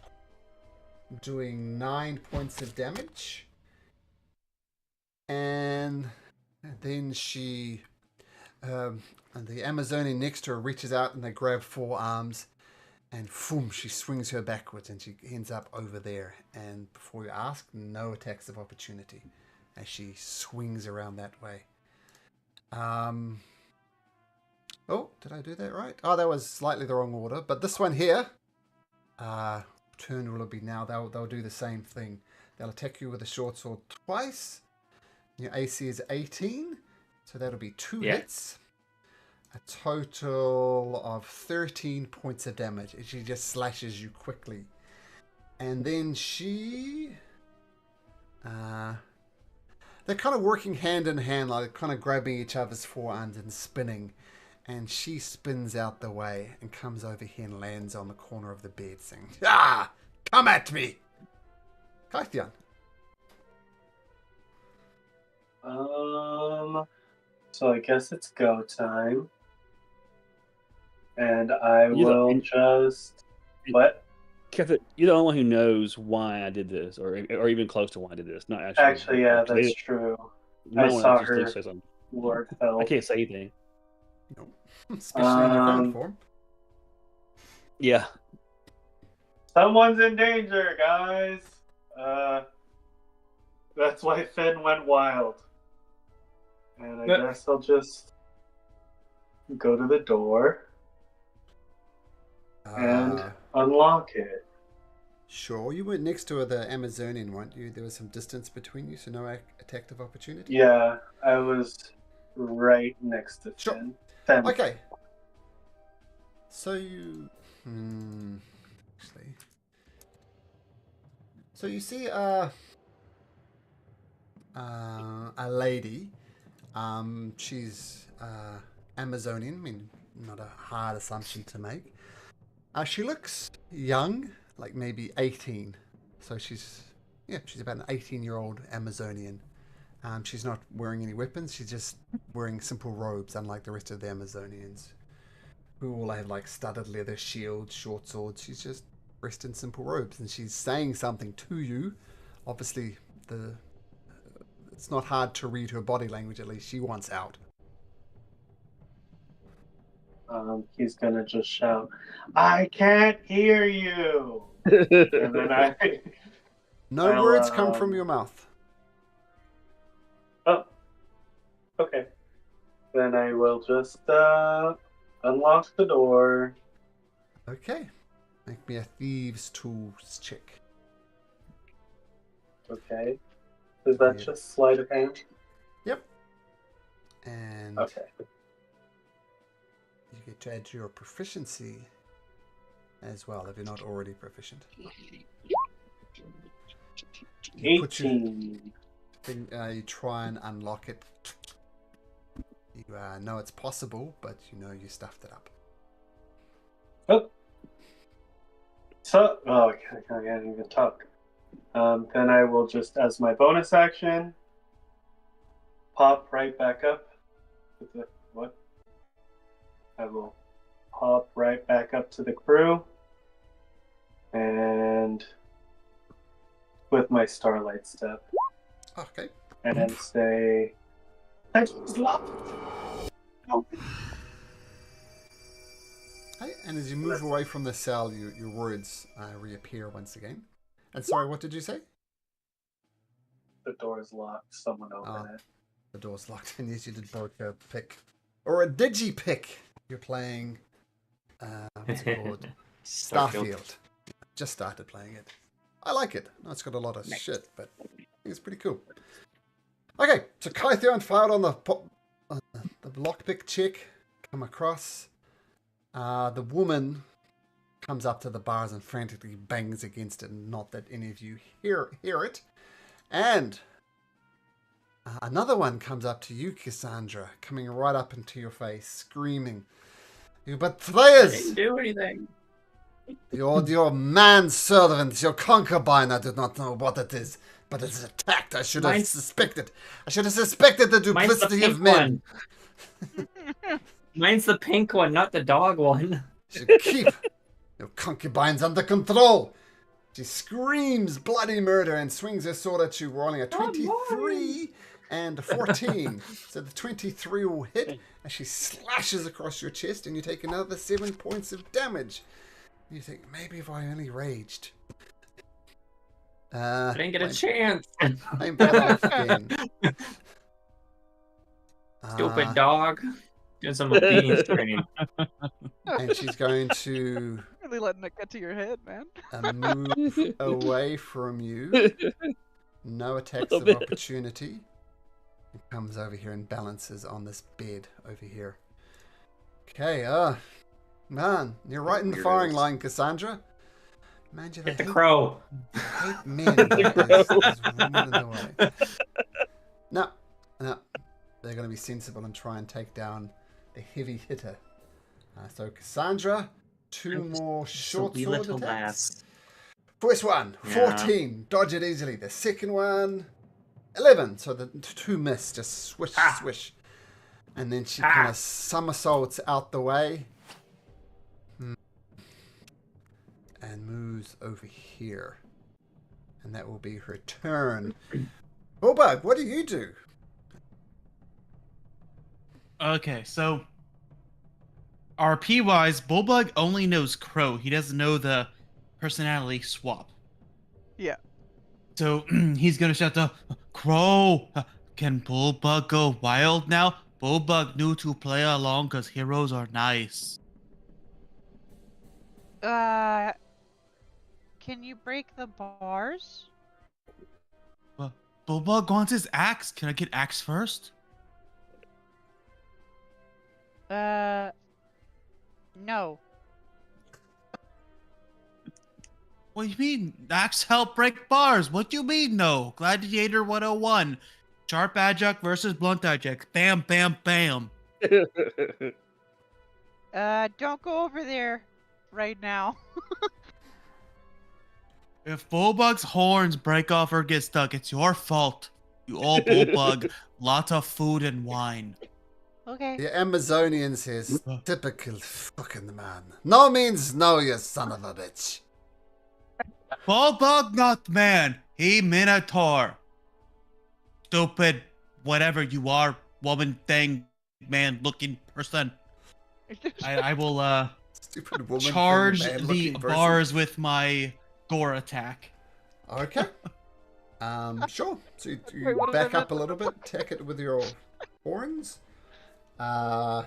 doing 9 points of damage. And then and the Amazonian next to her reaches out and they grab 4 arms. And boom, she swings her backwards and she ends up over there. And before you ask, no attacks of opportunity as she swings around that way. Oh, did I do that right? Oh, that was slightly the wrong order. But this one here, turn will be now. They'll do the same thing. They'll attack you with a short sword twice. Your AC is 18, so that'll be 2 hits. A total of 13 points of damage. She just slashes you quickly. And then they're kind of working hand in hand, like kind of grabbing each other's forearms and spinning. And she spins out the way and comes over here and lands on the corner of the bed saying, "Ah! Come at me!" Kythian. So I guess it's go time. And I will just... What? You're the only one who knows why I did this, or even close to why I did this. Not actually. Actually, yeah, that's true. I saw her Lord Hell. I can't say anything. No. Especially in your ground form. Yeah. Someone's in danger, guys. That's why Finn went wild. And I guess I'll just go to the door and unlock it. Sure, you were next to the Amazonian, weren't you? There was some distance between you, so no attack of opportunity? Yeah, I was right next to Finn. Okay. So you... actually... So you see a lady. She's Amazonian. I mean, not a hard assumption to make. She looks young, like maybe 18. So she's about an 18-year-old Amazonian. She's not wearing any weapons. She's just wearing simple robes, unlike the rest of the Amazonians, who all have like studded leather shields, short swords. She's just dressed in simple robes, and she's saying something to you. Obviously, it's not hard to read her body language. At least she wants out. He's gonna just shout, "I can't hear you!" And then No words come from your mouth. Oh, okay. Then I will just unlock the door. Okay. Make me a thieves' tools check. Okay. Is that just sleight of hand? Yep. And okay. You get to add to your proficiency as well, if you're not already proficient. 18. You try and unlock it. You know it's possible, but you know you stuffed it up. Oh. So, I can't even talk. Then I will just, as my bonus action, pop right back up. What? I will pop right back up to the crew. and with my starlight step. Okay. And say, I just love it. Hey, and as you move away from the cell, your words reappear once again. And sorry, what did you say? The door is locked. Someone open it. The door's locked, and yes, you did both a pick. Or a digi-pick. You're playing, what's it called? Starfield. Just started playing it. I like it. No, it's got a lot of shit, but I think it's pretty cool. Okay, so Kytheon fired on the lockpick chick. Come across. The woman comes up to the bars and frantically bangs against it. Not that any of you hear it. And another one comes up to you, Cassandra, coming right up into your face, screaming, "You betrayers! I didn't do anything. Your manservant, your concubine, I do not know what it is, but it's attacked. I should have suspected. I should have suspected the duplicity of men." Mine's the pink one, not the dog one. Should keep your concubines under control. She screams bloody murder and swings her sword at you, rolling a 23 and a 14. So the 23 will hit as she slashes across your chest, and you take another 7 points of damage. You think, maybe if I only raged. I didn't get a chance. I'm better off again. Stupid dog. Doing some obedience training. And she's going to Really letting it get to your head, man. move away from you. No attacks of opportunity. It comes over here and balances on this bed over here. Okay, man, you're right in the firing line, Cassandra. Man, Get the crow. I hate men. There's women in the way. No, they're going to be sensible and try and take down the heavy hitter. So Cassandra, 2 more short sword attacks. First one, 14, dodge it easily. The second one, 11. So the 2 miss, just swish, swish. And then she kind of somersaults out the way. And moves over here. And that will be her turn. Bulbug, what do you do? Okay, so RP-wise, Bulbug only knows Crow. He doesn't know the personality swap. Yeah. So he's gonna shout the Crow. Can Bulbug go wild now? Bulbug knew to play along because heroes are nice. Can you break the bars? Bulbug wants his axe. Can I get axe first? No. What do you mean? Axe help break bars. What do you mean no? Gladiator 101. Sharp adjunct versus blunt adjunct. Bam, bam, bam. Don't go over there right now. If Bulbug's horns break off or get stuck, it's your fault. You owe Bulbug lots of food and wine. Okay. The Amazonian says, typical fucking man. No means no, you son of a bitch. Bulbug not man. He minotaur. Stupid whatever you are, woman thing, man looking person. I will Stupid woman charge thing, the bars with my gore attack. Okay. Sure. So you back up a little bit, attack it with your horns. Yeah,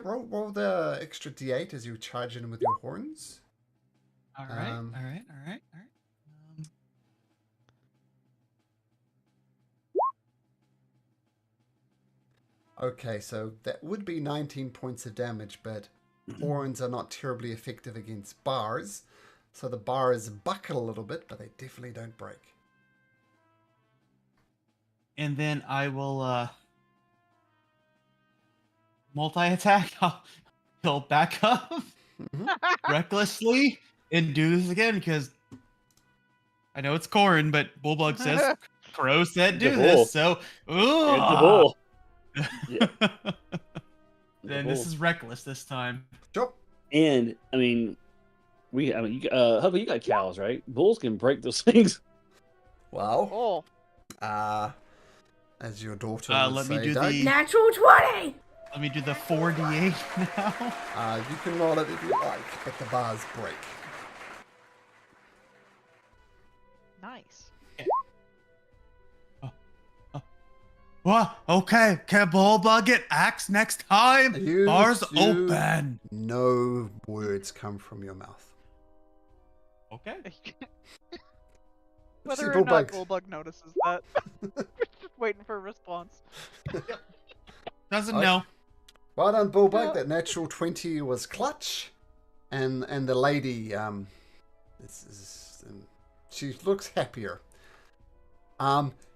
roll the extra d8 as you charge in with your horns. All right. Okay, so that would be 19 points of damage, but horns are not terribly effective against bars. So the bars buckle a little bit, but they definitely don't break. And then I will multi-attack. He'll back up recklessly and do this again because I know it's Corrin, but Bulbug says Crow said do this. So, the bull. Yeah. then this is reckless this time. Sure. And I mean, Huckle, you got cows, right? Bulls can break those things. Well, Oh. as your daughter would let me say, do Doug, the Natural 20! Let me do the 4d8 now. you can roll it if you like, but the bars break. Nice. What? Okay, can Bullbug get axe next time? You Bars do open. No words come from your mouth. Okay. Whether See, or not Bullbug. Bullbug notices that. We're just waiting for a response. Doesn't know. Well done, Bullbug. Yeah. That natural 20 was clutch. And the lady, she looks happier.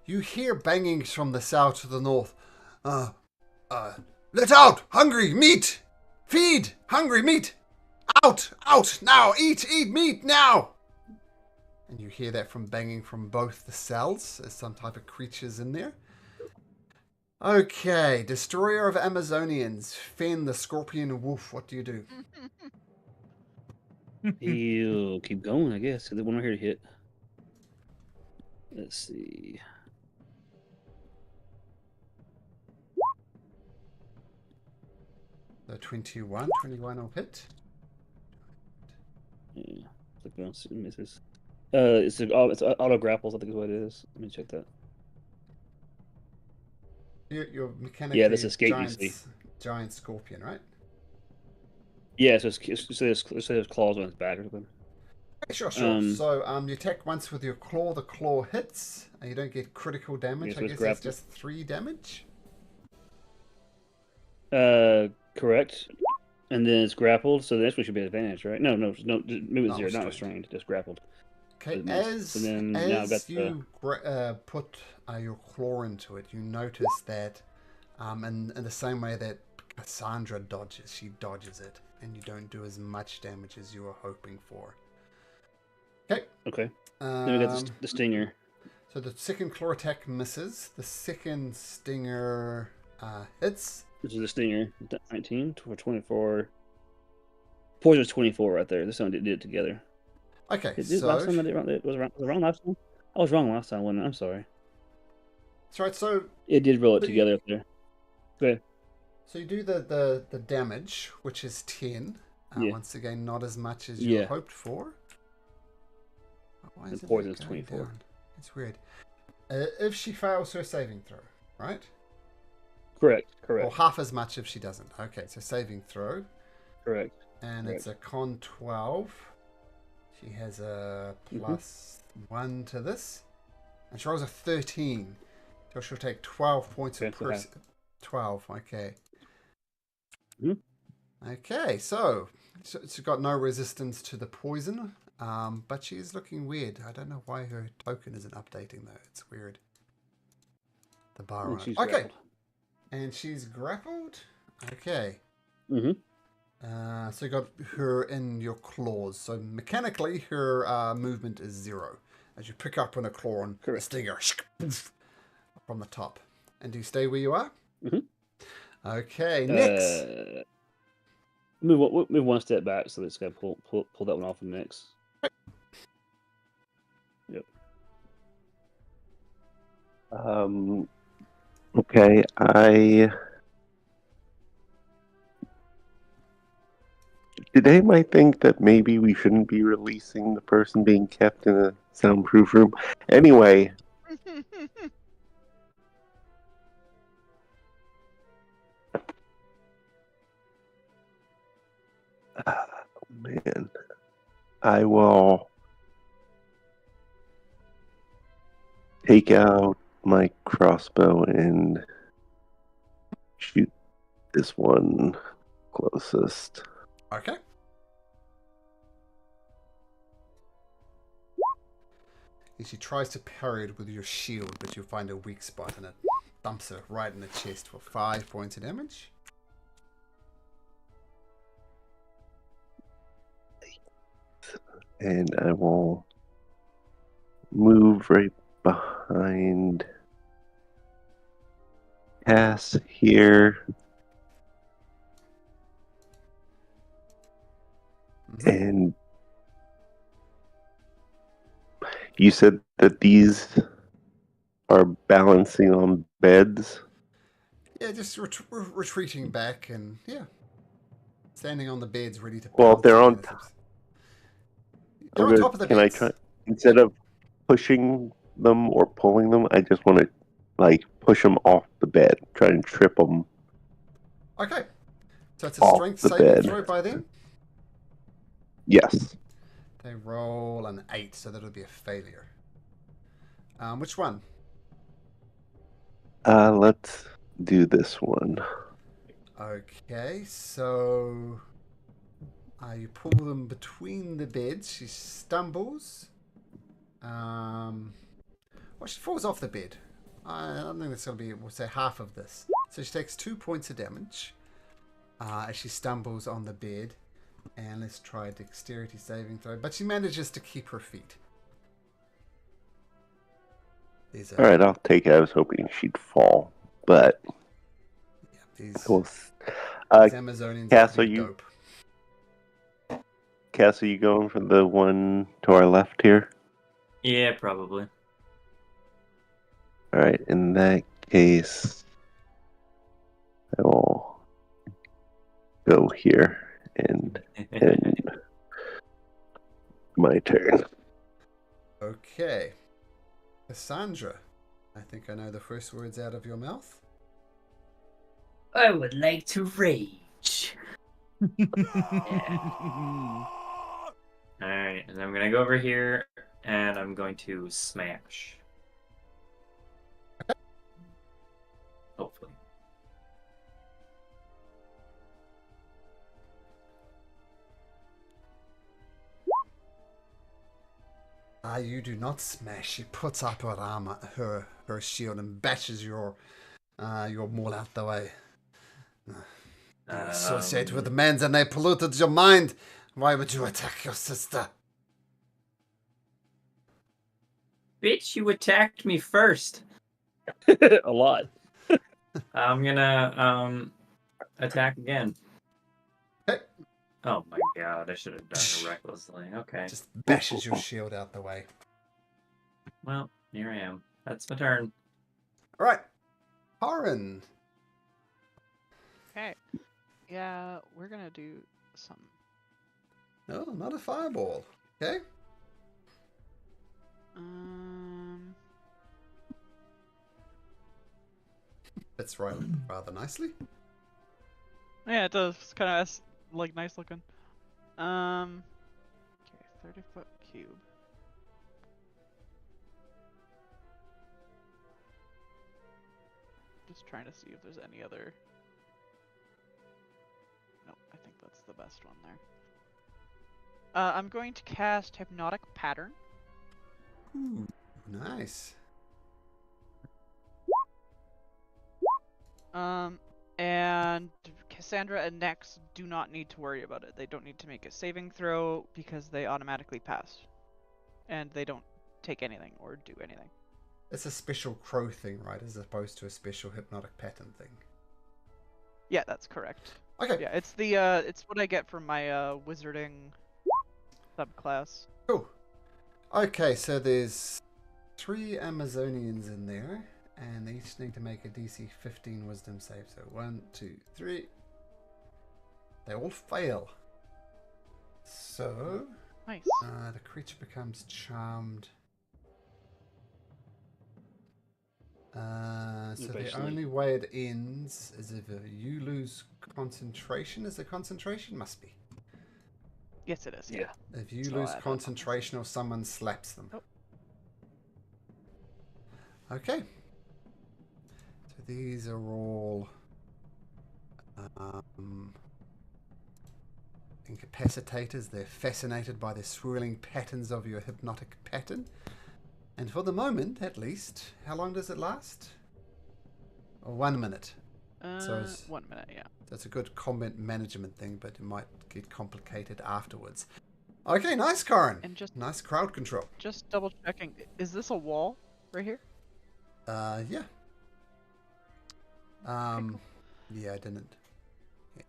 You hear bangings from the south to the north. Let out! Hungry meat! Feed! Hungry meat! Out! Out! Now! Eat! Eat meat! Now! And you hear that from banging from both the cells. There's some type of creatures in there. Okay, Destroyer of Amazonians. Fen the Scorpion Wolf. What do you do? He'll keep going, I guess. The one right here to hit. Let's see. The 21 will hit. Yeah, click on it misses. It's auto grapples. I think is what it is. Let me check that. You're mechanically Yeah, this escape you see. giant scorpion, right? Yeah, so there's claws on his back or something. Okay, sure. So you attack once with your claw. The claw hits, and you don't get critical damage. Yeah, so I it's guess grappled. that's just 3 damage. Correct. And then it's grappled, so that's what should be an advantage, right? No, just move it Not 0, not restrained. restrained, just grappled. Okay, So it missed. And then now I've got as you put your claw into it, you notice that, in the same way that Cassandra dodges, she dodges it, and you don't do as much damage as you were hoping for. Okay. Then we got the stinger. So the second claw attack misses. The second stinger hits. This is the stinger. 19 for 24. Poison's 24 right there. This one did it together. Okay, Last time I did it was wrong last time? I was wrong last time, wasn't I? I'm sorry. That's right. So it did roll it together up there. Okay. So you do the damage, which is 10. Once again, not as much as you hoped for. Why is the poison's it 24. Down? It's weird. If she fails her saving throw, right? Correct. Or half as much if she doesn't. Okay, so saving throw. Correct. And it's a con 12. She has a plus 1 to this. And she rolls a 13. So she'll take 12 points of 12, okay. Okay, so she's got no resistance to the poison. But she's looking weird. I don't know why her token isn't updating though. It's weird. The bar on it. Okay. Grappled. And she's grappled? Okay. Mm-hmm. So you got her in your claws. So mechanically, her movement is 0. As you pick up on a claw and the stinger from the top. And do you stay where you are? Mm-hmm. Okay, next. Move one step back so it's going to pull that one off of next. Yep. Okay, Today might think that maybe we shouldn't be releasing the person being kept in a soundproof room. Anyway. Man. I will take out my crossbow and shoot this one closest. Okay. She tries to parry it with your shield, but you find a weak spot and it thumps her right in the chest for 5 points of damage. And I will move right behind Cass here. And you said that these are balancing on beds? Yeah, just retreating back and, yeah. Standing on the beds ready to Well, pounce they're on on. innocents. I'm They're on gonna. top of the Can I beds. try instead of pushing them or pulling them? I just want to like push them off the bed. Try and trip them Okay. So it's a off strength the saving bed. throw by them. Yes. They roll an 8, so that'll be a failure. Which one? Let's do this one. Okay, so you pull them between the beds. She stumbles. Well, she falls off the bed. I don't think that's going to be, we'll say, half of this. So she takes 2 points of damage as she stumbles on the bed. And let's try a dexterity saving throw. But she manages to keep her feet. All right, I'll take it. I was hoping she'd fall, but yeah, these Amazonians. Cass, are you? Dope. Cass, are you going for the one to our left here? Yeah, probably. All right. In that case, I will go here and end my turn. Okay. Cassandra, I think I know the first words out of your mouth. I would like to rage. Alright, and I'm gonna go over here and I'm going to smash. Hopefully. You do not smash. She puts up her armor, her shield, and bashes your maul out the way. You associate with men and they polluted your mind. Why would you attack your sister? Bitch, you attacked me first. A lot. I'm gonna attack again. Okay. Oh my god, I should have done it recklessly. Okay. Just bashes your shield out the way. Well, here I am. That's my turn. Alright. Haran. Okay. Yeah, we're gonna do something. No, not a fireball. Okay. Fits right rather nicely. Yeah, it does. It's kind of like nice looking. Okay, 30-foot cube. Just trying to see if there's any other. Nope, I think that's the best one there. I'm going to cast Hypnotic Pattern. Ooh, nice. And Cassandra and Nex do not need to worry about it. They don't need to make a saving throw because they automatically pass. And they don't take anything or do anything. It's a special crow thing, right? As opposed to a special hypnotic pattern thing. Yeah, that's correct. Okay. Yeah, it's what I get from my wizarding subclass. Cool. Okay, so there's 3 Amazonians in there, and they each need to make a DC 15 Wisdom save. So 1, 2, 3. They all fail. So nice. The creature becomes charmed. So the only way it ends is if you lose concentration. Is it concentration? Must be. Yes, it is. Yeah. If you lose concentration or someone slaps them. Oh. Okay. So these are all incapacitators. They're fascinated by the swirling patterns of your hypnotic pattern. And for the moment, at least, how long does it last? 1 minute. So 1 minute, yeah. That's a good combat management thing, but it might get complicated afterwards. Okay, nice, Karin. And just nice crowd control. Just double checking. Is this a wall right here? Yeah. Okay, cool. Yeah, I didn't. Yeah.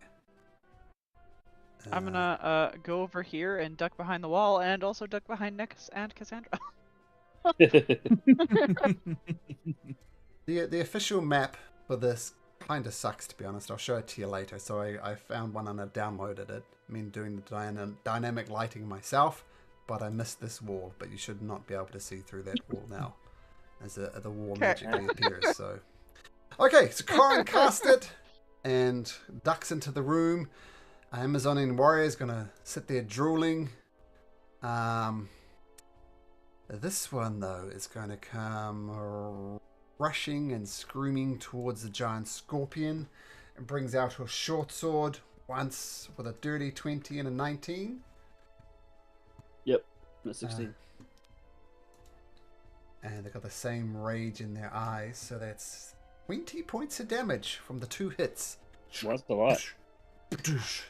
I'm gonna go over here and duck behind the wall, and also duck behind Nyx and Cassandra. The official map for this kind of sucks, to be honest. I'll show it to you later. So I found one and I downloaded it. I mean, doing the dynamic lighting myself, but I missed this wall. But you should not be able to see through that wall now, as the wall magically appears. So, okay, so Corin cast it and ducks into the room. Amazonian warrior is gonna sit there drooling. This one though is going to come rushing and screaming towards the giant scorpion and brings out her short sword once with a dirty 20 and a 19. Yep, that's 16. And they've got the same rage in their eyes, so that's 20 points of damage from the 2 hits. Well, that's a lot.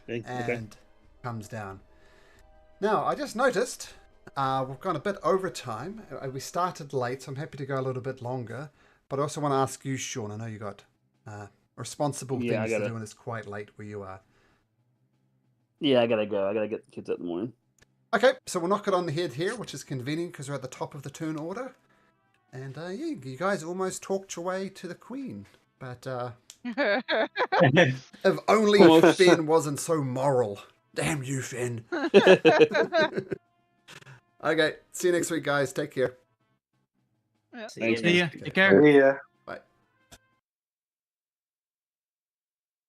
And comes down. Now, I just noticed we've gone a bit over time. We started late, so I'm happy to go a little bit longer. But I also want to ask you, Sean, I know you got responsible things to do and it's quite late where you are. Yeah, I gotta go. I gotta get the kids up in the morning. Okay, so we'll knock it on the head here, which is convenient because we're at the top of the turn order. And yeah, you guys almost talked your way to the queen. But if only Finn wasn't so moral. Damn you, Finn. Okay, see you next week, guys. Take care. Yeah. See See ya. Take care. Yeah.